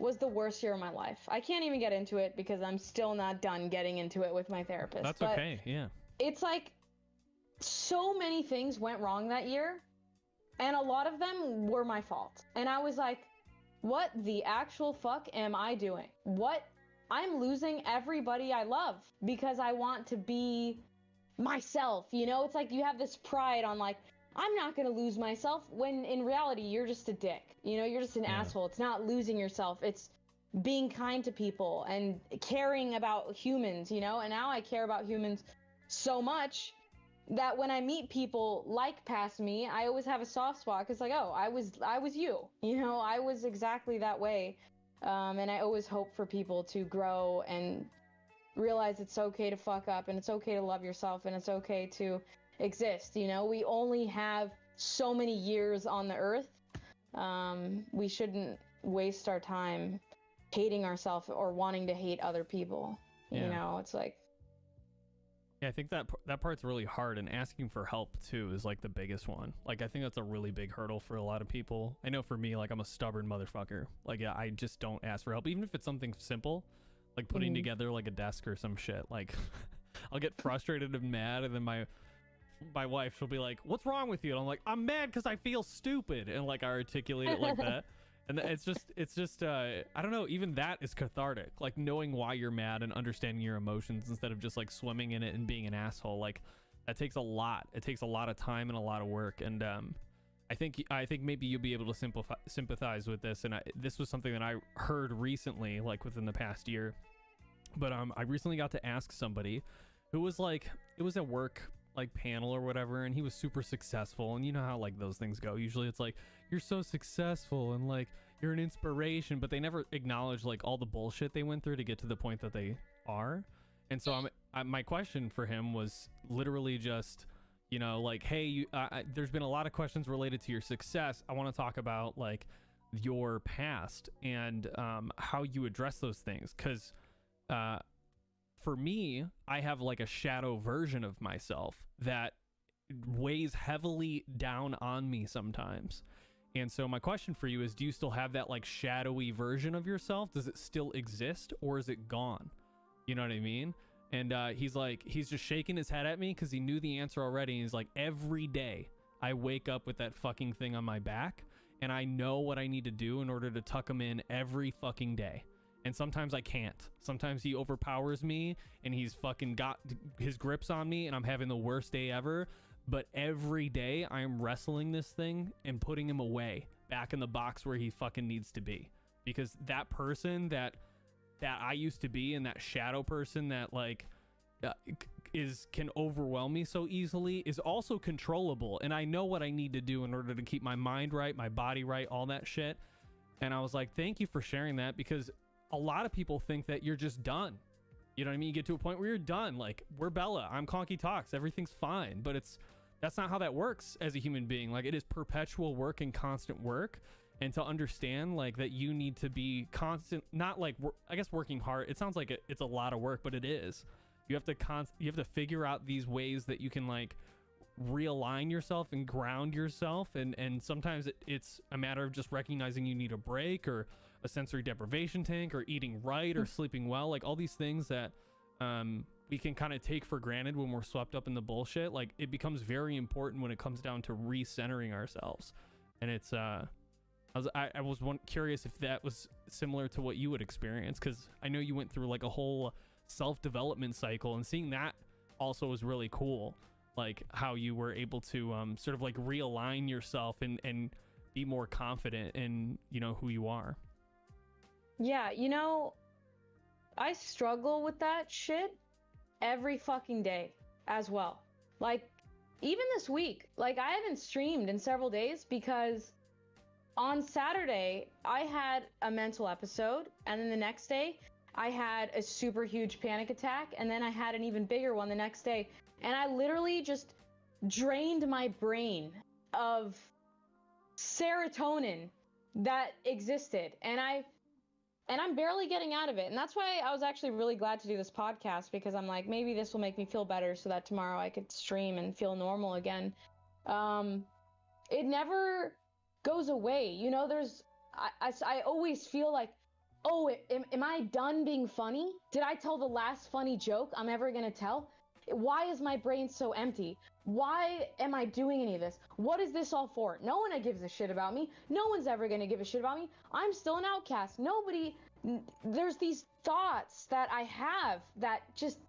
was the worst year of my life. I can't even get into it because I'm still not done getting into it with my therapist. That's okay, yeah. It's like, so many things went wrong that year, and a lot of them were my fault. And I was like, what the actual fuck am I doing? I'm losing everybody I love because I want to be myself, you know? It's like you have this pride on, like, I'm not gonna lose myself, when in reality, you're just a dick. You know, you're just an asshole. It's not losing yourself. It's being kind to people and caring about humans, you know? And now I care about humans so much that when I meet people like past me, I always have a soft spot. Cause like, oh, I was you, you know, I was exactly that way. And I always hope for people to grow and realize it's okay to fuck up, and it's okay to love yourself, and it's okay to exist. You know, we only have so many years on the earth. We shouldn't waste our time hating ourselves or wanting to hate other people. You know, it's like, I think that part's really hard, and asking for help too is, like, the biggest one. Like, I think that's a really big hurdle for a lot of people. I know for me, like, I'm a stubborn motherfucker. Like, I just don't ask for help, even if it's something simple, like putting together, like, a desk or some shit. Like, I'll get frustrated and mad, and then my wife, she'll be like, what's wrong with you? And I'm like, I'm mad because I feel stupid, and, like, I articulate it like that. And it's just I don't know, even that is cathartic, like, knowing why you're mad and understanding your emotions instead of just, like, swimming in it and being an asshole. Like, that takes a lot. It takes a lot of time and a lot of work. And I think maybe you'll be able to sympathize with this. And this was something that I heard recently, like, within the past year. But I recently got to ask somebody who was, like, it was a work, like, panel or whatever, and he was super successful. And you know how, like, those things go. Usually it's like, you're so successful and, like, you're an inspiration, but they never acknowledge, like, all the bullshit they went through to get to the point that they are. And so my question for him was literally just, you know, like, hey, there's been a lot of questions related to your success. I want to talk about, like, your past and how you address those things, because for me, I have like a shadow version of myself that weighs heavily down on me sometimes. And so my question for you is, do you still have that like shadowy version of yourself? Does it still exist, or is it gone? You know what I mean? And he's just shaking his head at me because he knew the answer already. And he's like, every day I wake up with that fucking thing on my back, and I know what I need to do in order to tuck him in every fucking day. And sometimes I can't. Sometimes he overpowers me and he's fucking got his grips on me and I'm having the worst day ever. But every day I am wrestling this thing and putting him away back in the box where he fucking needs to be. Because that person that I used to be, and that shadow person that like can overwhelm me so easily, is also controllable. And I know what I need to do in order to keep my mind right, my body right, all that shit. And I was like, thank you for sharing that, because a lot of people think that you're just done. You know what I mean? You get to a point where you're done. Like, we're Bella, I'm Conky Talks, everything's fine. But that's not how that works as a human being. Like, it is perpetual work and constant work. And to understand like that you need to be constant, not like, I guess working hard, it sounds like it's a lot of work, but it is. You have to figure out these ways that you can like realign yourself and ground yourself. And sometimes it's a matter of just recognizing you need a break, or a sensory deprivation tank, or eating right, or sleeping well. Like all these things that we can kind of take for granted when we're swept up in the bullshit. Like, it becomes very important when it comes down to recentering ourselves. And it's I was curious if that was similar to what you would experience, because I know you went through like a whole self-development cycle, and seeing that also was really cool. Like how you were able to sort of like realign yourself and be more confident in, you know, who you are. Yeah, you know, I struggle with that shit every fucking day as well. Like, even this week, like, I haven't streamed in several days because on Saturday I had a mental episode, and then the next day I had a super huge panic attack, and then I had an even bigger one the next day. And I literally just drained my brain of serotonin that existed. And I'm barely getting out of it. And that's why I was actually really glad to do this podcast, because I'm like, maybe this will make me feel better so that tomorrow I could stream and feel normal again. It never goes away. You know, I always feel like, oh, am I done being funny? Did I tell the last funny joke I'm ever going to tell? Why is my brain so empty? Why am I doing any of this? What is this all for? No one gives a shit about me. No one's ever going to give a shit about me. I'm still an outcast. There's these thoughts that I have that just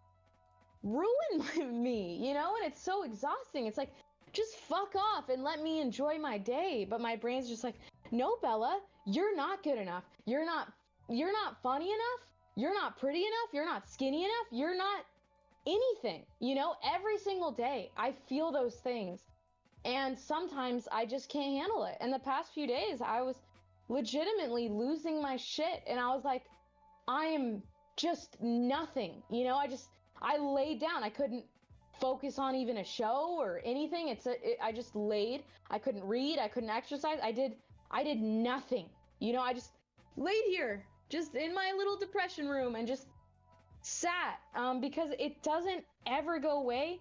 ruin me, you know? And it's so exhausting. It's like, just fuck off and let me enjoy my day. But my brain's just like, no, Bella, you're not good enough. You're not funny enough. You're not pretty enough. You're not skinny enough. You're not anything, you know? Every single day I feel those things, and sometimes I just can't handle it. And the past few days I was legitimately losing my shit, and I was like, I am just nothing, you know? I laid down. I couldn't focus on even a show or anything. I just laid. I couldn't read. I couldn't exercise. I did nothing, you know? I just laid here, just in my little depression room, and just sat, because it doesn't ever go away.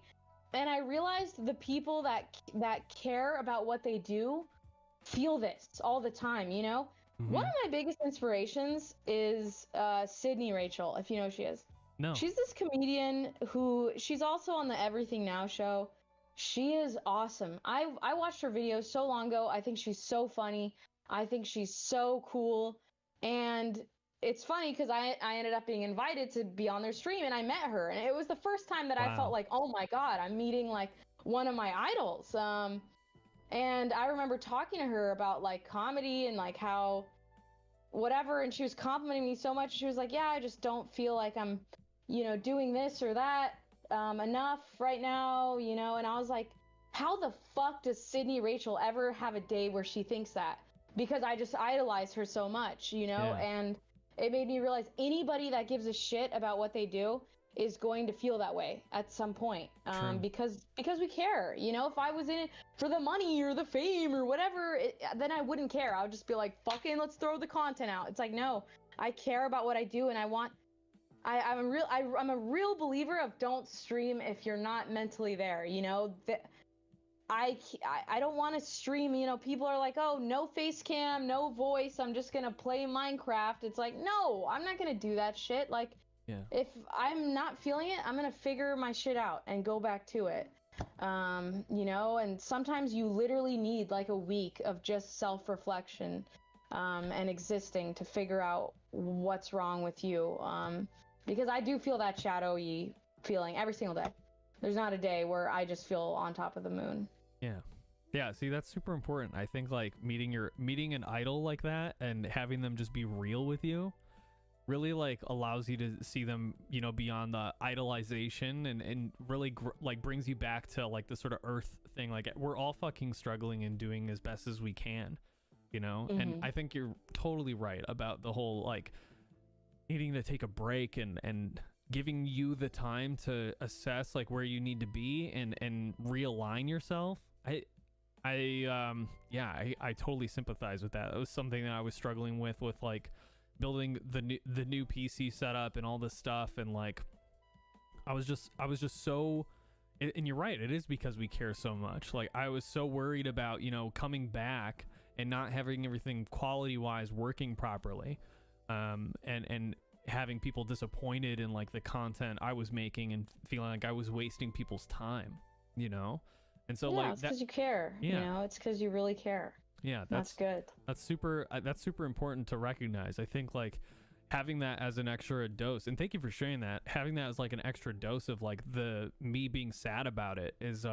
And I realized the people that care about what they do feel this all the time, you know? Mm-hmm. One of my biggest inspirations is Sydney Rachel, if you know who she is. No. She's this comedian she's also on the Everything Now show. She is awesome. I watched her videos so long ago. I think she's so funny. I think she's so cool. And it's funny because I ended up being invited to be on their stream, and I met her, and it was the first time that I felt like, oh my God, I'm meeting like one of my idols. And I remember talking to her about like comedy and like how whatever, and she was complimenting me so much. She was like, yeah, I just don't feel like I'm, you know, doing this or that enough right now, you know? And I was like, how the fuck does Sydney Rachel ever have a day where she thinks that? Because I just idolize her so much, you know? Yeah. And it made me realize anybody that gives a shit about what they do is going to feel that way at some point, because we care, you know? If I was in it for the money or the fame or whatever, then I wouldn't care. I would just be like, fucking let's throw the content out. It's like, no, I care about what I do, and I want I'm a real believer of don't stream if you're not mentally there. You know, I don't want to stream. You know, people are like, oh, no face cam, no voice. I'm just gonna play Minecraft. It's like, no, I'm not gonna do that shit. Like, Yeah. if I'm not feeling it, I'm gonna figure my shit out and go back to it. You know, and sometimes you literally need like a week of just self-reflection, and existing to figure out what's wrong with you. Because I do feel that shadowy feeling every single day. There's not a day where I just feel on top of the moon. Yeah. Yeah, see, that's super important. I think like meeting an idol like that and having them just be real with you really like allows you to see them, you know, beyond the idolization, and really like brings you back to like the sort of earth thing. Like, we're all fucking struggling and doing as best as we can, you know? And I think you're totally right about the whole like needing to take a break and giving you the time to assess like where you need to be and realign yourself. I totally sympathize with that. It was something that I was struggling with like building the new PC setup and all this stuff, and like I was just so, and you're right, it is because we care so much. Like, I was so worried about, you know, coming back and not having everything quality wise working properly, and having people disappointed in like the content I was making and feeling like I was wasting people's time, you know? And so, yeah, like, it's because you care. Yeah. You know, it's because you really care. Yeah, that's good. That's super important to recognize. I think like having that as an extra dose, and thank you for sharing that, having that as like an extra dose of like the me being sad about it is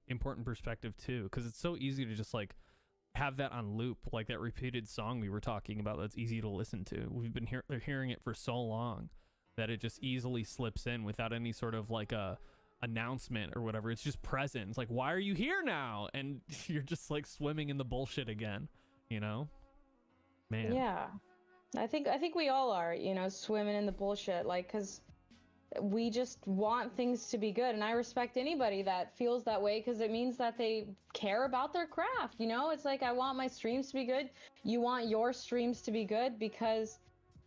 important perspective too, because it's so easy to just like have that on loop, like that repeated song we were talking about that's easy to listen to. We've been hearing it for so long that it just easily slips in without any sort of like a announcement or whatever. It's just present. It's like, why are you here now? And you're just like swimming in the bullshit again, you know? Man. Yeah. I think we all are, you know, swimming in the bullshit, like, because we just want things to be good, and I respect anybody that feels that way, because it means that they care about their craft, you know? It's like, I want my streams to be good. You want your streams to be good because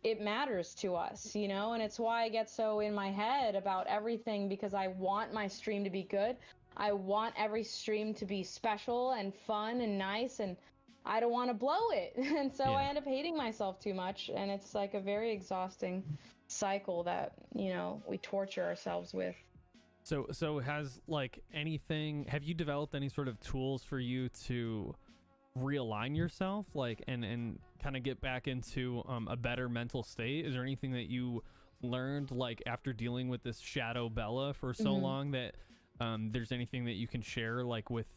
it matters to us, you know? And it's why I get so in my head about everything, because I want my stream to be good. I want every stream to be special and fun and nice, and I don't want to blow it. And so I end up hating myself too much, and it's like a very exhausting cycle that, you know, we torture ourselves with. So has like anything, have you developed any sort of tools for you to realign yourself, like, and kind of get back into a better mental state? Is there anything that you learned like after dealing with this shadow Bella for so long that there's anything that you can share, like with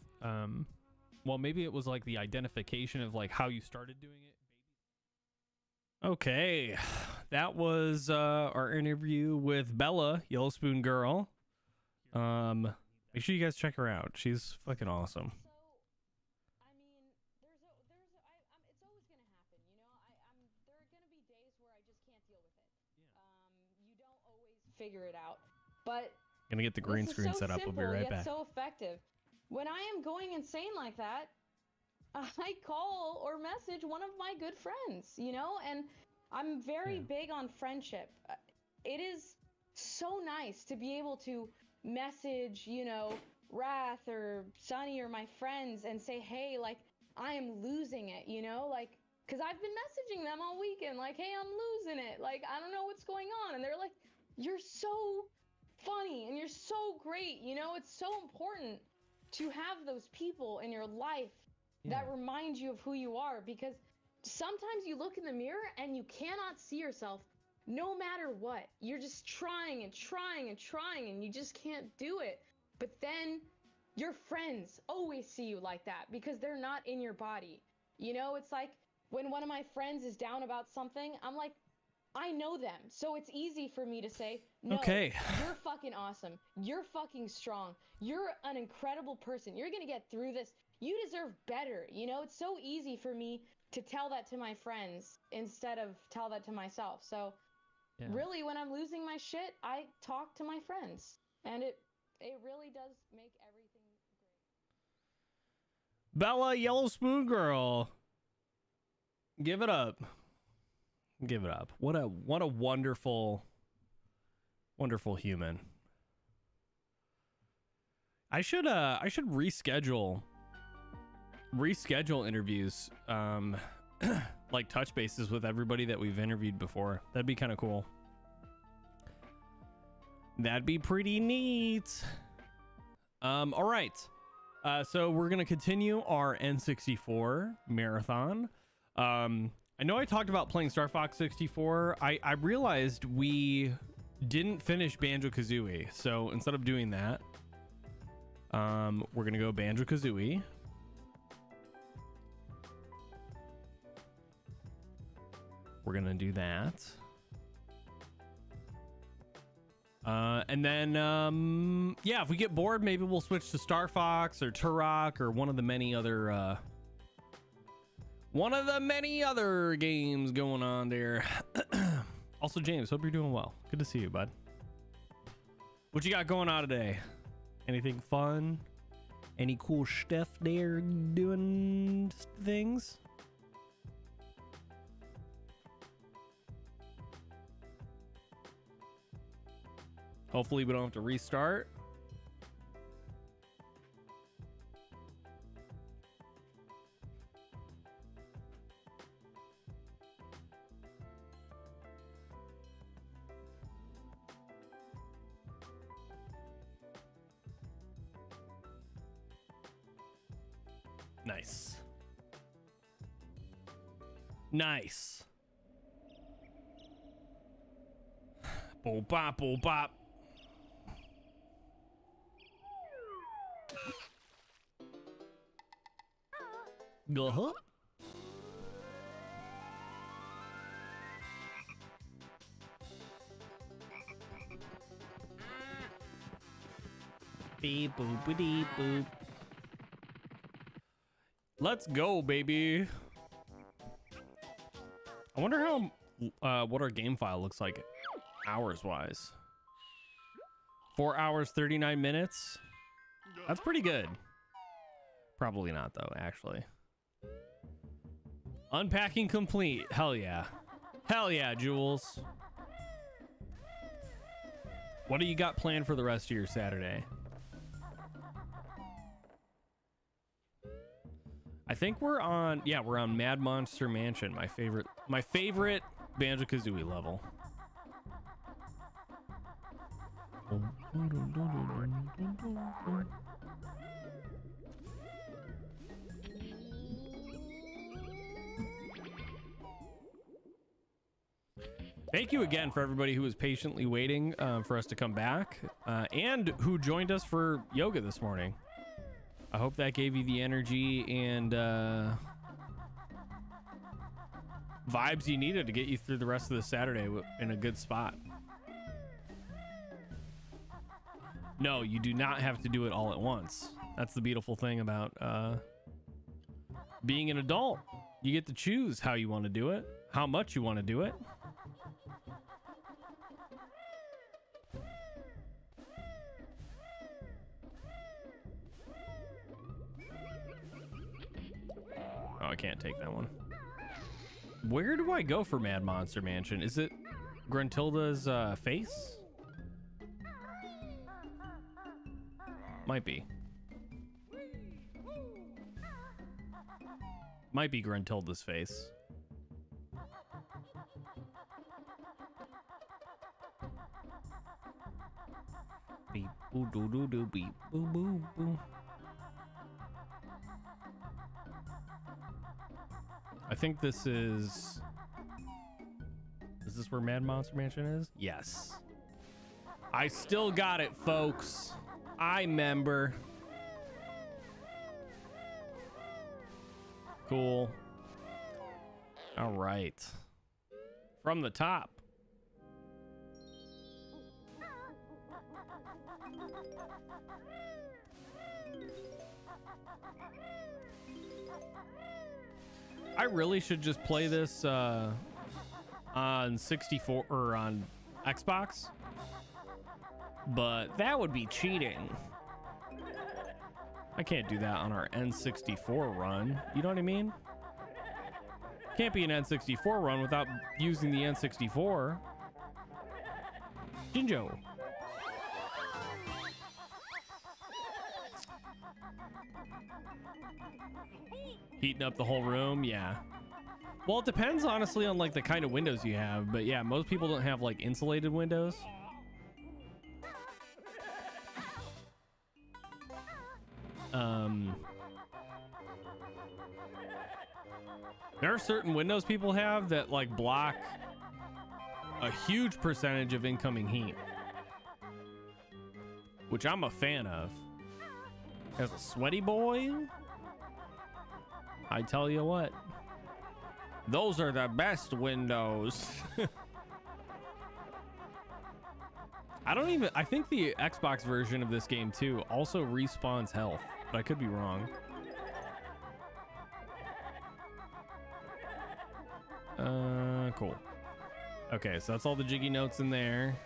well, maybe it was like the identification of like how you started doing it. Okay, that was our interview with Bella, Yellow Spoon Girl. Make sure you guys check her out. She's fucking awesome. So, I mean, it's always gonna happen, you know. There are gonna be days where I just can't deal with it. You don't always figure it out, but Gonna get the green screen set up. We'll be right back. So effective. When I am going insane like that, I call or message one of my good friends, you know, and I'm very big on friendship. It is so nice to be able to message, you know, Wrath or Sunny or my friends and say, hey, like, I am losing it, you know, like, because I've been messaging them all weekend, like, hey, I'm losing it. Like, I don't know what's going on. And they're like, you're so funny and you're so great. You know, it's so important to have those people in your life that remind you of who you are, because sometimes you look in the mirror and you cannot see yourself no matter what. You're just trying and trying and trying and you just can't do it. But then your friends always see you like that because they're not in your body. You know, it's like when one of my friends is down about something, I'm like, I know them. So it's easy for me to say, no, okay, you're fucking awesome. You're fucking strong. You're an incredible person. You're going to get through this. You deserve better. You know, it's so easy for me to tell that to my friends instead of tell that to myself. So really, when I'm losing my shit, I talk to my friends, and it really does make everything great. Bella, Yellow Spoon Girl. Give it up. Give it up. What a wonderful Wonderful human. I should reschedule interviews, like touch bases with everybody that we've interviewed before. That'd be kind of cool. That'd be pretty neat. All right. So we're going to continue our N64 marathon. I know I talked about playing Star Fox 64. I realized we didn't finish Banjo-Kazooie. So instead of doing that, we're going to go Banjo-Kazooie. We're going to do that. And then, yeah, if we get bored, maybe we'll switch to Star Fox or Turok or one of the many other games going on there. Also, James, hope you're doing well. Good to see you, bud. What you got going on today? Anything fun? Any cool stuff there doing things? Hopefully we don't have to restart. Nice. Nice. Boom bop, boom bop. Uh-huh. Beep boop boop boop. Let's go, baby. I wonder how what our game file looks like hours wise. 4 hours 39 minutes. That's pretty good. Probably not though, actually. Unpacking complete. Hell yeah. Hell yeah, Jules. What do you got planned for the rest of your Saturday? I think we're on Mad Monster Mansion, my favorite Banjo-Kazooie level. Thank you again for everybody who was patiently waiting for us to come back and who joined us for yoga this morning. I hope that gave you the energy and vibes you needed to get you through the rest of the Saturday in a good spot. No, you do not have to do it all at once. That's the beautiful thing about being an adult. You get to choose how you want to do it, how much you want to do it. Oh, I can't take that one. Where do I go for Mad Monster Mansion? Is it Gruntilda's face? Might be. Might be Gruntilda's face. Beep boo doo doo doo beep boo boo boo. I think this is this where Mad Monster Mansion is? Yes. I still got it, folks. I remember. Cool. All right. From the top. I really should just play this on 64 or on Xbox, but that would be cheating. I can't do that on our N64 run. You know what I mean? Can't be an N64 run without using the N64. Jinjo. Heating up the whole room, yeah. Well, it depends honestly on like the kind of windows you have, but yeah, most people don't have like insulated windows. There are certain windows people have that like block a huge percentage of incoming heat, which I'm a fan of. As a sweaty boy, I tell you what, those are the best windows. I think the Xbox version of this game too also respawns health, but I could be wrong. Cool. Okay, so that's all the jiggy notes in there.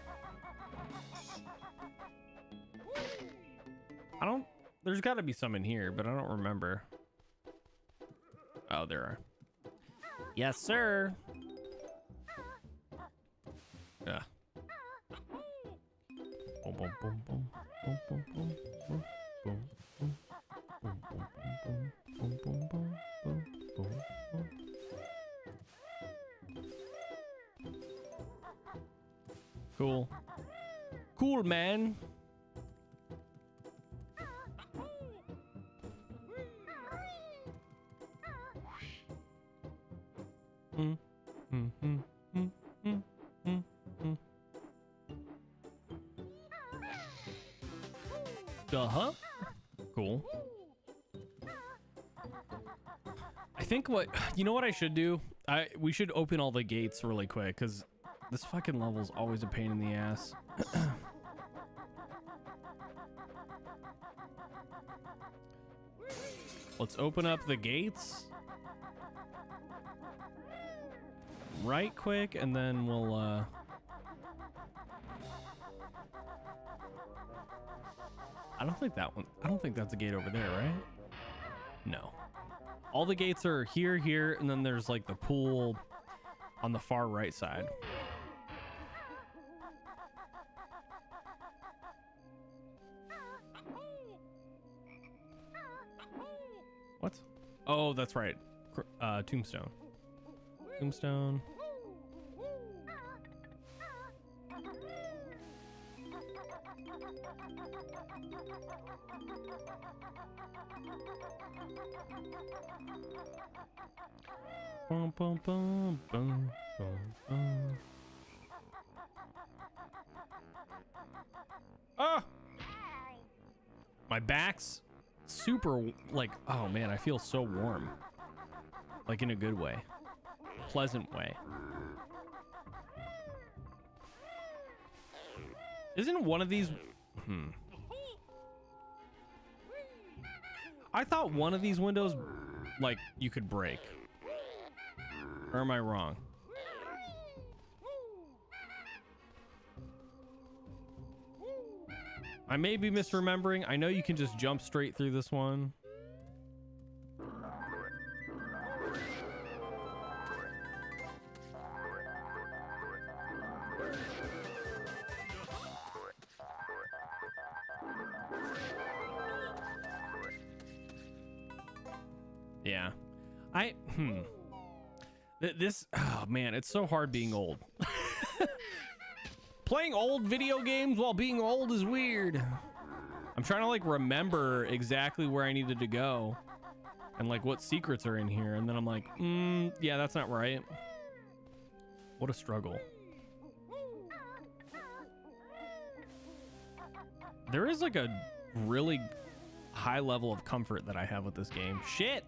There's got to be some in here, but I don't remember. Oh, there are. Yes, sir. Yeah. Boom, boom, boom, boom, boom, boom, boom, boom, boom, boom, boom, boom, boom, boom, boom, boom, boom. Cool. Cool, man. Uh-huh. Cool. I think you know what I should do? We should open all the gates really quick, because this fucking level's always a pain in the ass. Let's open up the gates right quick, and then we'll I don't think that's a gate over there, right? No. All the gates are here, and then there's like the pool on the far right side. What? Oh, that's right. Tombstone. Tombstone. Boom, boom, boom, boom, boom, boom. Ah! My back's super, like, oh man, I feel so warm. Like in a good way. Pleasant way. Isn't one of these... I thought one of these windows, like, you could break. Or am I wrong? I may be misremembering. I know you can just jump straight through this one. Yeah. This, oh man, it's so hard being old. Playing old video games while being old is weird. I'm trying to like remember exactly where I needed to go and like what secrets are in here, and then I'm like, yeah, that's not right. What a struggle. There is like a really high level of comfort that I have with this game. Shit.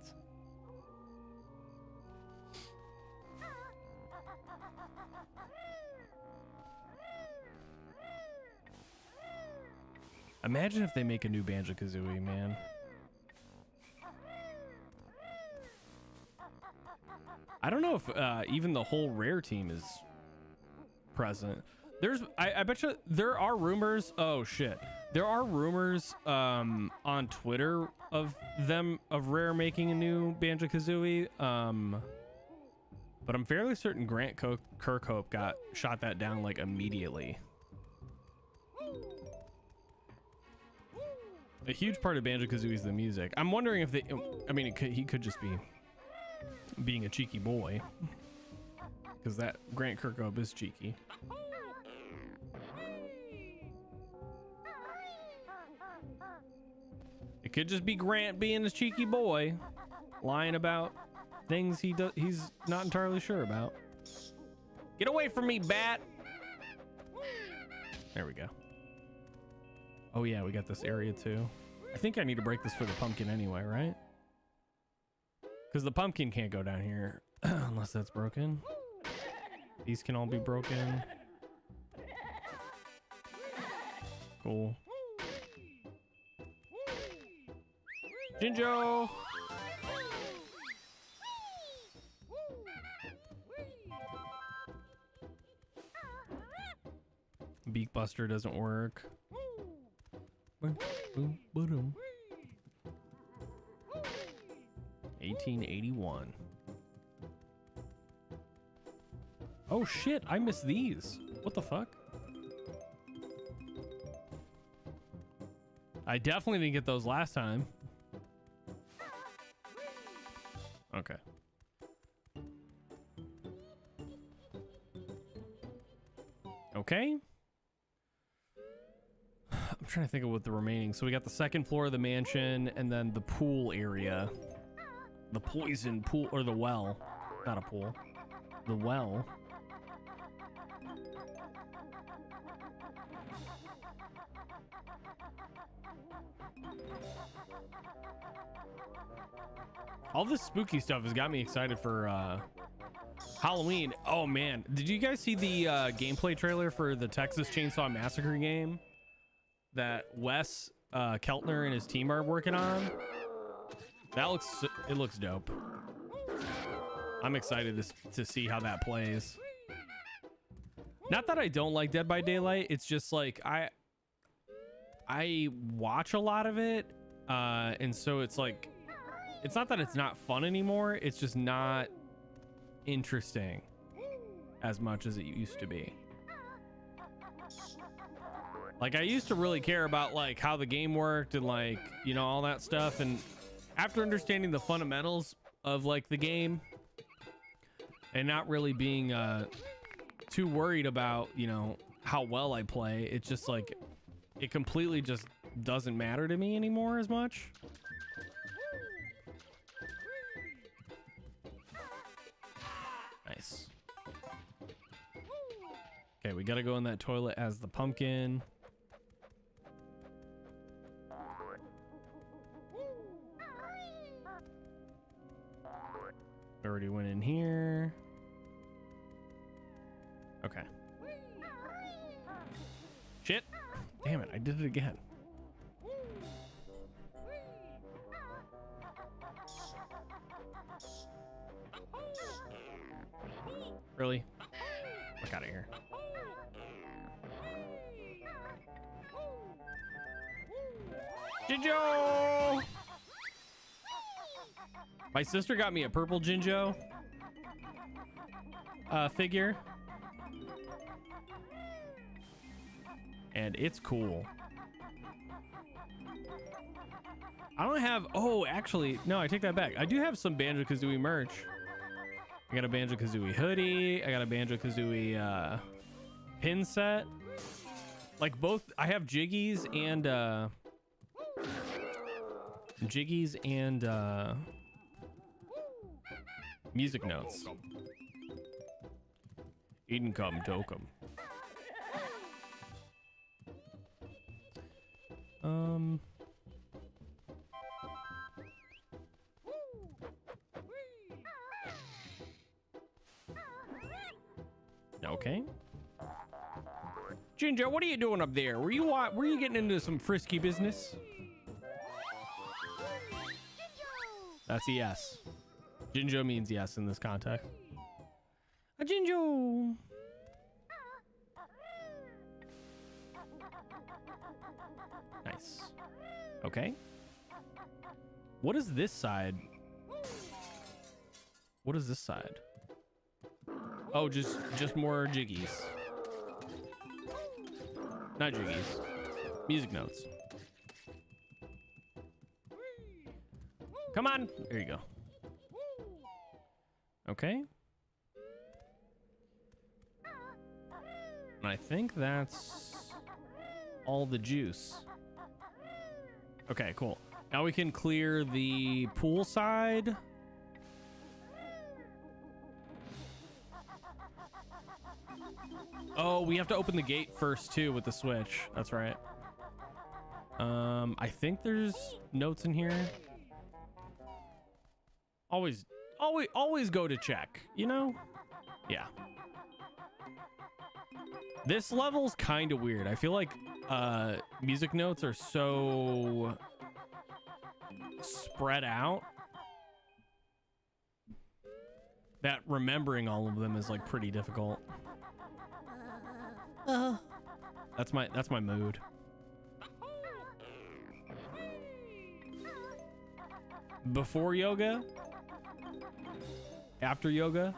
Imagine if they make a new Banjo-Kazooie, man. I don't know if even the whole Rare team is present. I bet you there are rumors. Oh shit. There are rumors on Twitter of Rare making a new Banjo-Kazooie. But I'm fairly certain Grant Kirkhope shot that down like immediately. A huge part of Banjo-Kazooie is the music. I'm wondering if they, I mean, he could just be being a cheeky boy, because that Grant Kirkhope is cheeky. It could just be Grant being a cheeky boy, lying about things he's not entirely sure about. Get away from me, bat! There we go. Oh yeah, we got this area too. I think I need to break this for the pumpkin anyway, right? Because the pumpkin can't go down here unless that's broken. These can all be broken. Cool. Jinjo! Beak Buster doesn't work. 1881. Oh shit, I missed these. What the fuck? I definitely didn't get those last time. Okay. Okay. I'm trying to think of what the remaining. So we got the second floor of the mansion and then the pool area. The poison pool, or the well. Not a pool. The well. All this spooky stuff has got me excited for Halloween. Oh man, did you guys see the gameplay trailer for the Texas Chainsaw Massacre game that Wes Keltner and his team are working on? That looks dope. I'm excited to see how that plays. Not that I don't like Dead by Daylight, it's just like I watch a lot of it, and so it's like, it's not that it's not fun anymore, it's just not interesting as much as it used to be. Like I used to really care about like how the game worked and like, you know, all that stuff, and after understanding the fundamentals of like the game and not really being too worried about, you know, how well I play, it's just like it completely just doesn't matter to me anymore as much. Nice. Okay, we gotta go in that toilet as the pumpkin. Already went in here. Okay. Shit. Damn it, I did it again. Really? Look out of here. Jinjo! My sister got me a purple Jinjo figure. And it's cool. I don't have, oh, actually, no, I take that back. I do have some Banjo-Kazooie merch. I got a Banjo-Kazooie hoodie. I got a Banjo-Kazooie pin set. Like both, I have Jiggies and music notes. Eden come tokum. Okay. Jinjo, what are you doing up there? Were you getting into some frisky business? That's a yes. Jinjo means yes in this context. A Jinjo. Nice. Okay. What is this side? What is this side? Oh, just more Jiggies. Not Jiggies. Music notes. Come on. There you go. Okay. And I think that's all the juice. Okay, cool. Now we can clear the pool side. Oh, we have to open the gate first too with the switch. That's right. I think there's notes in here. Always go to check, you know? Yeah. This level's kind of weird. I feel like music notes are so spread out that remembering all of them is like pretty difficult. That's my mood. Before yoga? After yoga?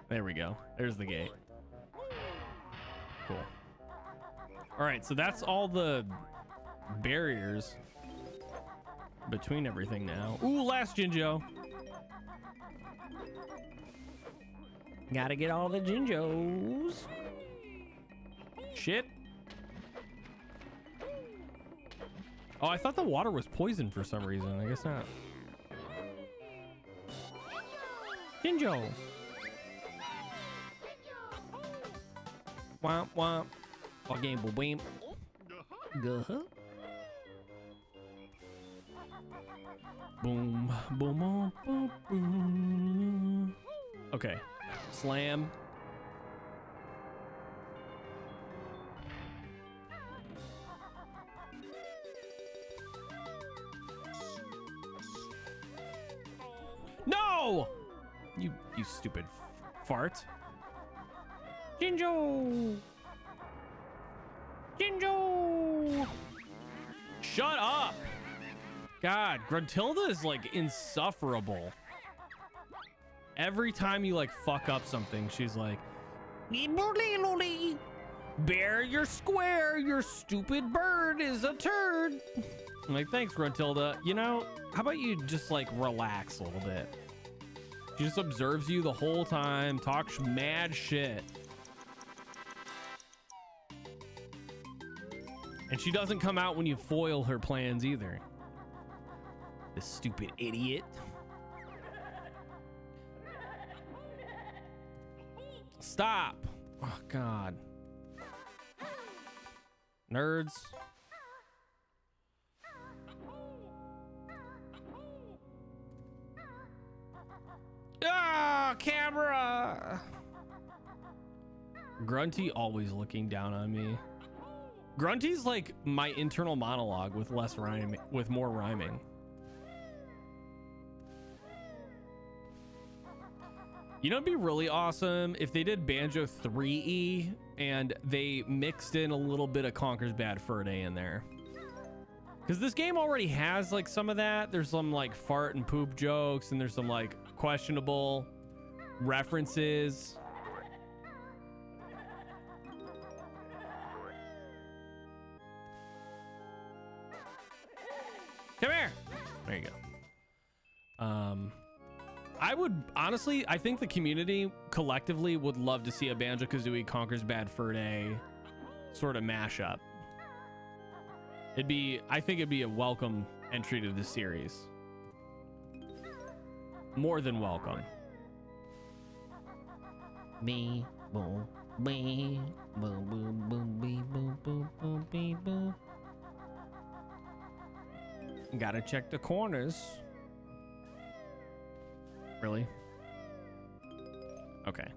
There we go. There's the gate. Cool. All right, so that's all the barriers between everything now. Ooh, last Jinjo. Gotta get all the Jinjos. Shit. Oh, I thought the water was poisoned for some reason. I guess not. Jinjo. Womp womp. Game boom. Guh. Boom, boom, boom, boom. Okay. Slam. No! You stupid fart. Jinjo! Jinjo! Shut up! God, Gruntilda is like insufferable. Every time you like fuck up something, she's like, Bear, you're square, your stupid bird is a turd. I'm like, thanks, Gruntilda. You know, how about you just like relax a little bit? She just observes you the whole time, talks mad shit. And she doesn't come out when you foil her plans either. This stupid idiot. Stop. Oh, God. Nerds. Ah, camera. Grunty always looking down on me. Grunty's like my internal monologue with less rhyming, with more rhyming. You know, it'd be really awesome if they did Banjo 3E and they mixed in a little bit of Conker's Bad Fur Day in there. Because this game already has like some of that. There's some like fart and poop jokes, and there's some like questionable references. Come here. There you go. I would honestly, I think the community collectively would love to see a Banjo-Kazooie Conker's Bad Fur Day sort of mashup. I think it'd be a welcome entry to the series. More than welcome. Me, boom, me, boom, boom, boom, boom, boom, boom, boom, boom, boom. Gotta check the corners. Really? Okay.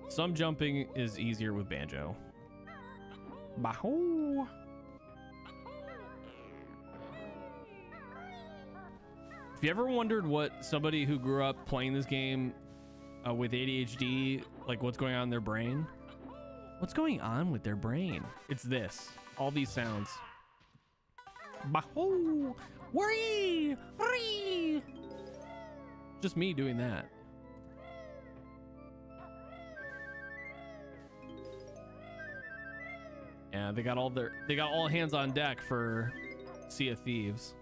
Some jumping is easier with Banjo. Bahoo! If you ever wondered what somebody who grew up playing this game with ADHD, like what's going on in their brain? What's going on with their brain? It's this. All these sounds. Bahoo! Worry! Worry! Just me doing that. Yeah, they got all hands on deck for Sea of Thieves.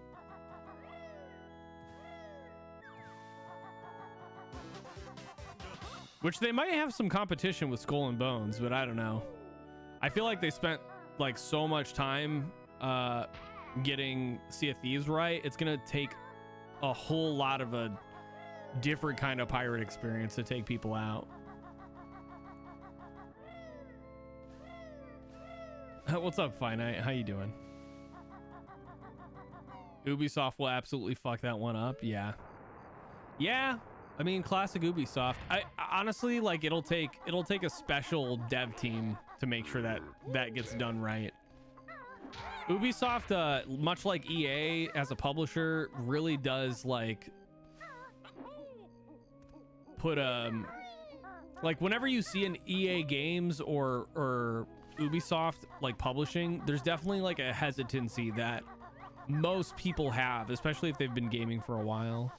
Which they might have some competition with Skull and Bones, but I don't know. I feel like they spent like so much time getting Sea of Thieves right. It's gonna take a whole lot of a different kind of pirate experience to take people out. What's up, Finite? How you doing? Ubisoft will absolutely fuck that one up. Yeah. I mean, classic Ubisoft. I honestly, like, it'll take a special dev team to make sure that gets done right. Ubisoft, much like EA as a publisher, really does like put like whenever you see an EA Games or Ubisoft like publishing, there's definitely like a hesitancy that most people have, especially if they've been gaming for a while.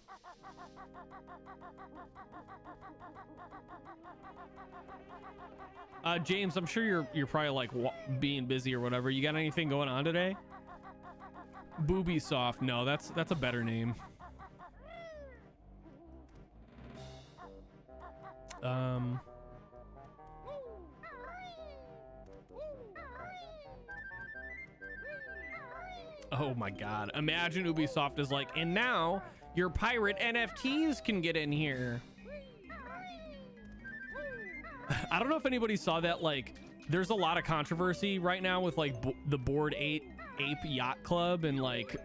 James, I'm sure you're probably like being busy or whatever. You got anything going on today? Boobysoft. No, that's a better name. Oh my God. Imagine Ubisoft is like, and now your pirate NFTs can get in here. I don't know if anybody saw that. Like, there's a lot of controversy right now with like the Bored Ape Yacht Club and like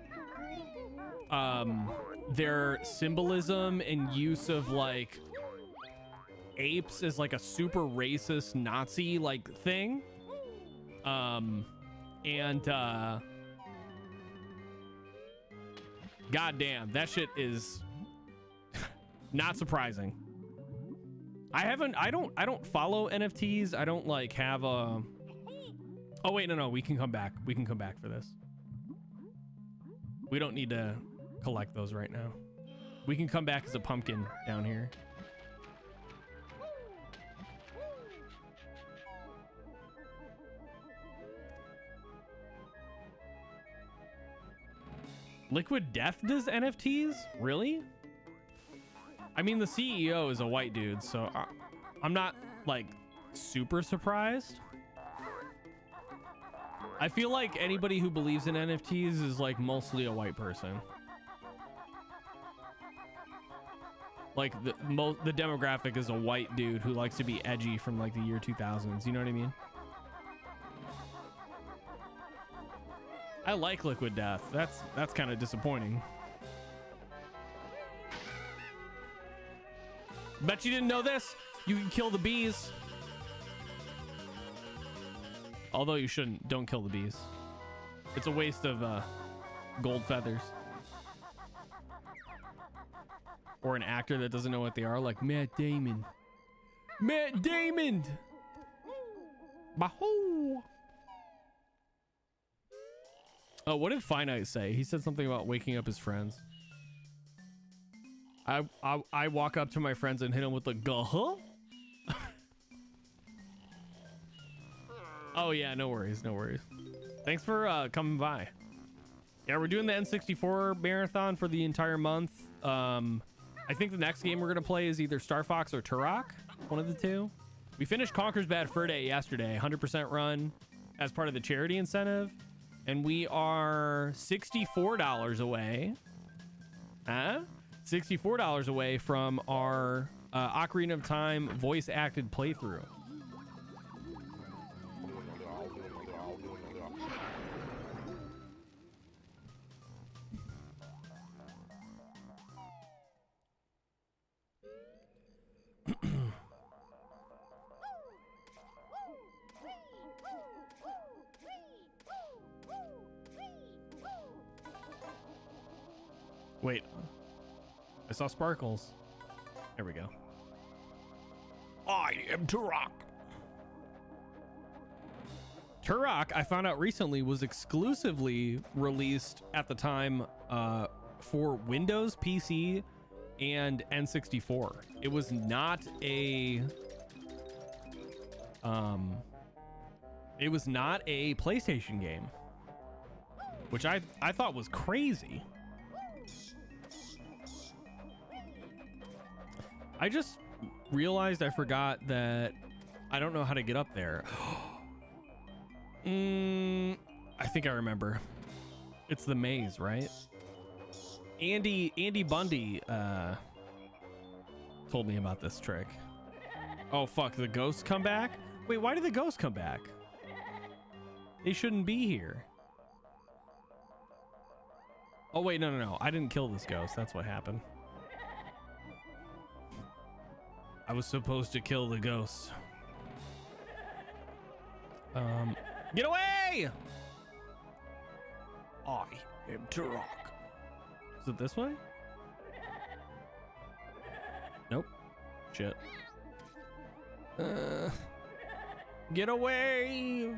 their symbolism and use of like apes as like a super racist Nazi like thing. Goddamn, that shit is not surprising. I don't follow NFTs. I don't like have a... Oh wait, no, we can come back. We can come back for this. We don't need to collect those right now. We can come back as a pumpkin down here. Liquid Death does NFTs? Really? I mean, the CEO is a white dude, so I'm not like super surprised. I feel like anybody who believes in NFTs is like mostly a white person. Like the demographic is a white dude who likes to be edgy from like the year 2000s. You know what I mean? I like Liquid Death. That's kind of disappointing. Bet you didn't know this. You can kill the bees. Although you shouldn't. Don't kill the bees. It's a waste of gold feathers. Or an actor that doesn't know what they are, like Matt Damon. Matt Damon! Bahoo! Oh, what did Finite say? He said something about waking up his friends. I walk up to my friends and hit them with the guh. Oh yeah, no worries. Thanks for coming by. Yeah, we're doing the N64 marathon for the entire month. I think the next game we're gonna play is either Star Fox or Turok, one of the two. We finished Conker's Bad Fur Day yesterday, 100% run as part of the charity incentive, and we are $64 away. Huh? $64 away from our Ocarina of Time voice acted playthrough. Wait, I saw sparkles. There we go. I am Turok. Turok, I found out recently, was exclusively released at the time for Windows, PC, and N64. It was not a It was not a PlayStation game, which I thought was crazy. I just realized I forgot that I don't know how to get up there. I think I remember. It's the maze, right? Andy Bundy told me about this trick. Oh fuck, the ghosts come back? Wait, why did the ghosts come back? They shouldn't be here. Oh wait, no. I didn't kill this ghost. That's what happened. I was supposed to kill the ghost. Get away! I am Turok. Is it this way? Nope. Shit. Get away!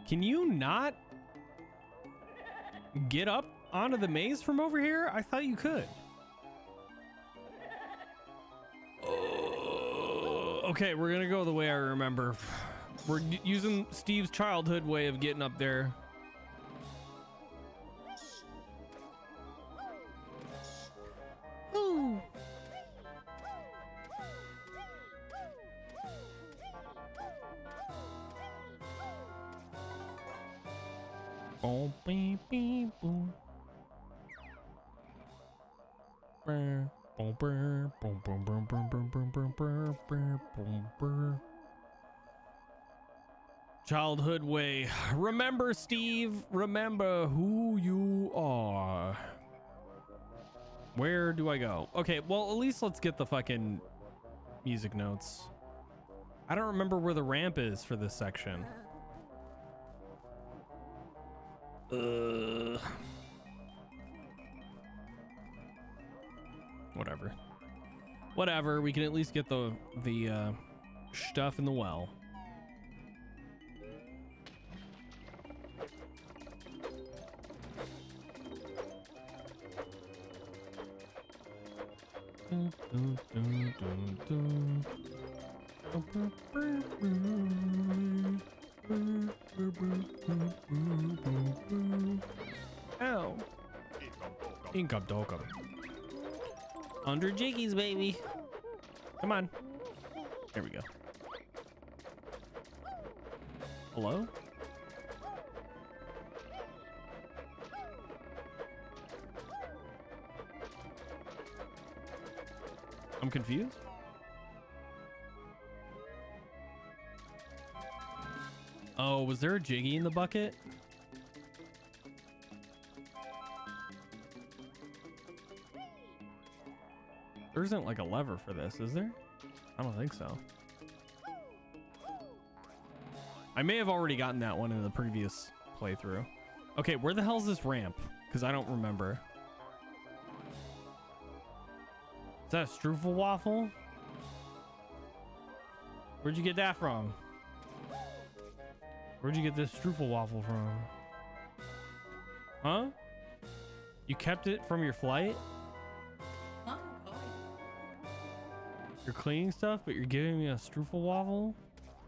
Can you not get up onto the maze from over here? I thought you could. Okay, we're gonna go the way I remember. We're using Steve's childhood way of getting up there. Ooh. Oh, beep, beep, boom. Boom, boom, boom, boom, boom, boom, boom, boom, boom, boom, boom. Childhood way. Remember, Steve. Remember who you are. Where do I go? Okay, well, at least let's get the fucking music notes. I don't remember where the ramp is for this section. Whatever, we can at least get the stuff in the well. Ow. Income token. 100 jiggies, baby. Come on. There we go. Hello? I'm confused. Oh, was there a jiggy in the bucket? There isn't like a lever for this, is there? I don't think so. I may have already gotten that one in the previous playthrough. Okay, where the hell is this ramp? Because I don't remember. Is that a Strufel waffle? Where'd you get that from? Where'd you get this Strufel waffle from? Huh? You kept it from your flight? You're cleaning stuff, but you're giving me a Strufel waffle?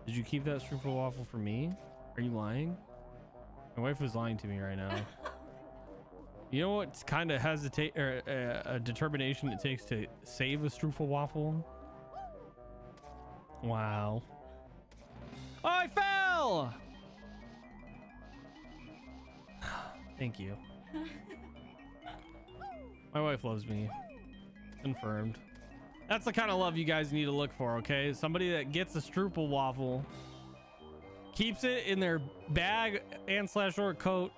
Did you keep that Strufel waffle for me? Are you lying? My wife was lying to me right now. You know what kind of hesitate or a determination it takes to save a Strufel waffle? Wow. Oh, I fell! Thank you. My wife loves me. Confirmed. That's the kind of love you guys need to look for, okay? Somebody that gets a Strufel waffle, keeps it in their bag and / or coat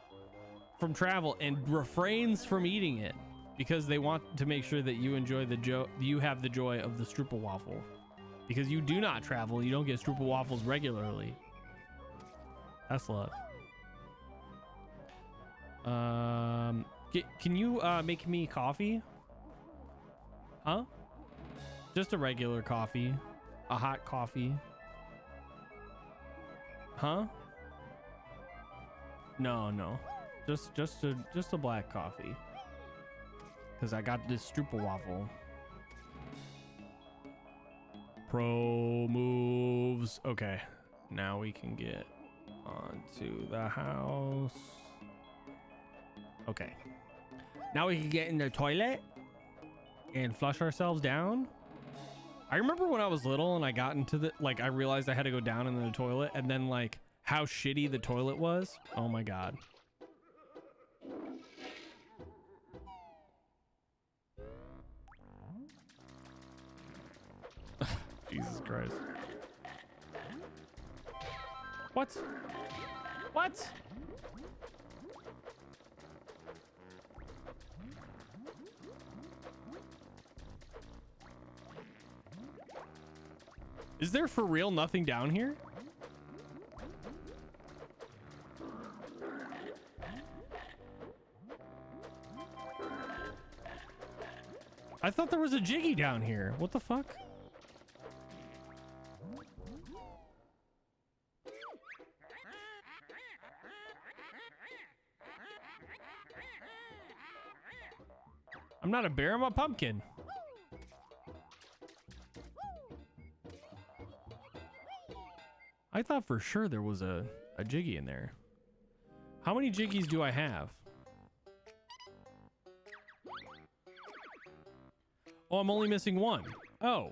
from travel, and refrains from eating it because they want to make sure that you enjoy you have the joy of the Strufel waffle. Because you do not travel, you don't get Strufel waffles regularly. That's love. Can you make me coffee? Huh? Just a regular coffee. A hot coffee. Huh? No. Just a black coffee. because I got this Strooper waffle. Pro moves. Okay, now we can get onto the house. Okay, now we can get in the toilet and flush ourselves down. I remember when I was little and I got into the, like, I realized I had to go down in the toilet, and then like how shitty the toilet was. Oh my God. Jesus Christ. What? What? Is there for real nothing down here? I thought there was a Jiggy down here. What the fuck? I'm not a bear, I'm a pumpkin. I thought for sure there was a Jiggy in there. How many Jiggies do I have? Oh, I'm only missing one. Oh.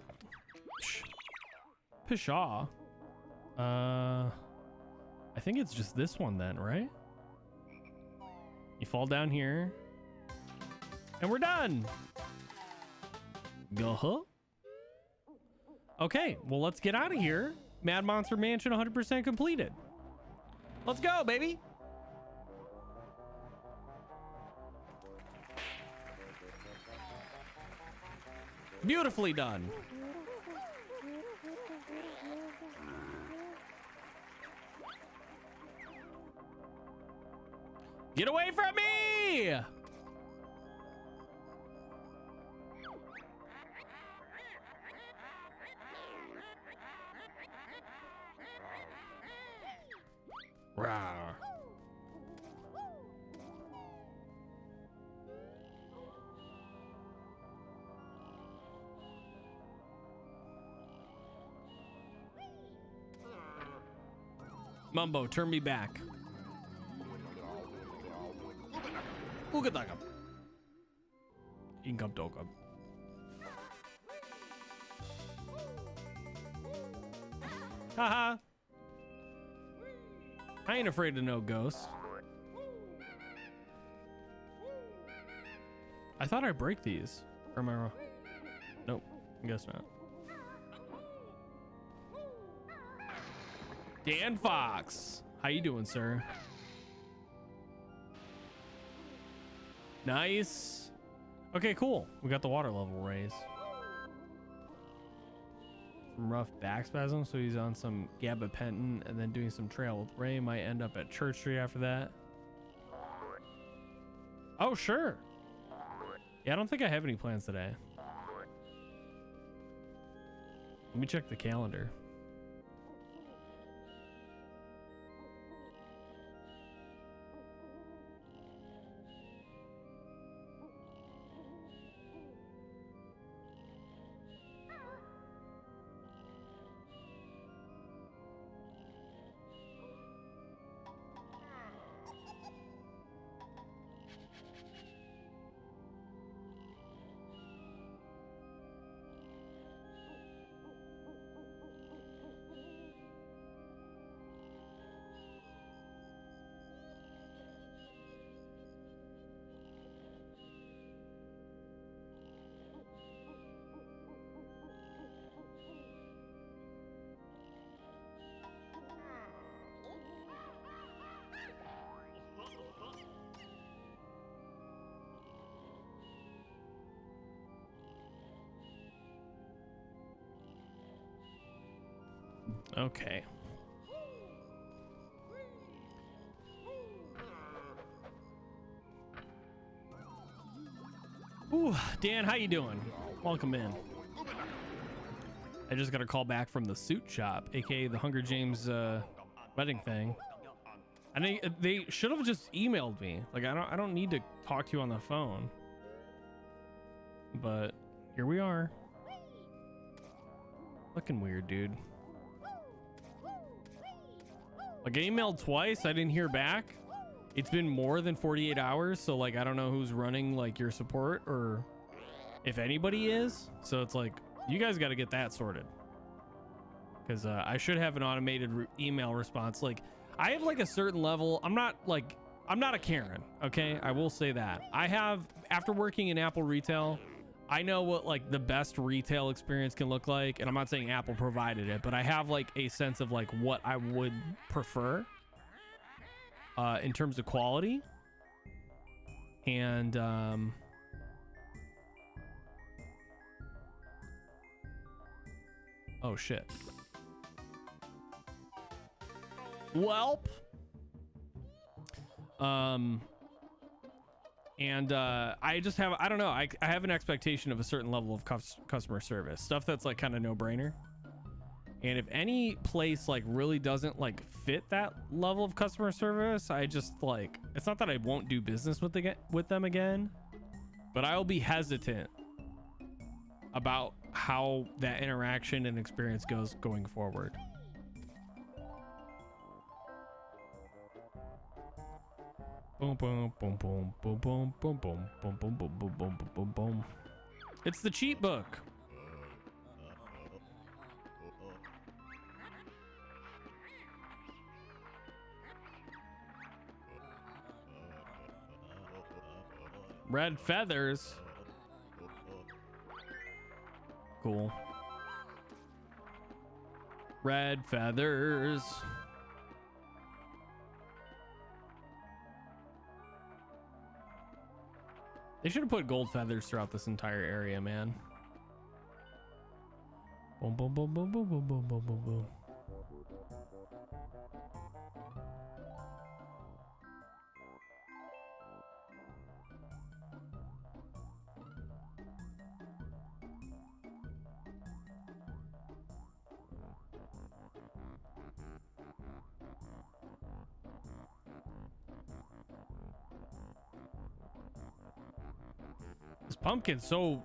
Pshaw. I think it's just this one then, right? You fall down here. And we're done. Go-huh. Okay, well, let's get out of here. Mad Monster Mansion 100% completed. Let's go, baby. Beautifully done. Get away from me! Rawr. Mumbo, turn me back. Ugadagam. Income token. Haha. I ain't afraid of no ghosts. I thought I'd break these. Or am I wrong? Nope, I guess not. Dan Fox, how you doing, sir? Nice. Okay, cool. We got the water level raised. Some rough back spasm, so he's on some gabapentin and then doing some trail with Ray. Might end up at Church Street after that. Oh, sure. Yeah, I don't think I have any plans today. Let me check the calendar. Okay. Ooh, Dan, how you doing? Welcome in. I just got a call back from the suit shop, aka the Hunger Games wedding thing. And they should have just emailed me. Like I don't need to talk to you on the phone. but here we are. Looking weird, dude. Like, I emailed twice. I didn't hear back. It's been more than 48 hours. So, like, I don't know who's running, like, your support or if anybody is. So it's like, you guys got to get that sorted. Because I should have an automated email response. Like, I have, like, a certain level. I'm not a Karen, okay? I will say that. I have, after working in Apple retail, I know what, like, the best retail experience can look like. And I'm not saying Apple provided it, but I have, like, a sense of, like, what I would prefer in terms of quality. And, oh, shit. Welp. And I just have, I don't know, I have an expectation of a certain level of customer service, stuff that's like kind of no-brainer. And if any place like really doesn't like fit that level of customer service, I just like, it's not that I won't do business with them again, but I'll be hesitant about how that interaction and experience goes going forward. Boom, boom, boom, boom, boom, boom, boom, boom, boom, boom, boom, boom, boom, boom, boom. It's the cheat book. Red feathers. Cool. Red feathers. They should have put gold feathers throughout this entire area, man. Boom, boom, boom, boom, boom, boom, boom, boom, boom, boom. This pumpkin's so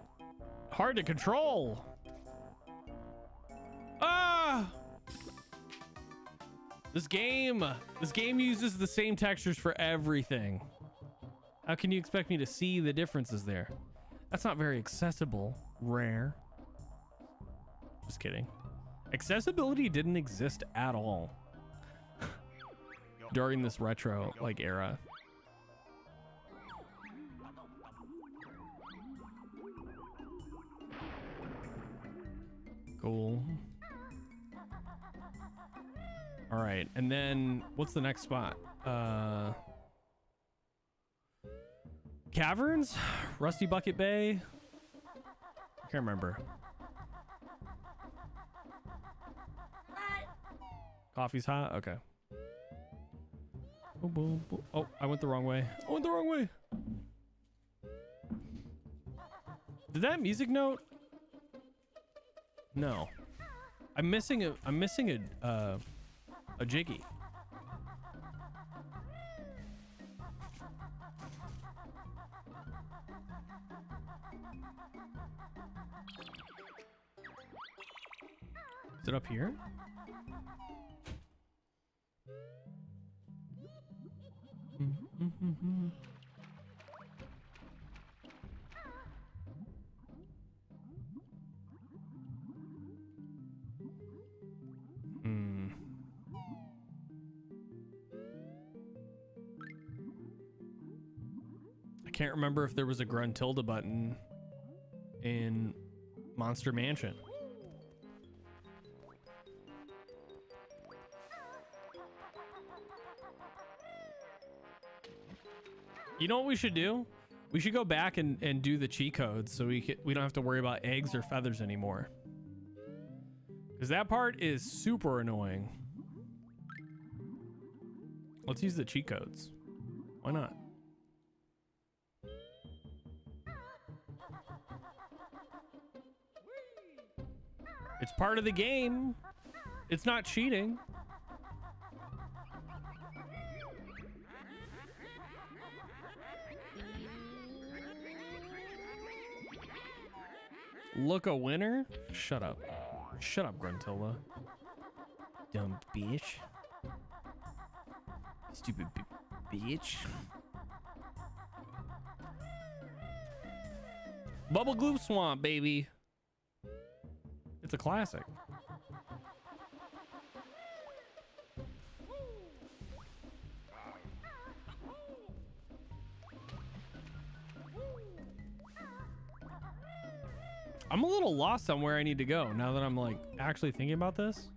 hard to control. Ah! This game uses the same textures for everything. How can you expect me to see the differences there? That's not very accessible, Rare. Just kidding. Accessibility didn't exist at all during this retro like era. Cool. All right, and then what's the next spot? Caverns? Rusty Bucket Bay? I can't remember. Coffee's hot? Okay. Boom, boom, boom. Oh, I went the wrong way. I went the wrong way. Did that music note? No. I'm missing a jiggy. Is it up here? I can't remember if there was a Gruntilda button in Monster Mansion. You know what we should do? We should go back and do the cheat codes so we don't have to worry about eggs or feathers anymore. Because that part is super annoying. Let's use the cheat codes. Why not? It's part of the game. It's not cheating. Look a winner? Shut up. Shut up, Gruntilda. Dumb bitch. Stupid bitch. Bubble Gloop Swamp, baby. It's a classic. I'm a little lost on where I need to go now that I'm like actually thinking about this.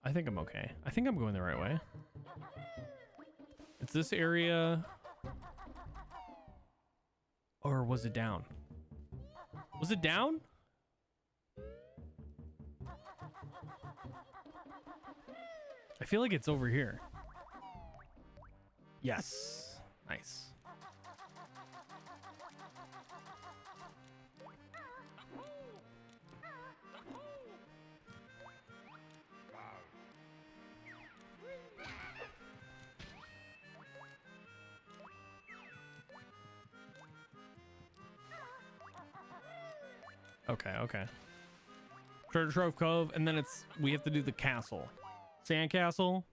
I think I'm okay. I think I'm going the right way. It's this area. Or was it down? Was it down? I feel like it's over here. Yes. Nice. Okay. Treasure Trove Cove, and then we have to do the castle. Sandcastle.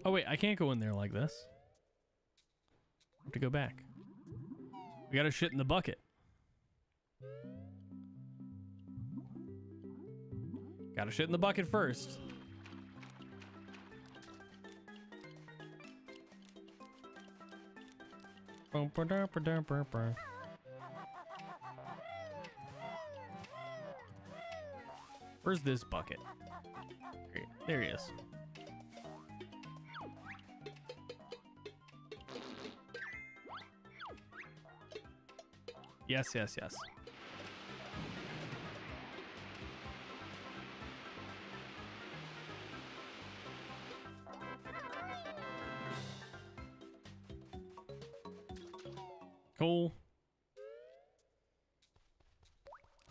Oh wait, I can't go in there like this. I have to go back. We gotta shit in the bucket. Gotta shit in the bucket first. Where's this bucket? There he is. Yes. Cool.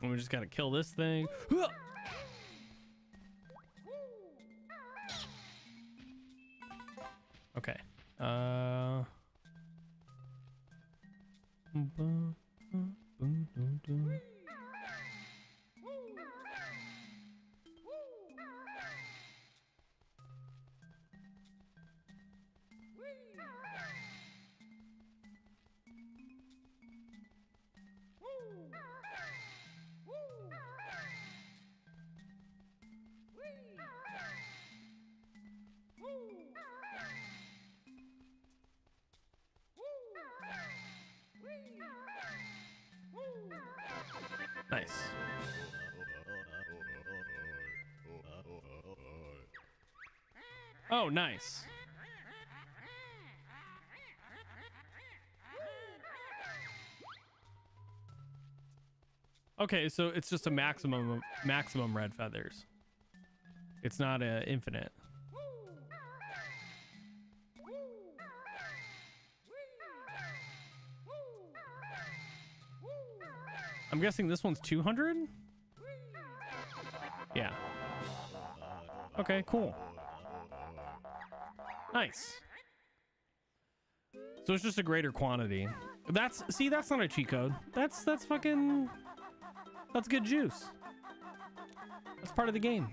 And we just gotta kill this thing. Okay. Nice. Oh, nice. Okay, so it's just a maximum red feathers. It's not infinite. I'm guessing this one's 200? Yeah. Okay, cool. Nice. So it's just a greater quantity. That's not a cheat code. That's fucking, that's good juice. That's part of the game.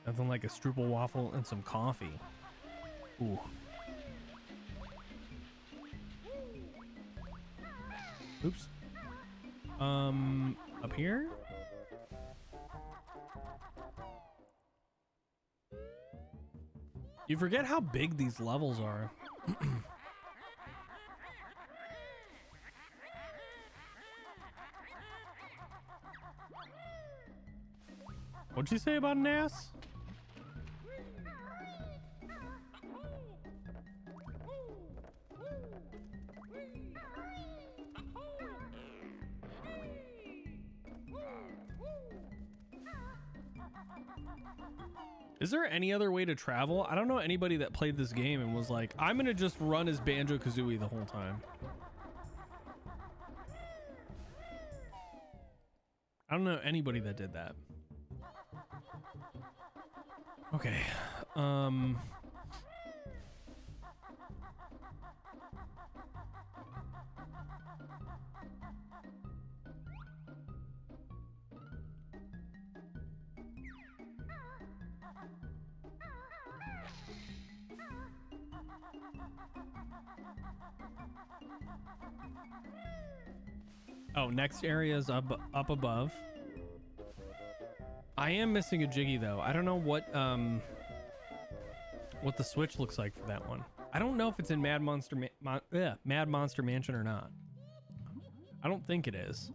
Nothing like a Strupel waffle and some coffee. Ooh. Oops. Up here? You forget how big these levels are. What'd you say about an ass? Is there any other way to travel? I don't know anybody that played this game and was like, I'm gonna just run as Banjo-Kazooie the whole time. I don't know anybody that did that. Okay. Oh, next area is up above. I am missing a Jiggy though. I don't know what the switch looks like for that one. I don't know if it's in Mad Monster Mansion or not. I don't think it is.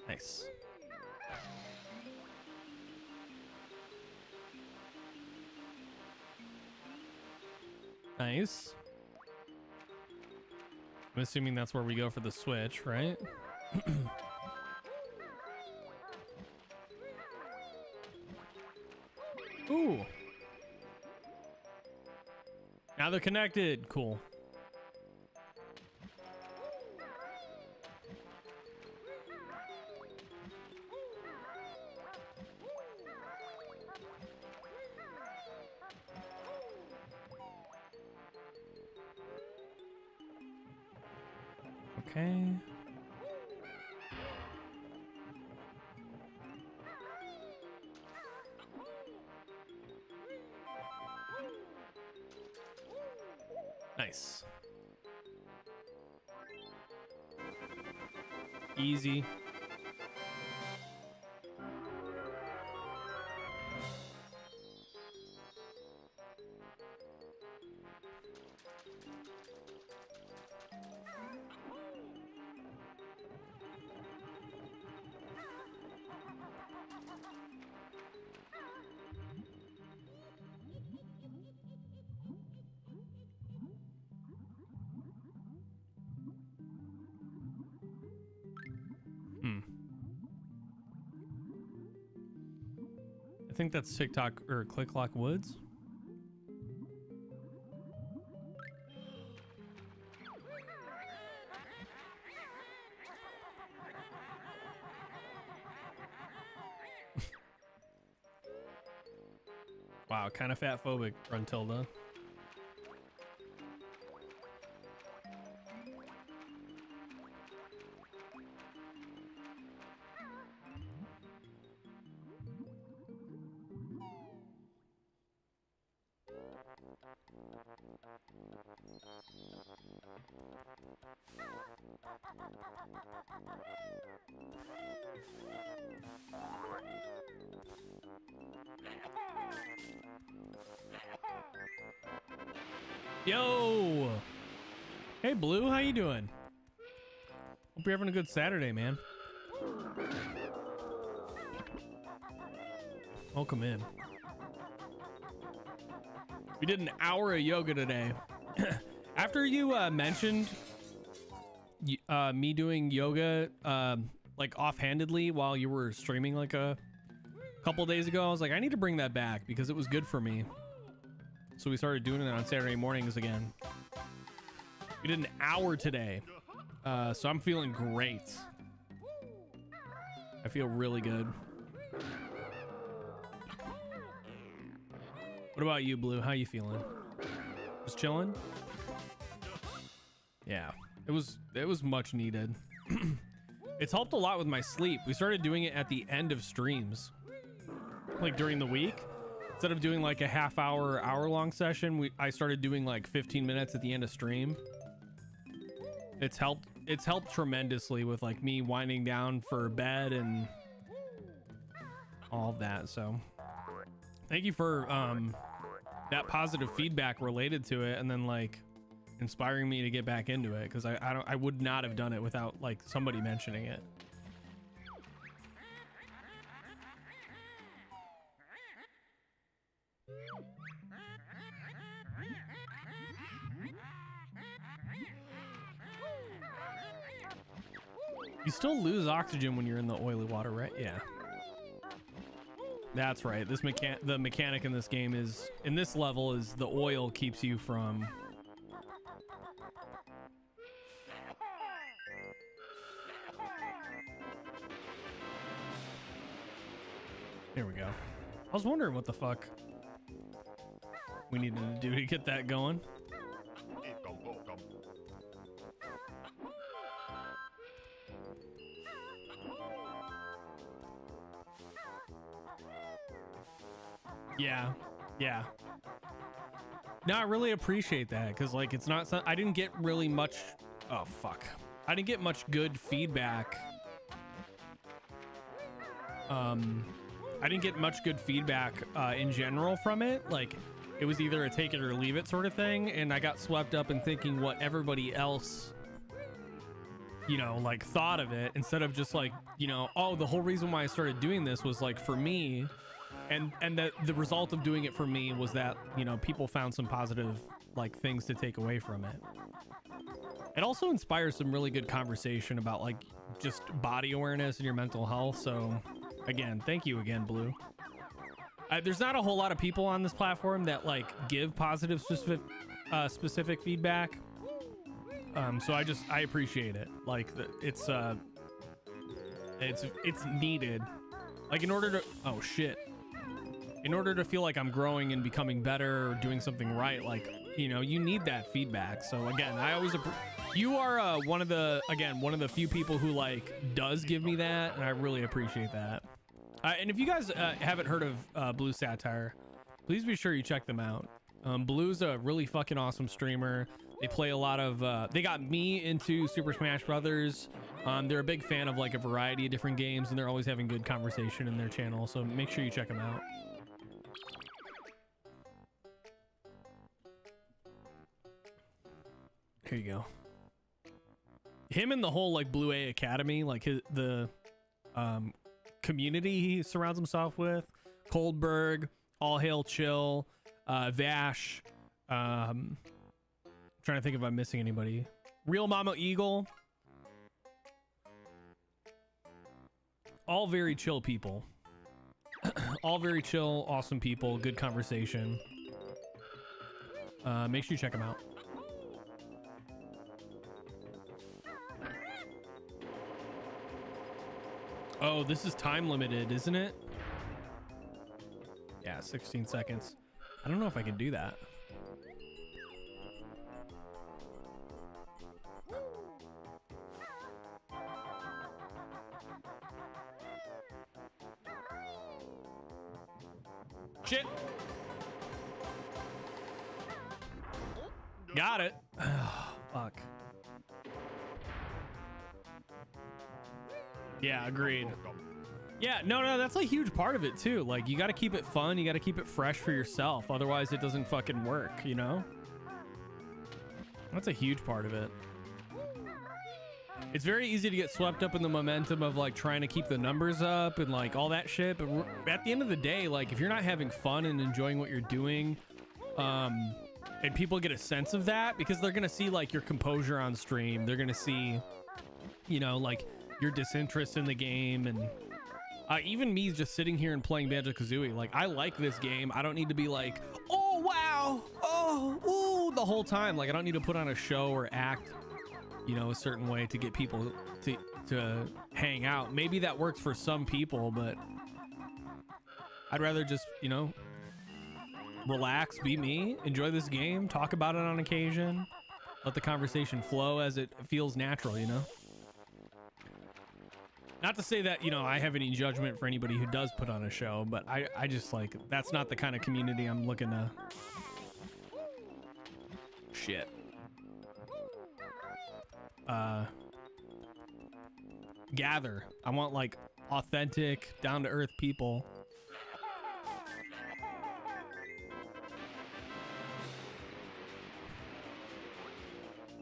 Nice. Nice. I'm assuming that's where we go for the switch, right? Ooh. Now they're connected. Cool. Okay. Nice. Easy. I think that's TikTok or Click Clock Woods. Wow, kind of fat phobic, Gruntilda. Yo! Hey, Blue, how you doing? Hope you're having a good Saturday, man. Welcome in. We did an hour of yoga today. After you mentioned me doing yoga like offhandedly while you were streaming like a couple days ago, I was like, I need to bring that back because it was good for me. So we started doing it on Saturday mornings again. We did an hour today. So I'm feeling great. I feel really good. What about you, Blue? How you feeling? Just chilling? Yeah, it was much needed. It's helped a lot with my sleep. We started doing it at the end of streams, like during the week. Instead of doing like a half hour, hour-long session, I started doing like 15 minutes at the end of stream. It's helped tremendously with like me winding down for bed and all of that. So thank you for that positive feedback related to it, and then like inspiring me to get back into it, because I would not have done it without like somebody mentioning it. You still lose oxygen when you're in the oily water, right? Yeah. That's right. The mechanic in this game is, in this level, is the oil keeps you from... Here we go. I was wondering what the fuck we needed to do to get that going. Yeah. No, I really appreciate that, because like it's not, I didn't get really much, oh fuck, I didn't get much good feedback. I didn't get much good feedback in general from it. Like it was either a take it or leave it sort of thing, and I got swept up in thinking what everybody else, you know, like thought of it, instead of just like, you know, oh, the whole reason why I started doing this was like for me. And that the result of doing it for me was that, you know, people found some positive like things to take away from it. It also inspires some really good conversation about like just body awareness and your mental health. So again, thank you again, Blue. There's not a whole lot of people on this platform that like give positive specific feedback. So I appreciate it. Like it's needed. Like in order to, oh shit. In order to feel like I'm growing and becoming better or doing something right, like, you know, you need that feedback. So again, I always, you are one of the few people who like does give me that, and I really appreciate that. And if you guys haven't heard of Blue Satire, please be sure you check them out. Blue's a really fucking awesome streamer. They play a lot of, they got me into Super Smash Brothers. They're a big fan of like a variety of different games, and they're always having good conversation in their channel. So make sure you check them out. Here you go. Him and the whole like Blue A Academy, like the community he surrounds himself with, Coldberg, All Hail Chill, Vash, trying to think if I'm missing anybody. Real Mama Eagle. All very chill people. All very chill, awesome people, good conversation. Make sure you check them out. Oh, this is time limited, isn't it? Yeah, 16 seconds. I don't know if I can do that. Shit. Got it. Fuck. Yeah, agreed. Yeah, no, that's a huge part of it too. Like, you got to keep it fun. You got to keep it fresh for yourself. Otherwise, it doesn't fucking work, you know? That's a huge part of it. It's very easy to get swept up in the momentum of like trying to keep the numbers up and like all that shit. But at the end of the day, like if you're not having fun and enjoying what you're doing, and people get a sense of that because they're going to see like your composure on stream. They're going to see, you know, like your disinterest in the game, and even me just sitting here and playing Banjo-Kazooie, like I like this game. I don't need to be like, oh wow, oh ooh, the whole time. Like I don't need to put on a show or act, you know, a certain way to get people to hang out. Maybe that works for some people, but I'd rather just, you know, relax, be me, enjoy this game, talk about it on occasion, let the conversation flow as it feels natural, you know? Not to say that, you know, I have any judgment for anybody who does put on a show, but I just like, that's not the kind of community I'm looking to. Shit. Gather. I want like authentic, down to earth people.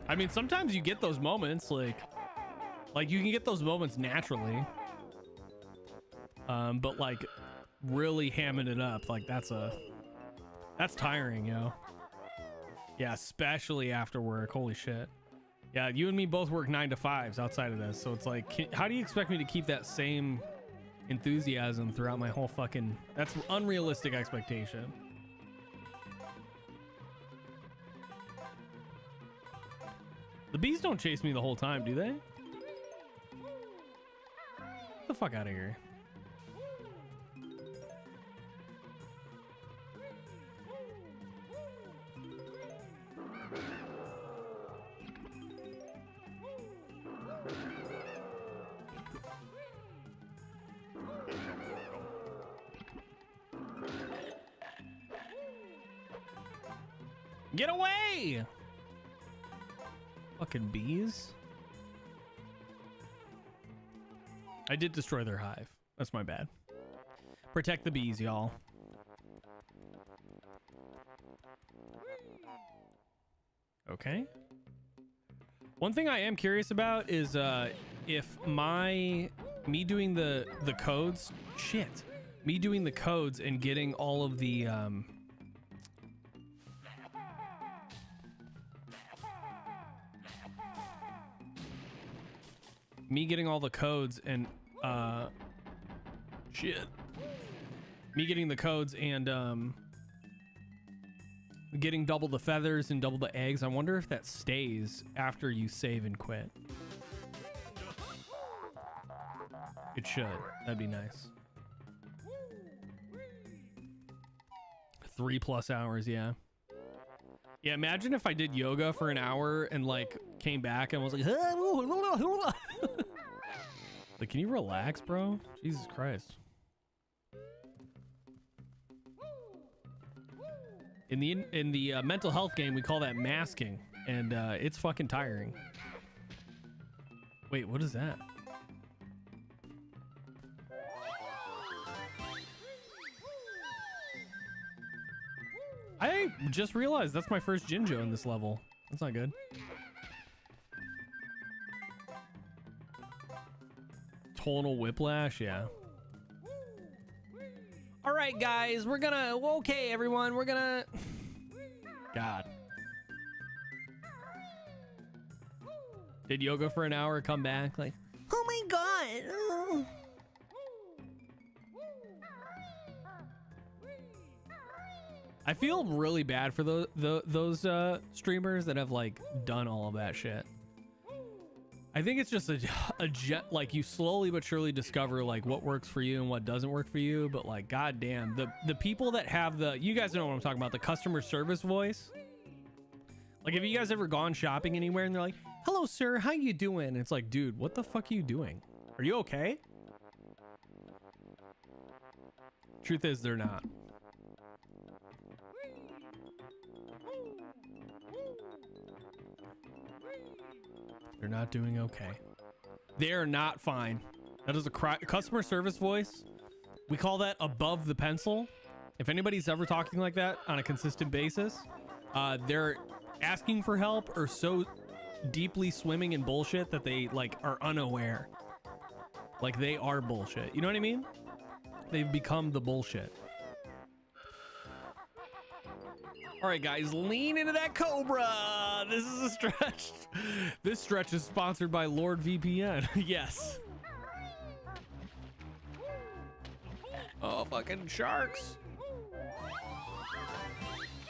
I mean, sometimes you get those moments like you can get those moments naturally. But like really hamming it up, like that's tiring, yo. Yeah, especially after work. Holy shit. Yeah, you and me both work 9 to 5s outside of this, so it's like, how do you expect me to keep that same enthusiasm throughout my whole fucking... That's an unrealistic expectation. The bees don't chase me the whole time, do they? Get the fuck out of here. Get away! Fucking bees. I did destroy their hive. That's my bad. Protect the bees, y'all. Okay. One thing I am curious about is if me doing the codes, me doing the codes and getting all of the me getting all the codes and me getting the codes and getting double the feathers and double the eggs, I wonder if that stays after you save and quit. It should. That'd be nice. 3+ hours, yeah. Yeah, imagine if I did yoga for an hour and like came back and was like, like, can you relax, bro? Jesus Christ. In the mental health game, we call that masking, and it's fucking tiring. Wait, what is that? I just realized that's my first Jinjo in this level. That's not good. Tonal whiplash, yeah. All right, guys, we're gonna... Okay, everyone, we're gonna... God. Did yoga for an hour, come back, like, oh my God. Oh. I feel really bad for those streamers that have like done all of that shit. I think it's just like you slowly but surely discover like what works for you and what doesn't work for you. But like, goddamn, the people that have you guys know what I'm talking about, the customer service voice. Like, have you guys ever gone shopping anywhere and they're like, "Hello, sir, how you doing?" And it's like, dude, what the fuck are you doing? Are you okay? Truth is, they're not. They're not doing okay. They're not fine. That is a customer service voice. We call that above the pencil. If anybody's ever talking like that on a consistent basis, they're asking for help or so deeply swimming in bullshit that they like are unaware. Like they are bullshit. You know what I mean? They've become the bullshit. All right, guys, lean into that Cobra. This is a stretch. This stretch is sponsored by Lord VPN. Yes. Oh, fucking sharks.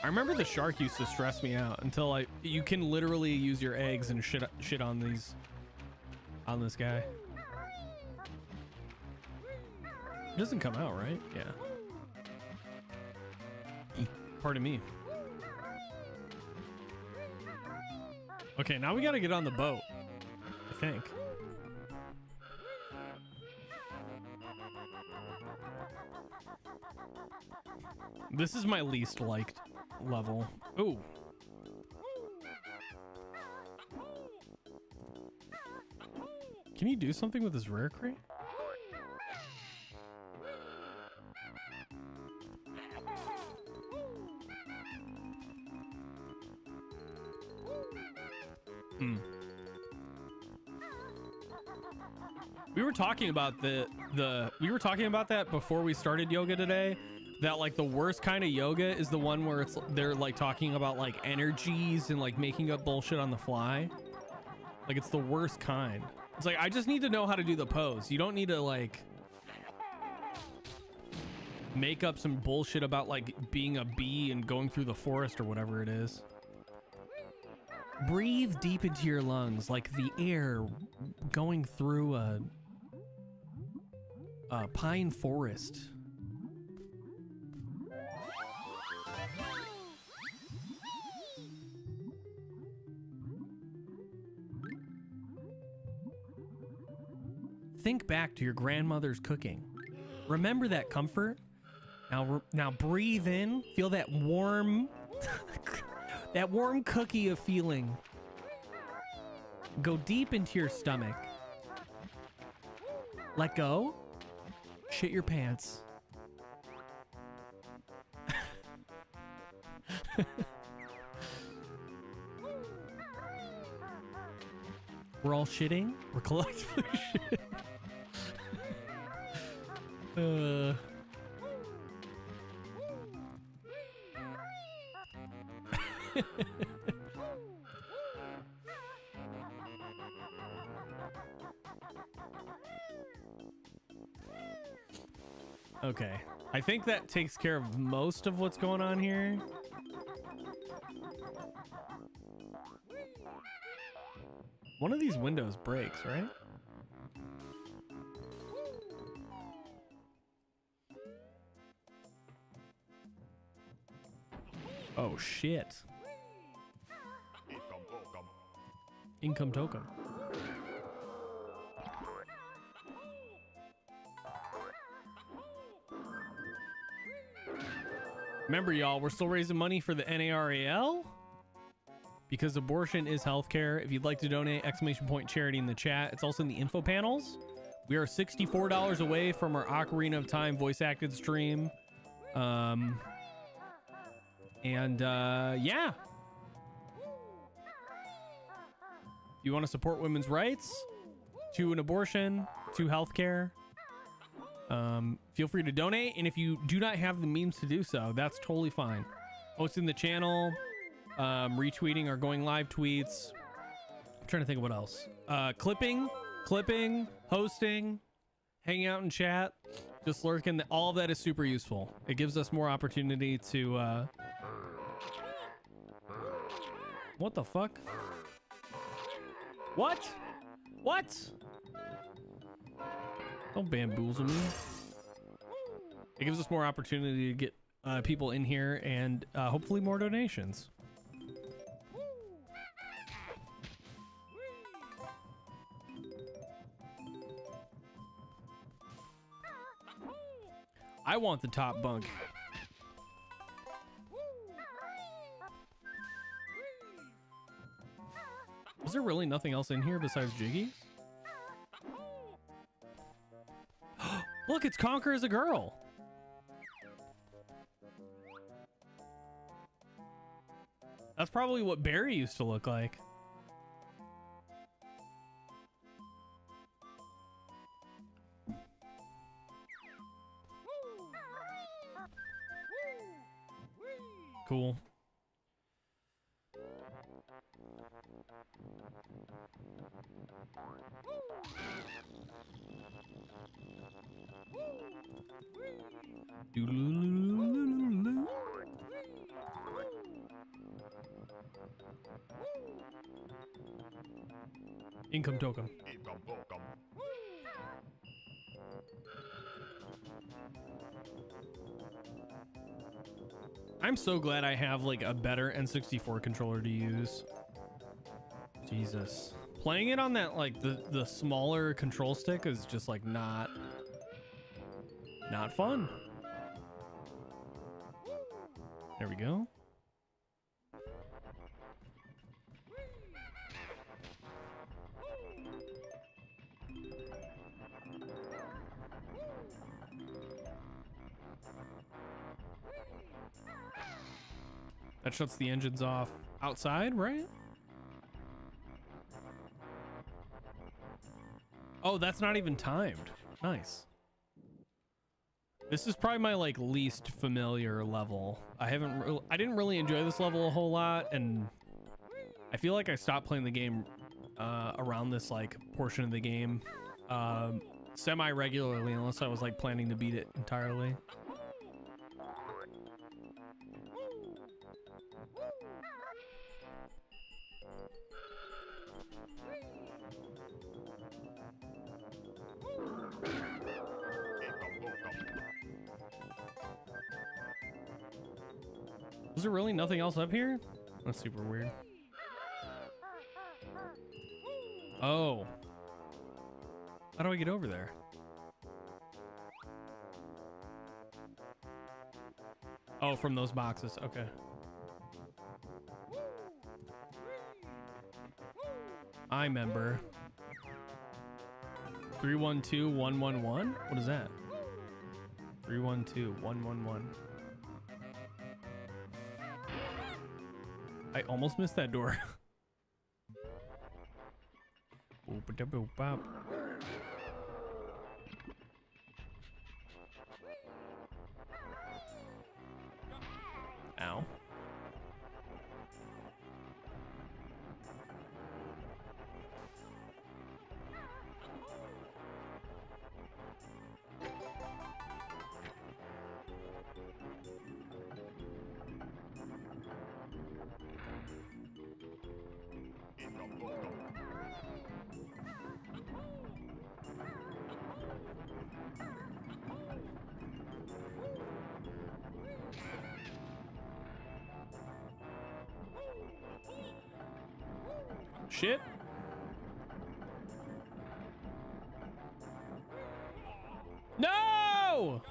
I remember the shark used to stress me out until you can literally use your eggs and shit on this guy. It doesn't come out, right? Yeah. Pardon me. Okay, now we gotta get on the boat, I think. This is my least liked level. Ooh. Can you do something with this rare crate? We were talking about we were talking about that before we started yoga today, that like the worst kind of yoga is the one where they're like talking about like energies and like making up bullshit on the fly. Like it's the worst kind. It's like I just need to know how to do the pose. You don't need to like make up some bullshit about like being a bee and going through the forest or whatever it is. Breathe deep into your lungs like the air going through a pine forest. Think back to your grandmother's cooking. Remember that comfort? Now breathe in, feel that warm that warm cookie of feeling. Go deep into your stomach. Let go. Shit your pants. We're all shitting. We're collectively shitting. Okay, I think that takes care of most of what's going on here. One of these windows breaks, right? Oh shit. Income token. Remember, y'all, we're still raising money for the NARAL because abortion is healthcare. If you'd like to donate, exclamation point charity in the chat. It's also in the info panels. We are $64 away from our Ocarina of Time voice acted stream. Yeah. You want to support women's rights to an abortion, to healthcare, feel free to donate. And if you do not have the means to do so, that's totally fine. Hosting the channel, retweeting or going live tweets. I'm trying to think of what else. Clipping, hosting, hanging out in chat, just lurking. All of that is super useful. It gives us more opportunity to, what the fuck? What? Don't bamboozle me. It gives us more opportunity to get people in here and hopefully more donations. I want the top bunk. Is there really nothing else in here besides Jiggies? Look, it's Conquer as a girl. That's probably what Barry used to look like. Cool. Income token. I'm so glad I have like a better N64 controller to use. Jesus. Playing it on that like the smaller control stick is just like not fun. There we go. That shuts the engines off outside, right? Oh, that's not even timed. Nice. This is probably my like least familiar level. I didn't really enjoy this level a whole lot, and I feel like I stopped playing the game around this like portion of the game semi-regularly, unless I was like planning to beat it entirely. Was there really nothing else up here? That's super weird. Oh. How do I get over there? Oh, from those boxes. Okay. I remember. 312111? What is that? 312111. I almost missed that door. Ow. Shit. No!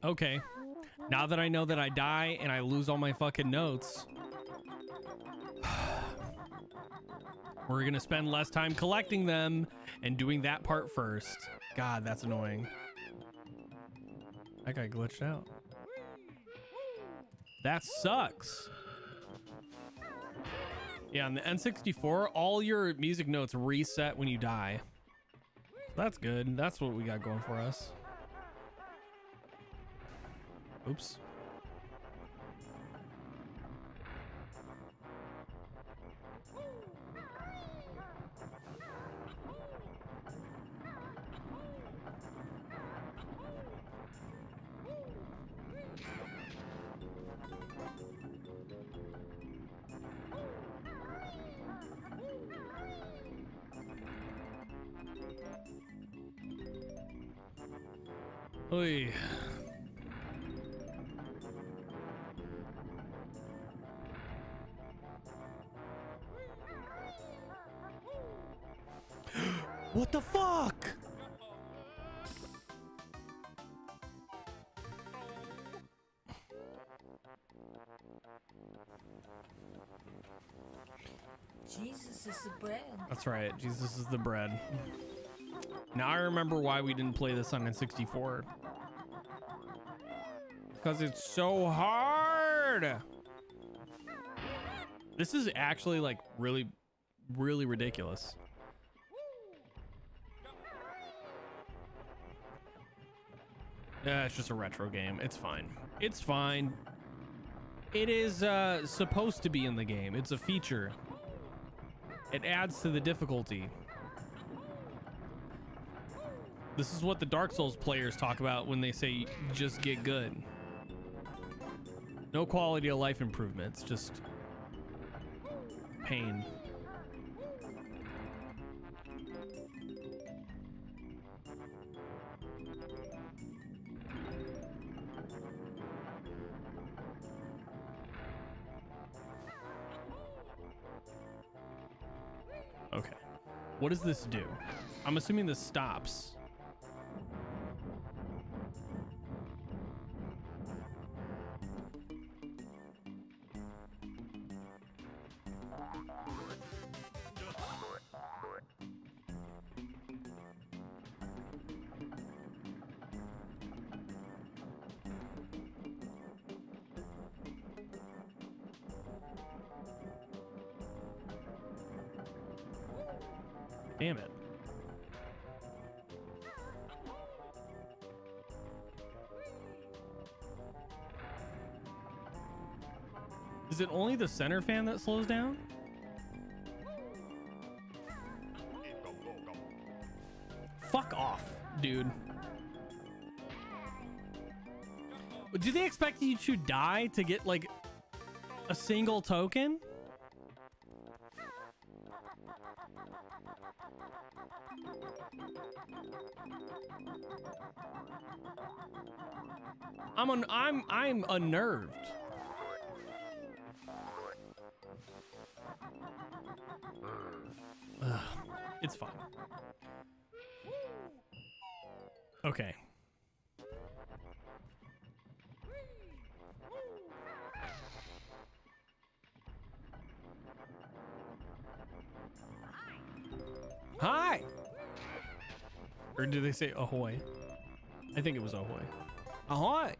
Okay. Now that I know that I die and I lose all my fucking notes, we're gonna spend less time collecting them and doing that part first. God, that's annoying. That guy glitched out. That sucks. Yeah, on the N64, all your music notes reset when you die. That's good. That's what we got going for us. Oops. Oy. What the fuck? Jesus is the bread. That's right. Jesus is the bread. Now I remember why we didn't play this on N64. Because it's so hard. This is actually like really, really ridiculous. Yeah, it's just a retro game. It's fine. It's fine. It is supposed to be in the game. It's a feature. It adds to the difficulty. This is what the Dark Souls players talk about when they say just get good. No quality of life improvements, just pain. Okay. What does this do? I'm assuming this stops. Damn it. Is it only the center fan that slows down? Fuck off, dude. Do they expect you to die to get like a single token? I'm unnerved. Ugh, it's fine. Okay. Hi. Or did they say ahoy? I think it was ahoy. Ahoy.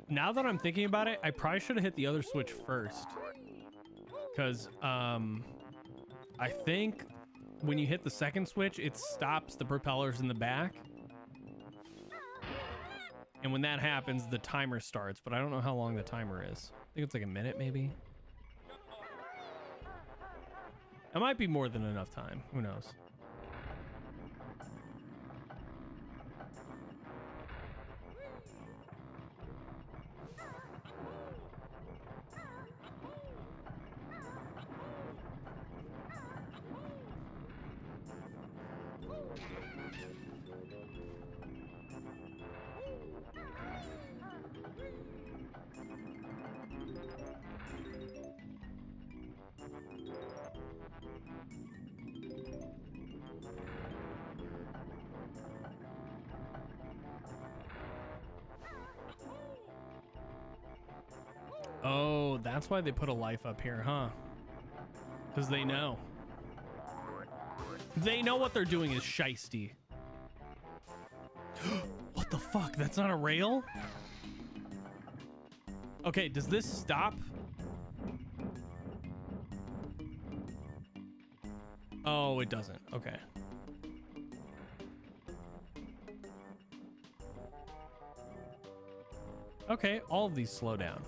Now that I'm thinking about it, I probably should have hit the other switch first. Because I think when you hit the second switch, it stops the propellers in the back. And when that happens, the timer starts, but I don't know how long the timer is. I think it's like a minute, maybe. It might be more than enough time. Who knows? Oh, that's why they put a life up here, huh? Because they know. They know what they're doing is shiesty. What the fuck? That's not a rail? Okay, does this stop? Oh, it doesn't. Okay. Okay, all of these slow down.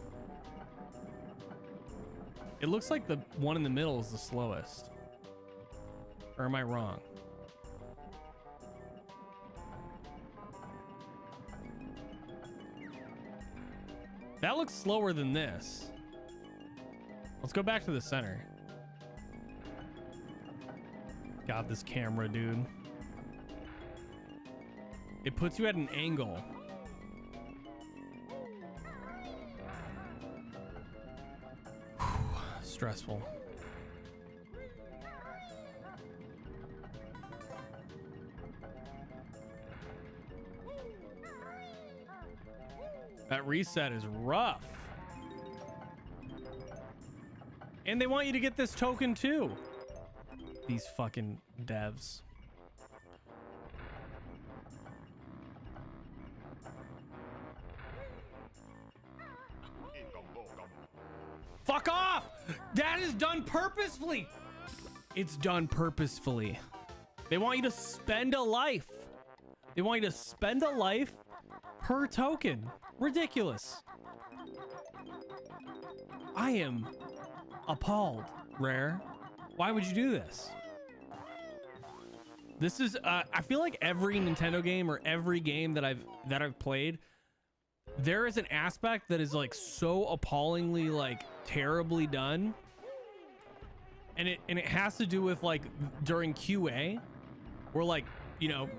It looks like the one in the middle is the slowest. Or am I wrong? That looks slower than this. Let's go back to the center. God, this camera, dude. It puts you at an angle. Stressful. That reset is rough. And they want you to get this token too. These fucking devs. Fuck off! That is done purposefully. It's done purposefully. They want you to spend a life. They want you to spend a life per token. Ridiculous. I am appalled, Rare. Why would you do this? This is I feel like every Nintendo game or every game that I've played, there is an aspect that is like so appallingly like terribly done. And it has to do with like during QA, where like, you know,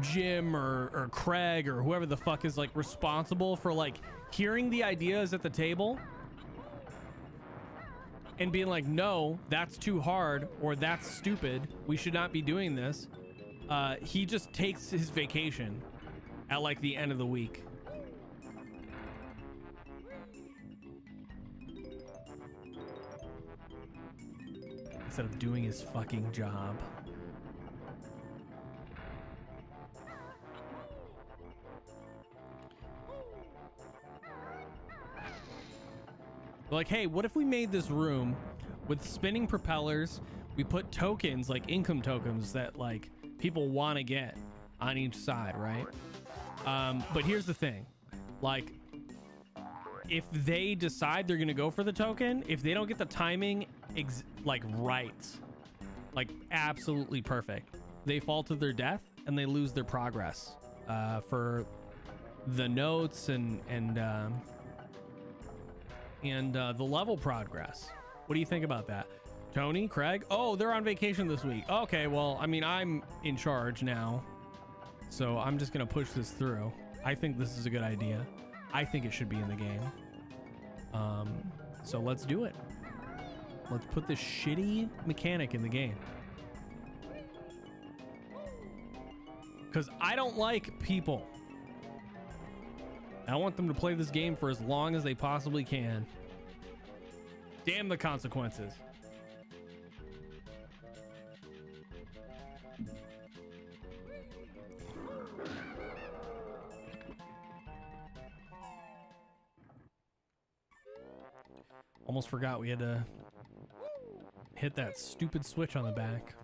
Jim or Craig or whoever the fuck is like responsible for like hearing the ideas at the table and being like, no, that's too hard, or that's stupid, we should not be doing this. He just takes his vacation at like the end of the week. Instead of doing his fucking job. Like, hey, what if we made this room with spinning propellers? We put tokens, like income tokens that like people want to get on each side, right? But here's the thing, like, if they decide they're gonna go for the token, if they don't get the timing like right, like absolutely perfect, they fall to their death and they lose their progress for the notes and the level progress. What do you think about that? Tony, Craig? Oh, they're on vacation this week. Okay, well, I mean, I'm in charge now, so I'm just gonna push this through. I think this is a good idea. I think it should be in the game. So let's do it. Let's put this shitty mechanic in the game. Because I don't like people. I want them to play this game for as long as they possibly can. Damn the consequences. Almost forgot we had to hit that stupid switch on the back.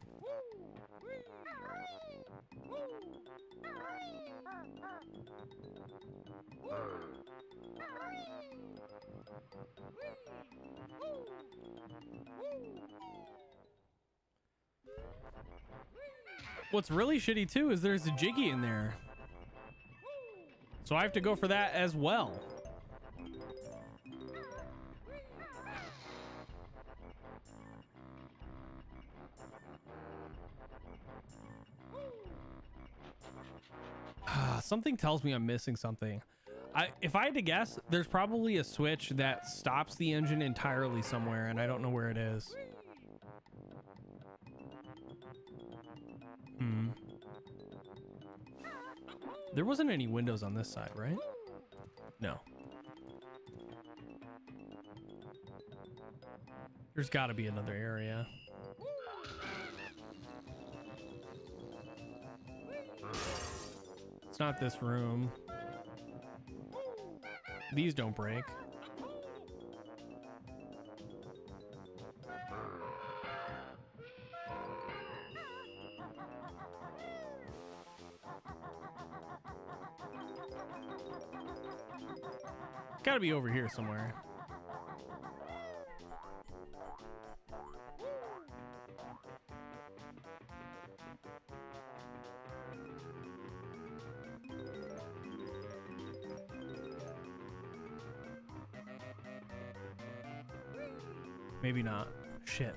What's really shitty too is there's a Jiggy in there, so I have to go for that as well. Something tells me I'm missing something. If I had to guess, there's probably a switch that stops the engine entirely somewhere, and I don't know where it is. There wasn't any windows on this side, right? No. There's got to be another area. It's not this room. These don't break. Gotta be over here somewhere. Maybe not. Shit.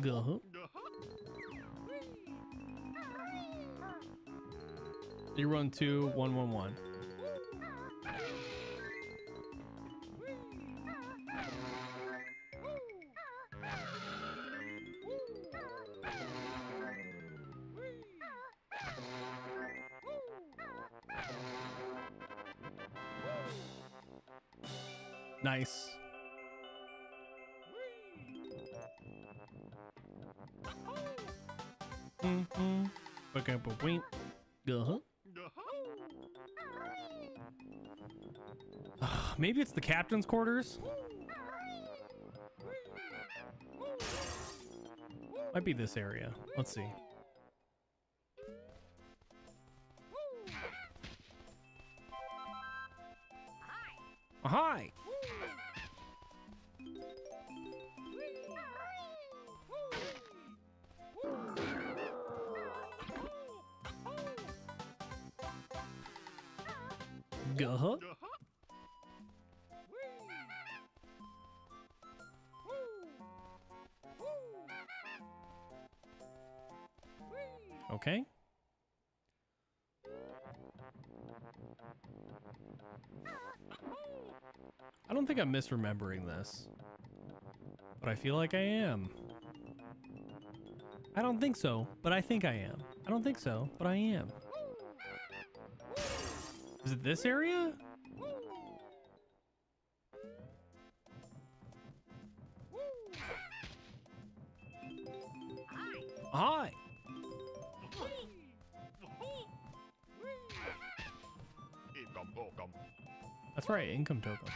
Go. You run 2-1-1-1. Nice. Okay, but wait. Maybe it's the captain's quarters. Might be this area. Let's see. Hi. Guh. Okay. I don't think I'm misremembering this, but I feel like I am. I don't think so, but I think I am. I don't think so, but I am. Is it this area? Hi. That's right, income token.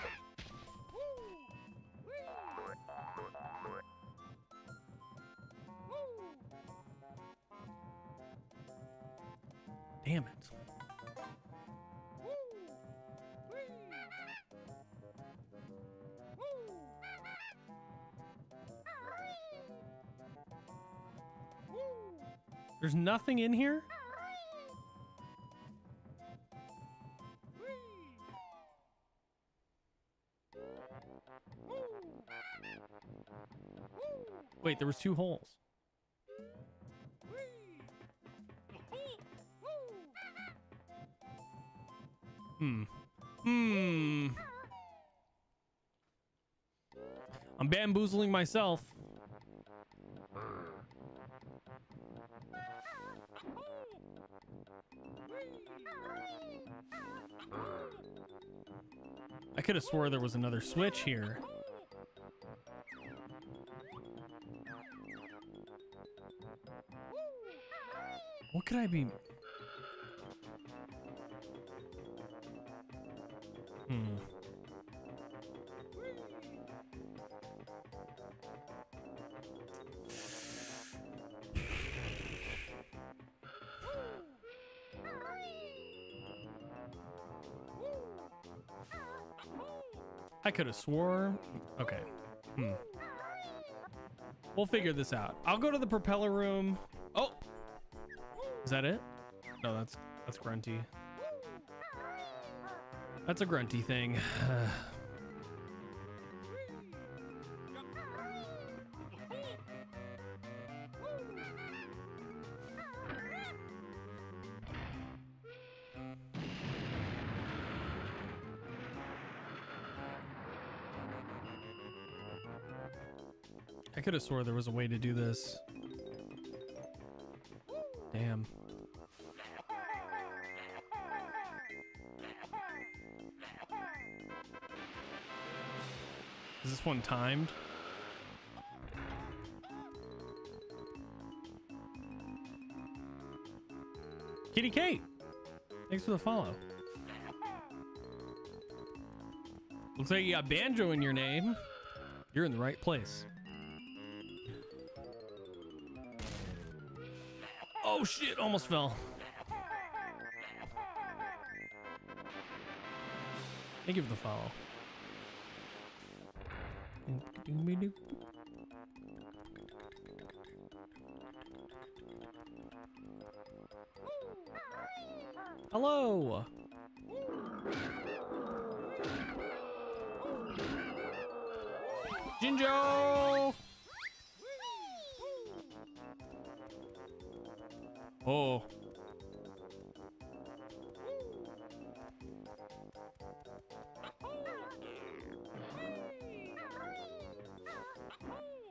Damn it. There's nothing in here? Wait, there was 2 holes. I'm bamboozling myself. I could have swore there was another switch here. What could I be? I could have swore. Okay. We'll figure this out. I'll go to the propeller room. Oh, is that it? No, that's grunty. That's a grunty thing. I could have swore there was a way to do this. Damn. Is this one timed? Kitty Kate, thanks for the follow. Looks like you got Banjo in your name. You're in the right place. Oh shit, almost fell. Thank you for the follow. Hello. Jinjo. Oh.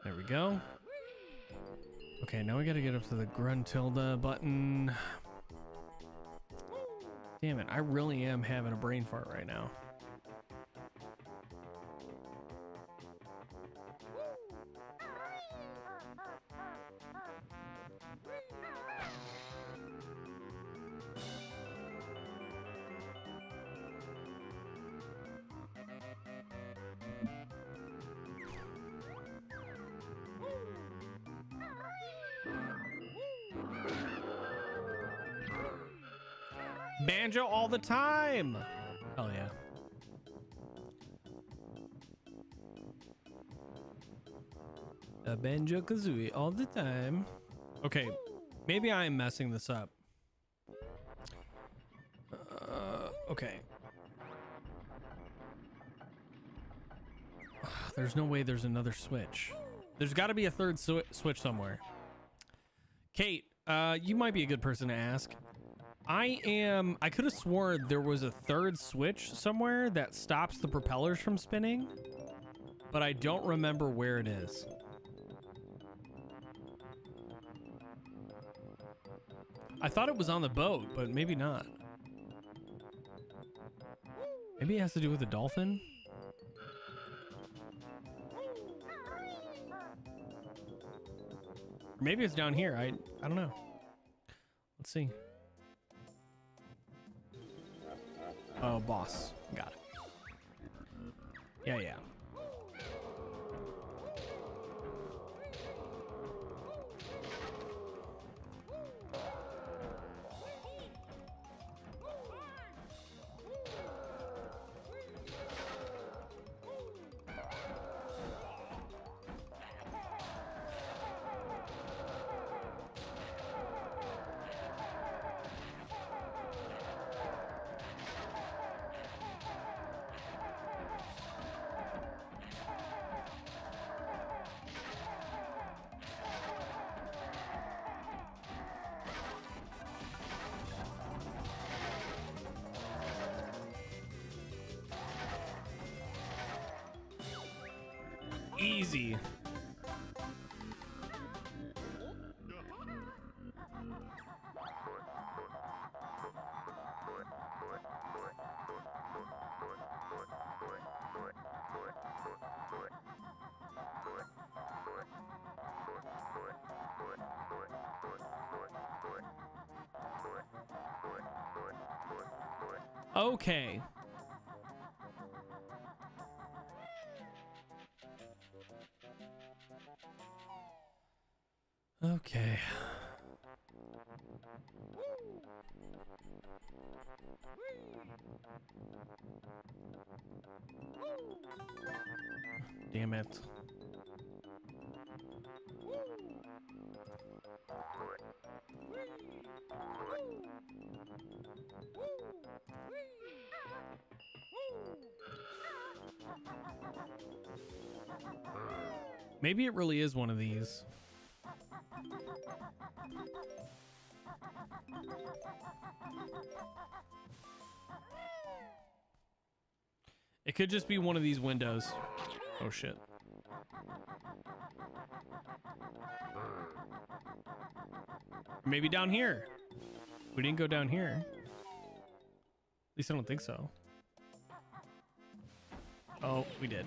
There we go. Okay, now we gotta get up to the Gruntilda button. Damn it, I really am having a brain fart right now. Banjo all the time. Hell yeah. A Banjo Kazooie all the time. Okay, maybe I am messing this up. Okay. There's no way there's another switch. There's got to be a third switch somewhere. Kate, you might be a good person to ask. I could have sworn there was a third switch somewhere that stops the propellers from spinning, but I don't remember where it is. I thought it was on the boat, but maybe not. Maybe it has to do with the dolphin? Or maybe it's down here. I don't know. Let's see. Oh, boss. Got it. Yeah, yeah. Easy. Okay. Okay. Damn it. Maybe it really is one of these. It could just be one of these windows. Oh shit. Maybe down here. We didn't go down here. At least I don't think so. Oh, we did.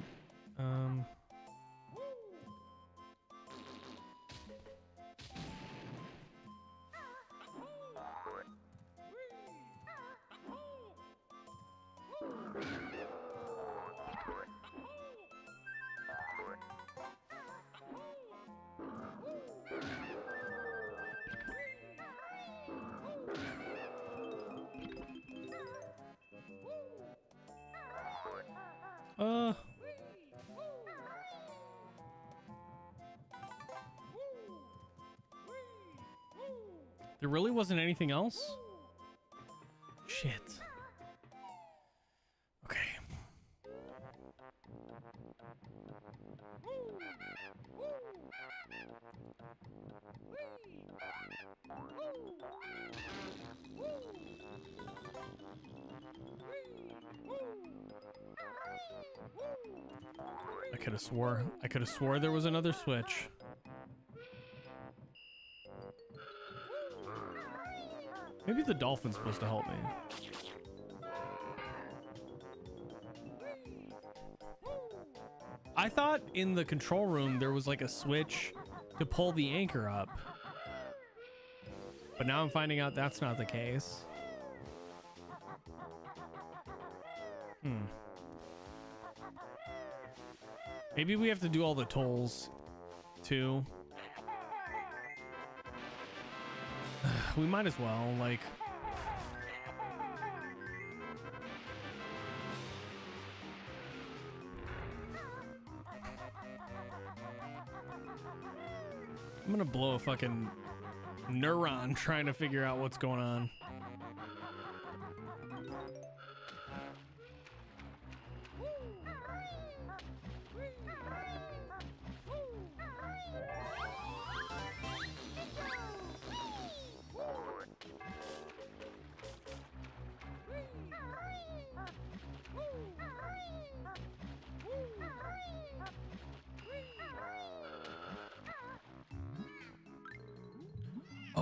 There really wasn't anything else? Shit. Okay. I could have swore there was another switch. Maybe the dolphin's supposed to help me. I thought in the control room there was like a switch to pull the anchor up. But now I'm finding out that's not the case. Maybe we have to do all the tolls too. We might as well, like... I'm gonna blow a fucking neuron trying to figure out what's going on.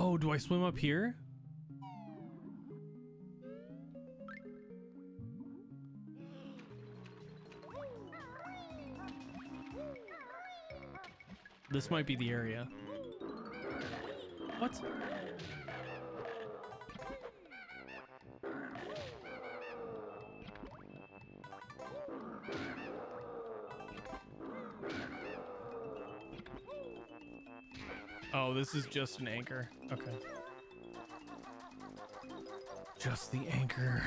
Oh, do I swim up here? This might be the area. What? Oh, this is just an anchor. Okay. Just the anchor.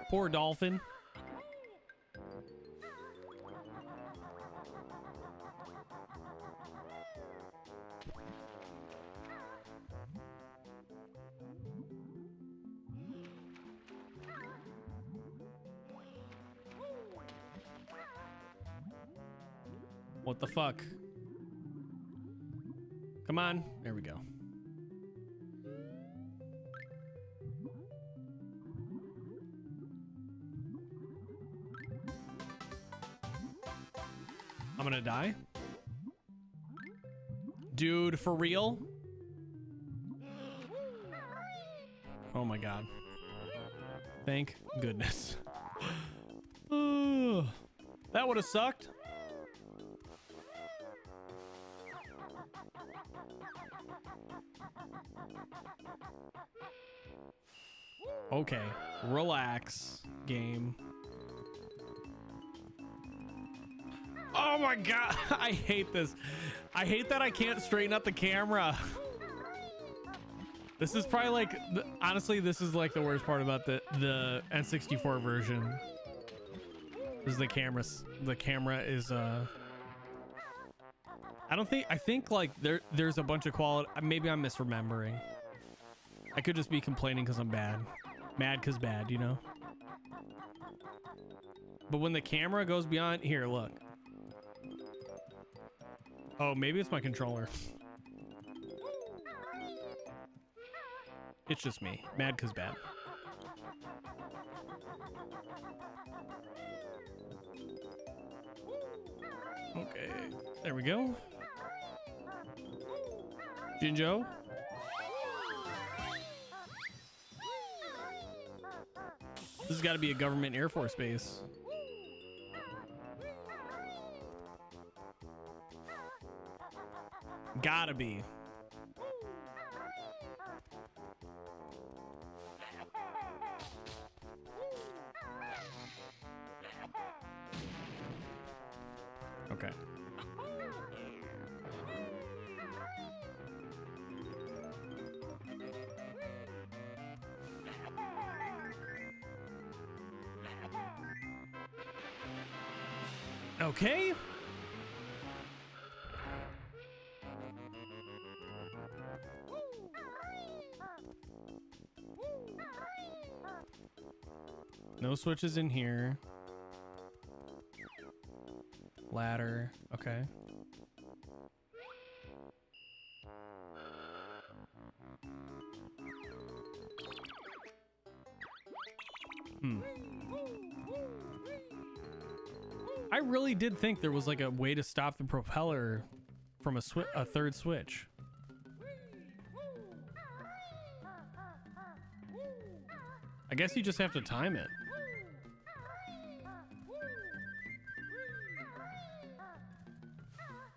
Poor dolphin. What the fuck? Come on. There we go. I'm gonna die. Dude, for real? Oh my god. Thank goodness. That would have sucked. Okay, relax, game. Oh my god, I hate this. I hate that I can't straighten up the camera. This is probably like, honestly, this is like the worst part about the N64 version. Is the camera. The camera is I think like there's a bunch of quality. Maybe I'm misremembering. I could just be complaining because I'm bad. Mad because bad, you know? But when the camera goes beyond... Here, look. Oh, maybe it's my controller. It's just me. Mad because bad. Okay. There we go. Jinjo. This has got to be a government Air Force base. Gotta be. Okay. Okay. No switches in here. Ladder. Okay. I really did think there was like a way to stop the propeller from a third switch. I guess you just have to time it.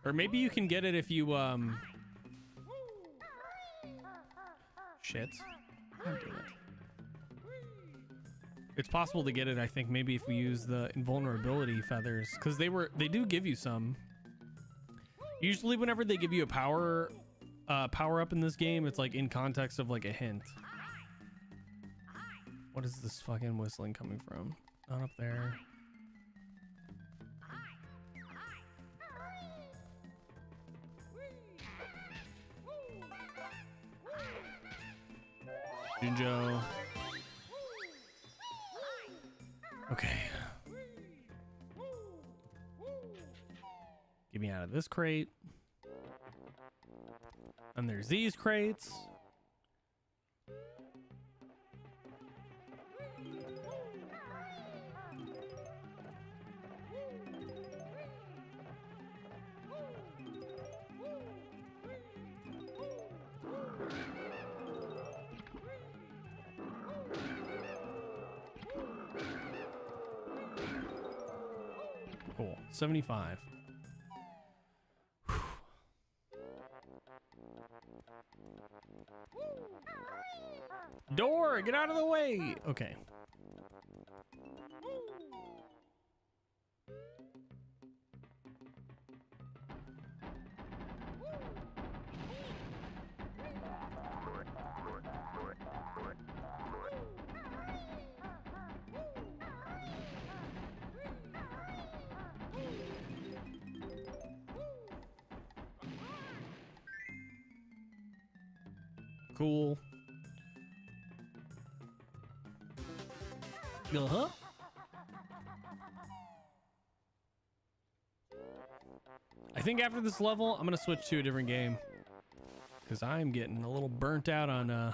Or maybe you can get it if you shit. God damn it. It's possible to get it, I think, maybe if we use the invulnerability feathers, because they do give you some. Usually whenever they give you a power up in this game, it's like in context of like a hint. What is this fucking whistling coming from? Not up there. Junjo. Okay. Get me out of this crate. And there's these crates. Cool. 75. Door, get out of the way. Okay. Cool. Uh-huh. I think after this level, I'm gonna switch to a different game because I'm getting a little burnt out on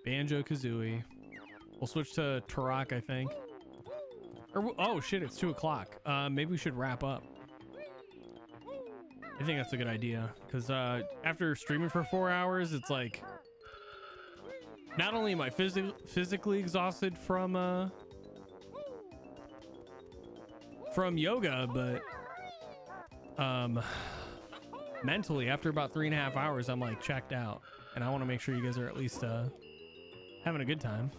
Banjo-Kazooie. We'll switch to Turok, I think. Or oh shit, it's 2 o'clock. Maybe we should wrap up. I think that's a good idea because after streaming for 4 hours, it's like not only am I physically exhausted from yoga, but mentally after about 3.5 hours, I'm like checked out, and I want to make sure you guys are at least having a good time.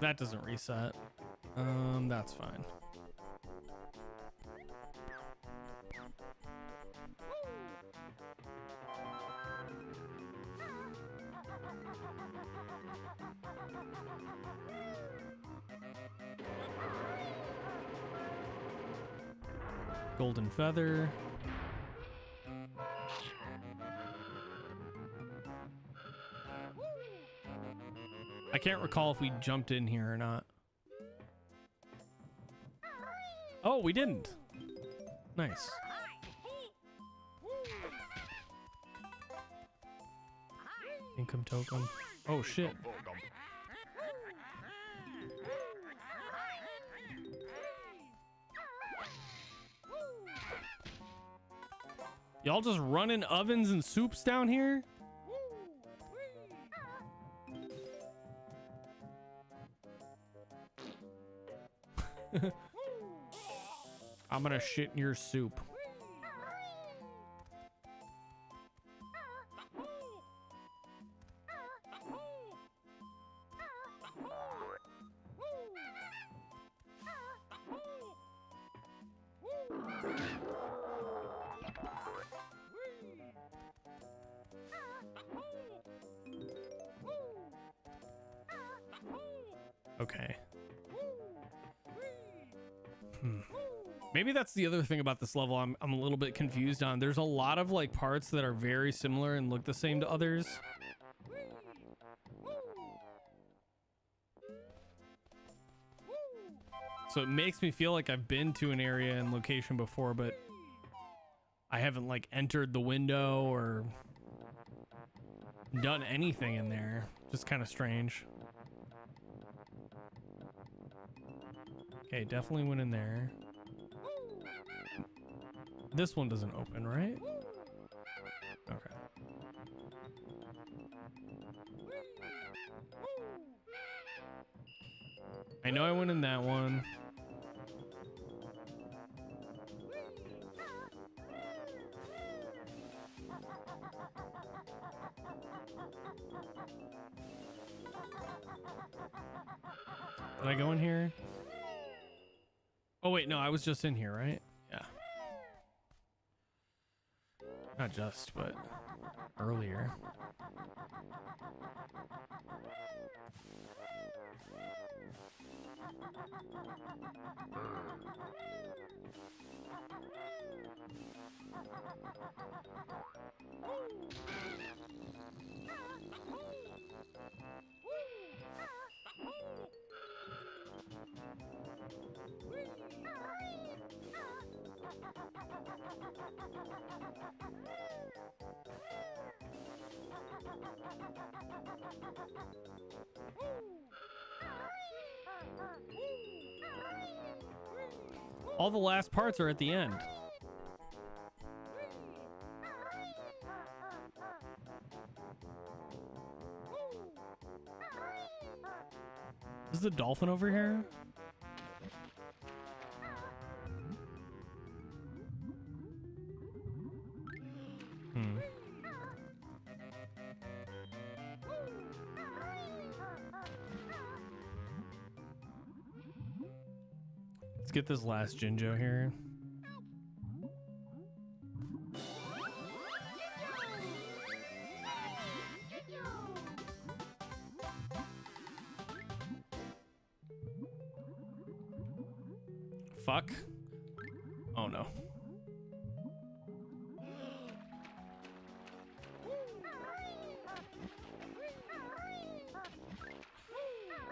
That doesn't reset. That's fine. Golden feather. I can't recall if we jumped in here or not. Oh, we didn't. Nice. Income token. Oh shit. Y'all just running ovens and soups down here? I'm gonna shit in your soup. Okay. Maybe that's the other thing about this level I'm a little bit confused on. There's a lot of like parts that are very similar and look the same to others. So it makes me feel like I've been to an area and location before, but I haven't like entered the window or done anything in there. Just kind of strange. Okay, definitely went in there. This one doesn't open, right? Okay. I know I went in that one. Did I go in here? Oh wait, no, I was just in here, right? Yeah. Not just, but earlier. All the last parts are at the end. Is the dolphin over here? Hmm. Let's get this last Jinjo here. Fuck. Oh no.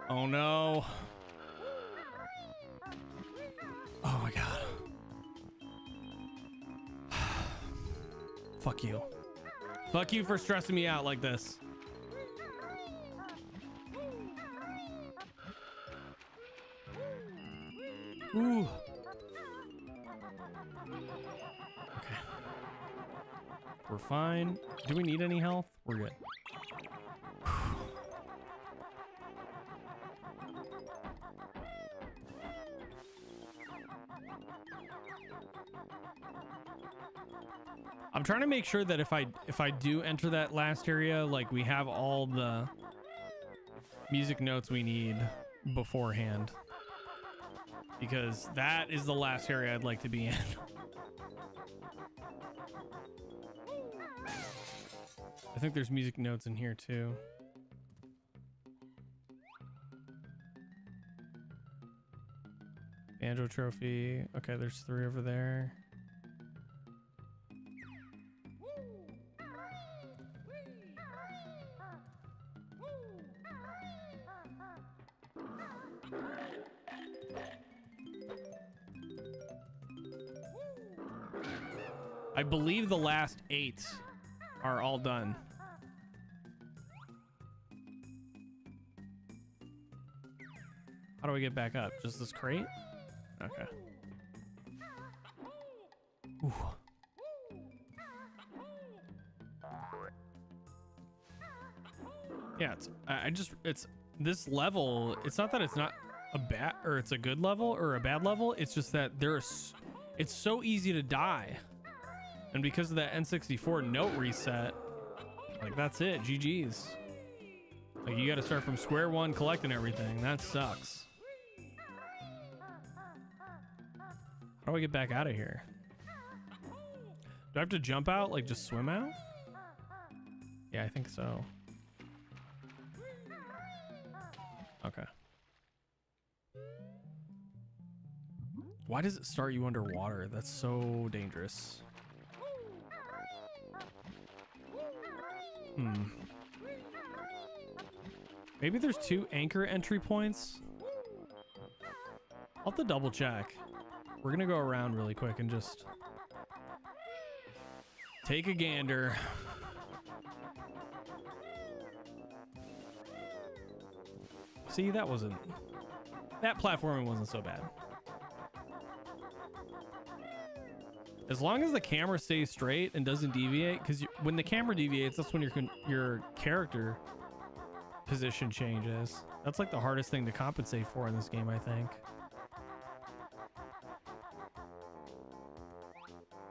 Oh no. Oh my god. Fuck you. Fuck you for stressing me out like this. Ooh. Okay. We're fine. Do we need any health? We're good. I'm trying to make sure that if I do enter that last area, like we have all the music notes we need beforehand, because that is the last area I'd like to be in. I think there's music notes in here too. Banjo trophy. Okay, there's 3 over there. I believe the last 8 are all done. How do I get back up? Just this crate? Okay. Ooh. Yeah, it's this level. It's not that it's not a bad or it's a good level or a bad level. It's just that it's so easy to die. And because of that N64 note reset, like that's it, GG's. Like you gotta start from square one collecting everything. That sucks. How do I get back out of here? Do I have to jump out, like just swim out? Yeah, I think so. Okay. Why does it start you underwater? That's so dangerous. Maybe there's 2 anchor entry points. I'll have to double check. We're gonna go around really quick and just take a gander. See, that platforming wasn't so bad. As long as the camera stays straight and doesn't deviate, because when the camera deviates, that's when your character position changes. That's like the hardest thing to compensate for in this game, I think.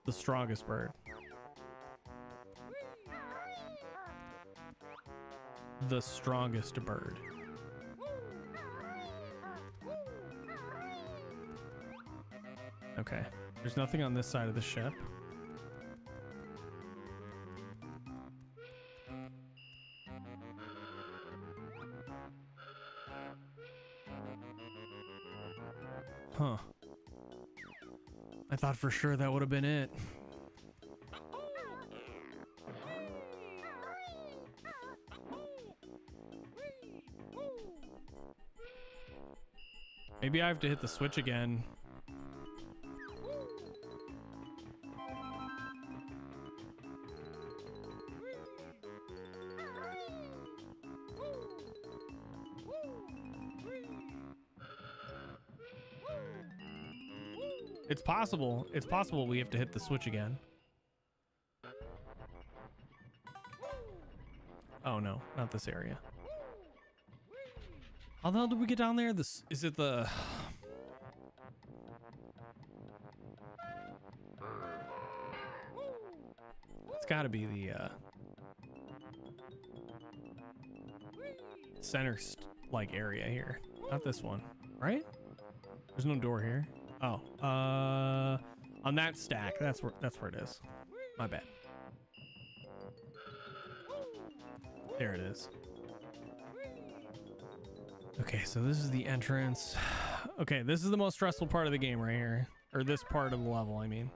The strongest bird. the strongest bird. Okay. There's nothing on this side of the ship. Huh. I thought for sure that would have been it. Maybe I have to hit the switch again. It's possible. It's possible we have to hit the switch again. Oh no, not this area. How the hell did we get down there? This is it the it's gotta be the center like area here. Not this one, right? There's no door here. Oh, on that stack, that's where it is. My bad. There it is. Okay, so this is the entrance. Okay, this is the most stressful part of the game right here, or this part of the level, I mean.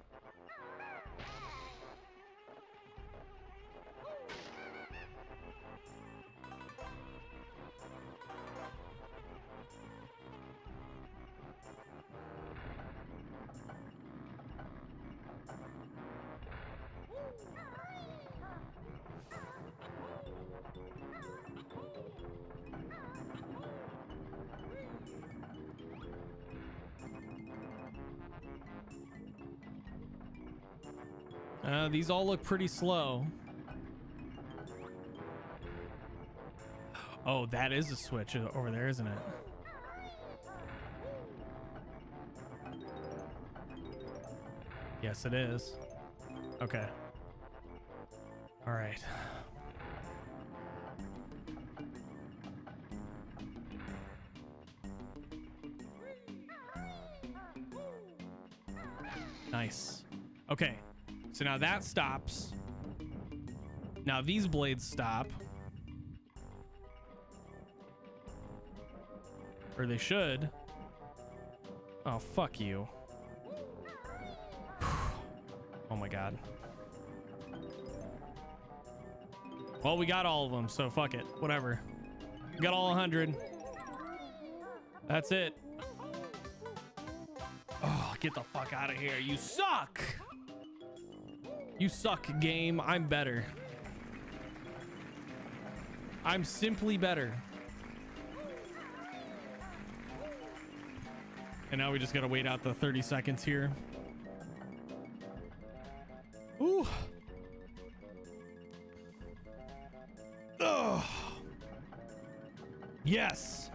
These all look pretty slow. Oh, that is a switch over there, isn't it? Yes, it is. Okay. All right. Nice. Okay. So now that stops. Now these blades stop. Or they should. Oh, fuck you. Oh my god. Well, we got all of them, so fuck it. Whatever. We got all 100. That's it. Oh, get the fuck out of here. You suck! You suck, game. I'm better. I'm simply better. And now we just gotta wait out the 30 seconds here. Ooh. Ugh. Yes.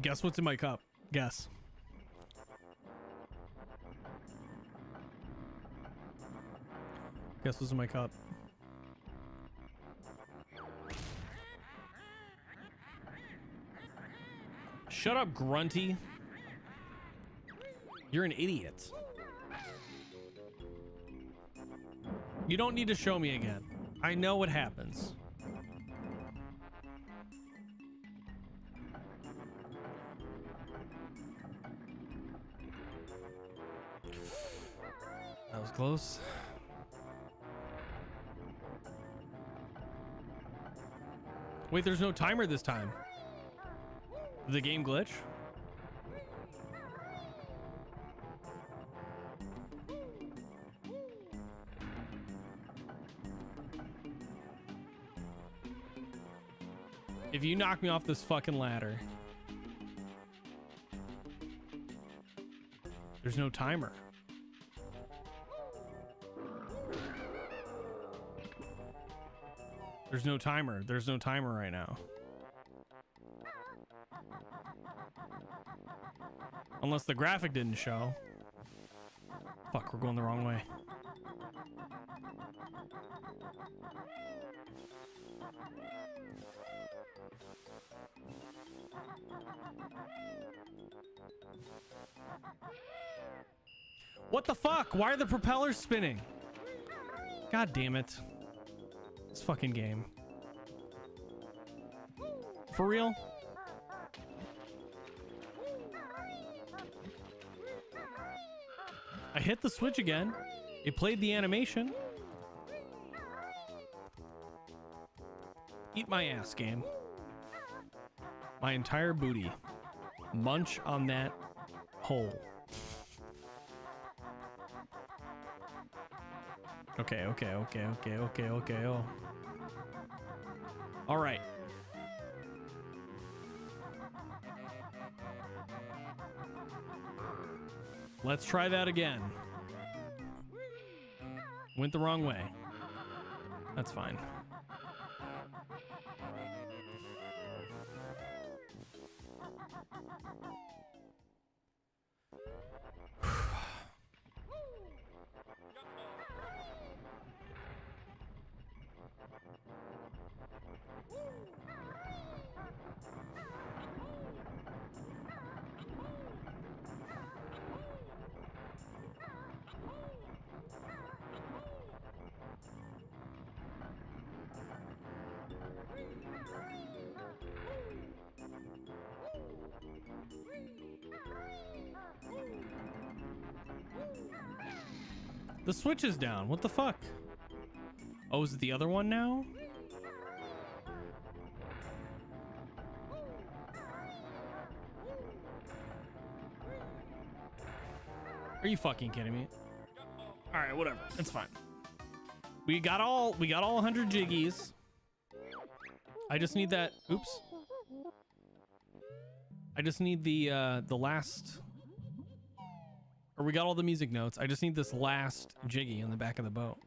Guess what's in my cup? Guess. Guess what's in my cup? Shut up, Grunty. You're an idiot. You don't need to show me again. I know what happens. That was close. Wait, there's no timer this time. Did the game glitch? If you knock me off this fucking ladder, there's no timer. There's no timer. There's no timer right now. Unless the graphic didn't show. Fuck, we're going the wrong way. What the fuck? Why are the propellers spinning? God damn it. This fucking game. For real? I hit the switch again. It played the animation. Eat my ass, game. My entire booty. Munch on that hole. Okay. Oh. All right. Let's try that again. Went the wrong way. That's fine. The switch is down. What the fuck? Oh, is it the other one now? Are you fucking kidding me? All right, whatever. It's fine. We got all 100 jiggies. I just need that. Oops. I just need the last. Or we got all the music notes. I just need this last jiggy in the back of the boat.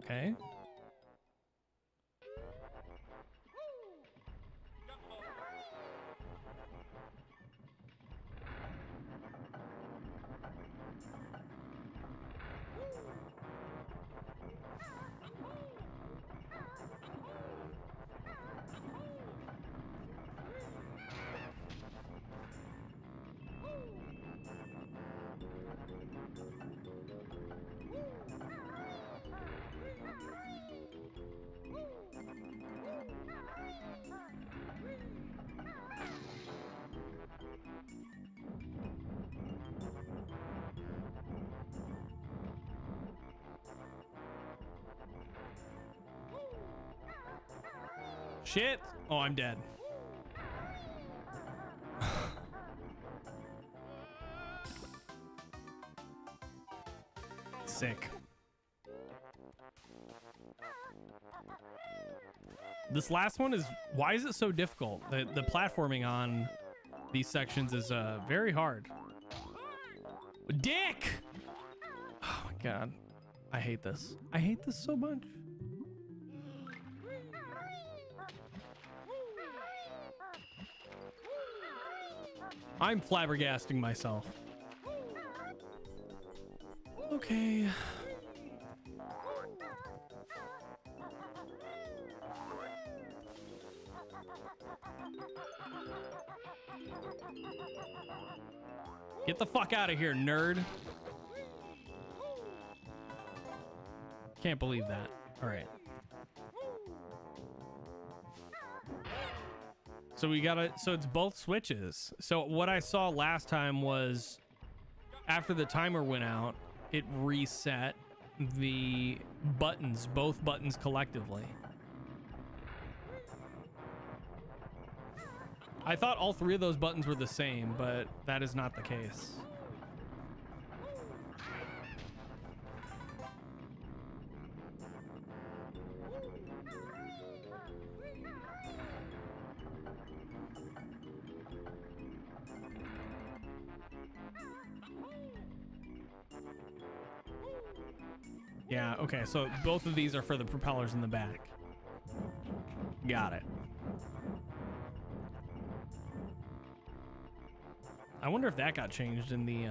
Okay. Shit. Oh, I'm dead. Sick. This last one is, why is it so difficult? The platforming on these sections is very hard. Dick! Oh my god. I hate this. I hate this so much. I'm flabbergasting myself. Okay. Get the fuck out of here, nerd. Can't believe that. All right. So we gotta, so it's both switches. So what I saw last time was after the timer went out, it reset the buttons, both buttons collectively. I thought all three of those buttons were the same, but that is not the case. Yeah, okay, so both of these are for the propellers in the back. Got it. I wonder if that got changed in the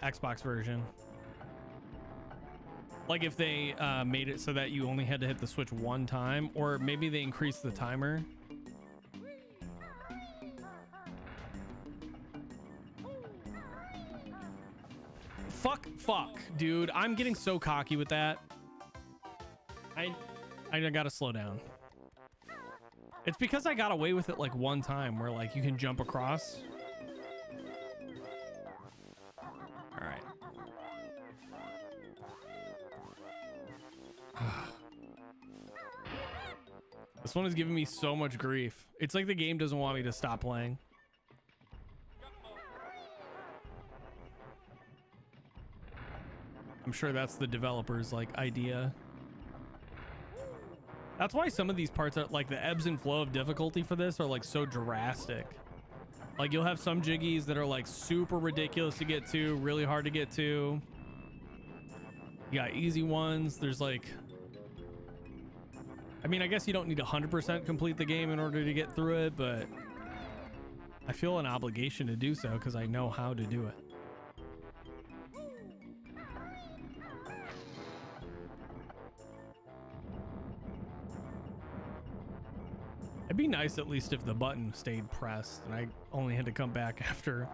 Xbox version. Like if they made it so that you only had to hit the switch one time, or maybe they increased the timer. Fuck, dude. I'm getting so cocky with that. I gotta slow down. It's because I got away with it like one time where like you can jump across. All right. This one is giving me so much grief. It's like the game doesn't want me to stop playing. I'm sure that's the developer's like idea. That's why some of these parts are like the ebbs and flow of difficulty for this are like so drastic. Like you'll have some jiggies that are like super ridiculous to get to, really hard to get to. You got easy ones. There's like, I mean, I guess you don't need 100% complete the game in order to get through it, but I feel an obligation to do so because I know how to do it. It'd be nice at least if the button stayed pressed and I only had to come back after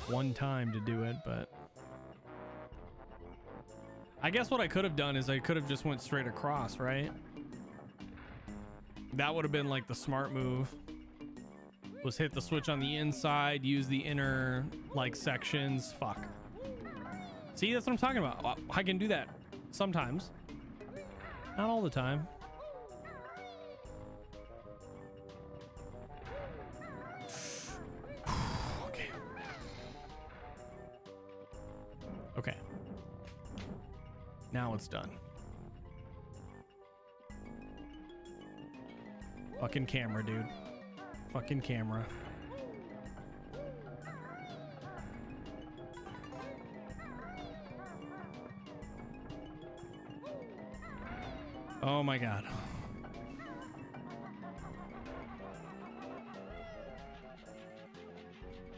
one time to do it, but I guess what I could have done is I could have just went straight across, right? That would have been like the smart move. Was hit the switch on the inside, use the inner like sections. Fuck. See, that's what I'm talking about. I can do that sometimes. Not all the time. Okay. Now it's done. Fucking camera, dude. Fucking camera. Oh my god.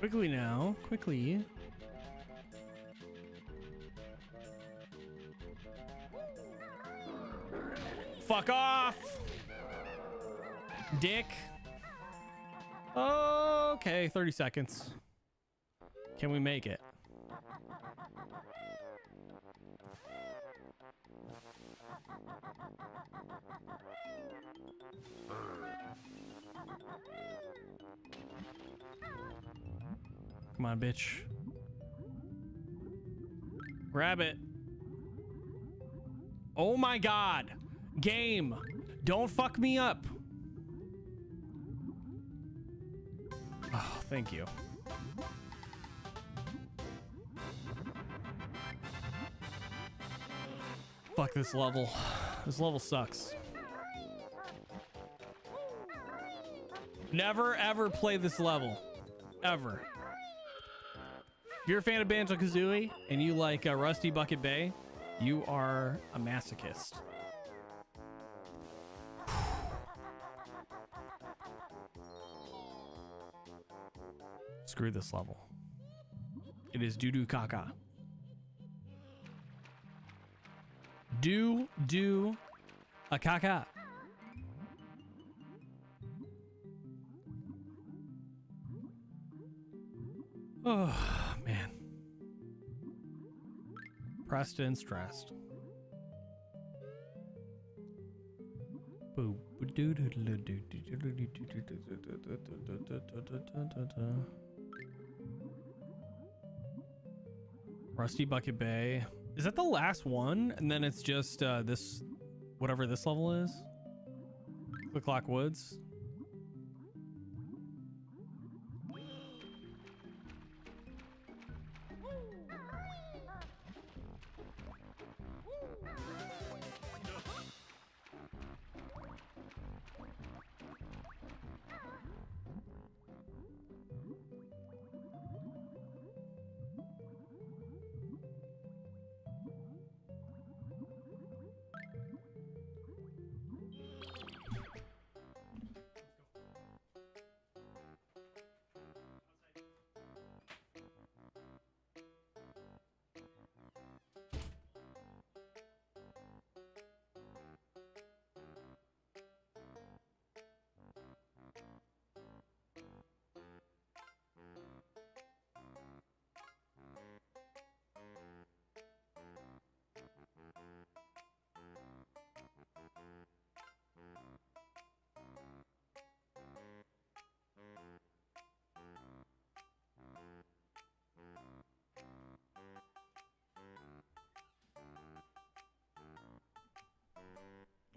Quickly now. Quickly. Fuck off, dick. Okay, 30 seconds. Can we make it? Come on, bitch. Grab it. Oh my god. Game, don't fuck me up. Oh, thank you. Fuck this level. This level sucks. Never ever play this level. Ever. If you're a fan of Banjo-Kazooie and you like Rusty Bucket Bay, you are a masochist. Screw this level. It is doo-doo caca. Do a caca. Oh, man. Pressed and stressed. Rusty Bucket Bay. Is that the last one? And then it's just this, whatever this level is? Click Clock Woods.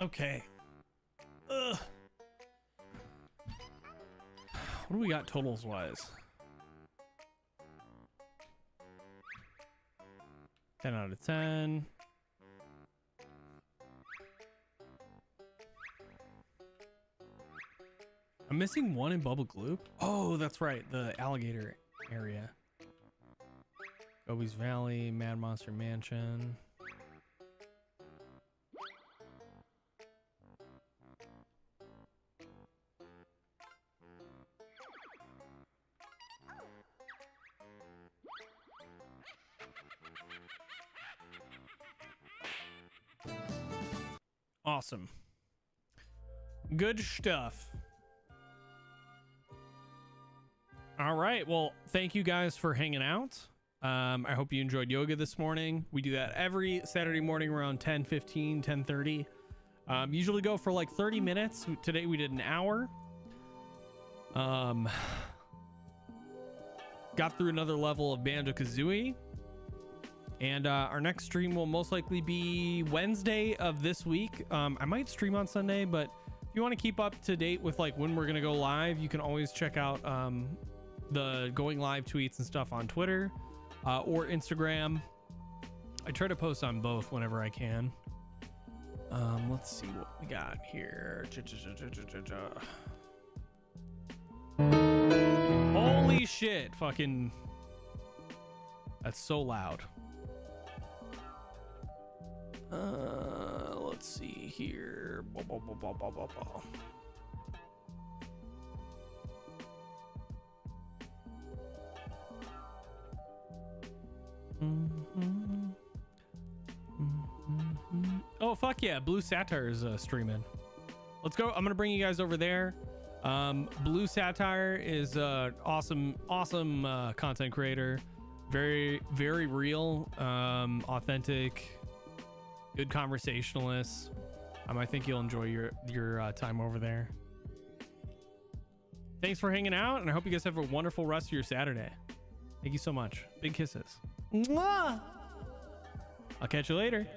Okay. Ugh. What do we got totals wise? 10 out of 10. I'm missing one in Bubble Gloop. Oh, that's right. The alligator area. Gobi's Valley, Mad Monster Mansion. Awesome. Good stuff. All right. Well, thank you guys for hanging out. I hope you enjoyed yoga this morning. We do that every Saturday morning around 10:15, 10:30. Usually go for like 30 minutes. Today we did an hour. Got through another level of Banjo-Kazooie. And our next stream will most likely be Wednesday of this week. I might stream on Sunday, but if you want to keep up to date with like when we're going to go live, you can always check out the going live tweets and stuff on Twitter or Instagram. I try to post on both whenever I can. Let's see what we got here. Holy shit, fucking, that's so loud. Let's see here. Oh fuck yeah, Blue Satire is streaming. Let's go. I'm gonna bring you guys over there. Blue Satire is awesome content creator, very real, authentic, good conversationalist. I think you'll enjoy your time over there. Thanks for hanging out, and I hope you guys have a wonderful rest of your Saturday. Thank you so much. Big kisses. Mwah! I'll catch you later.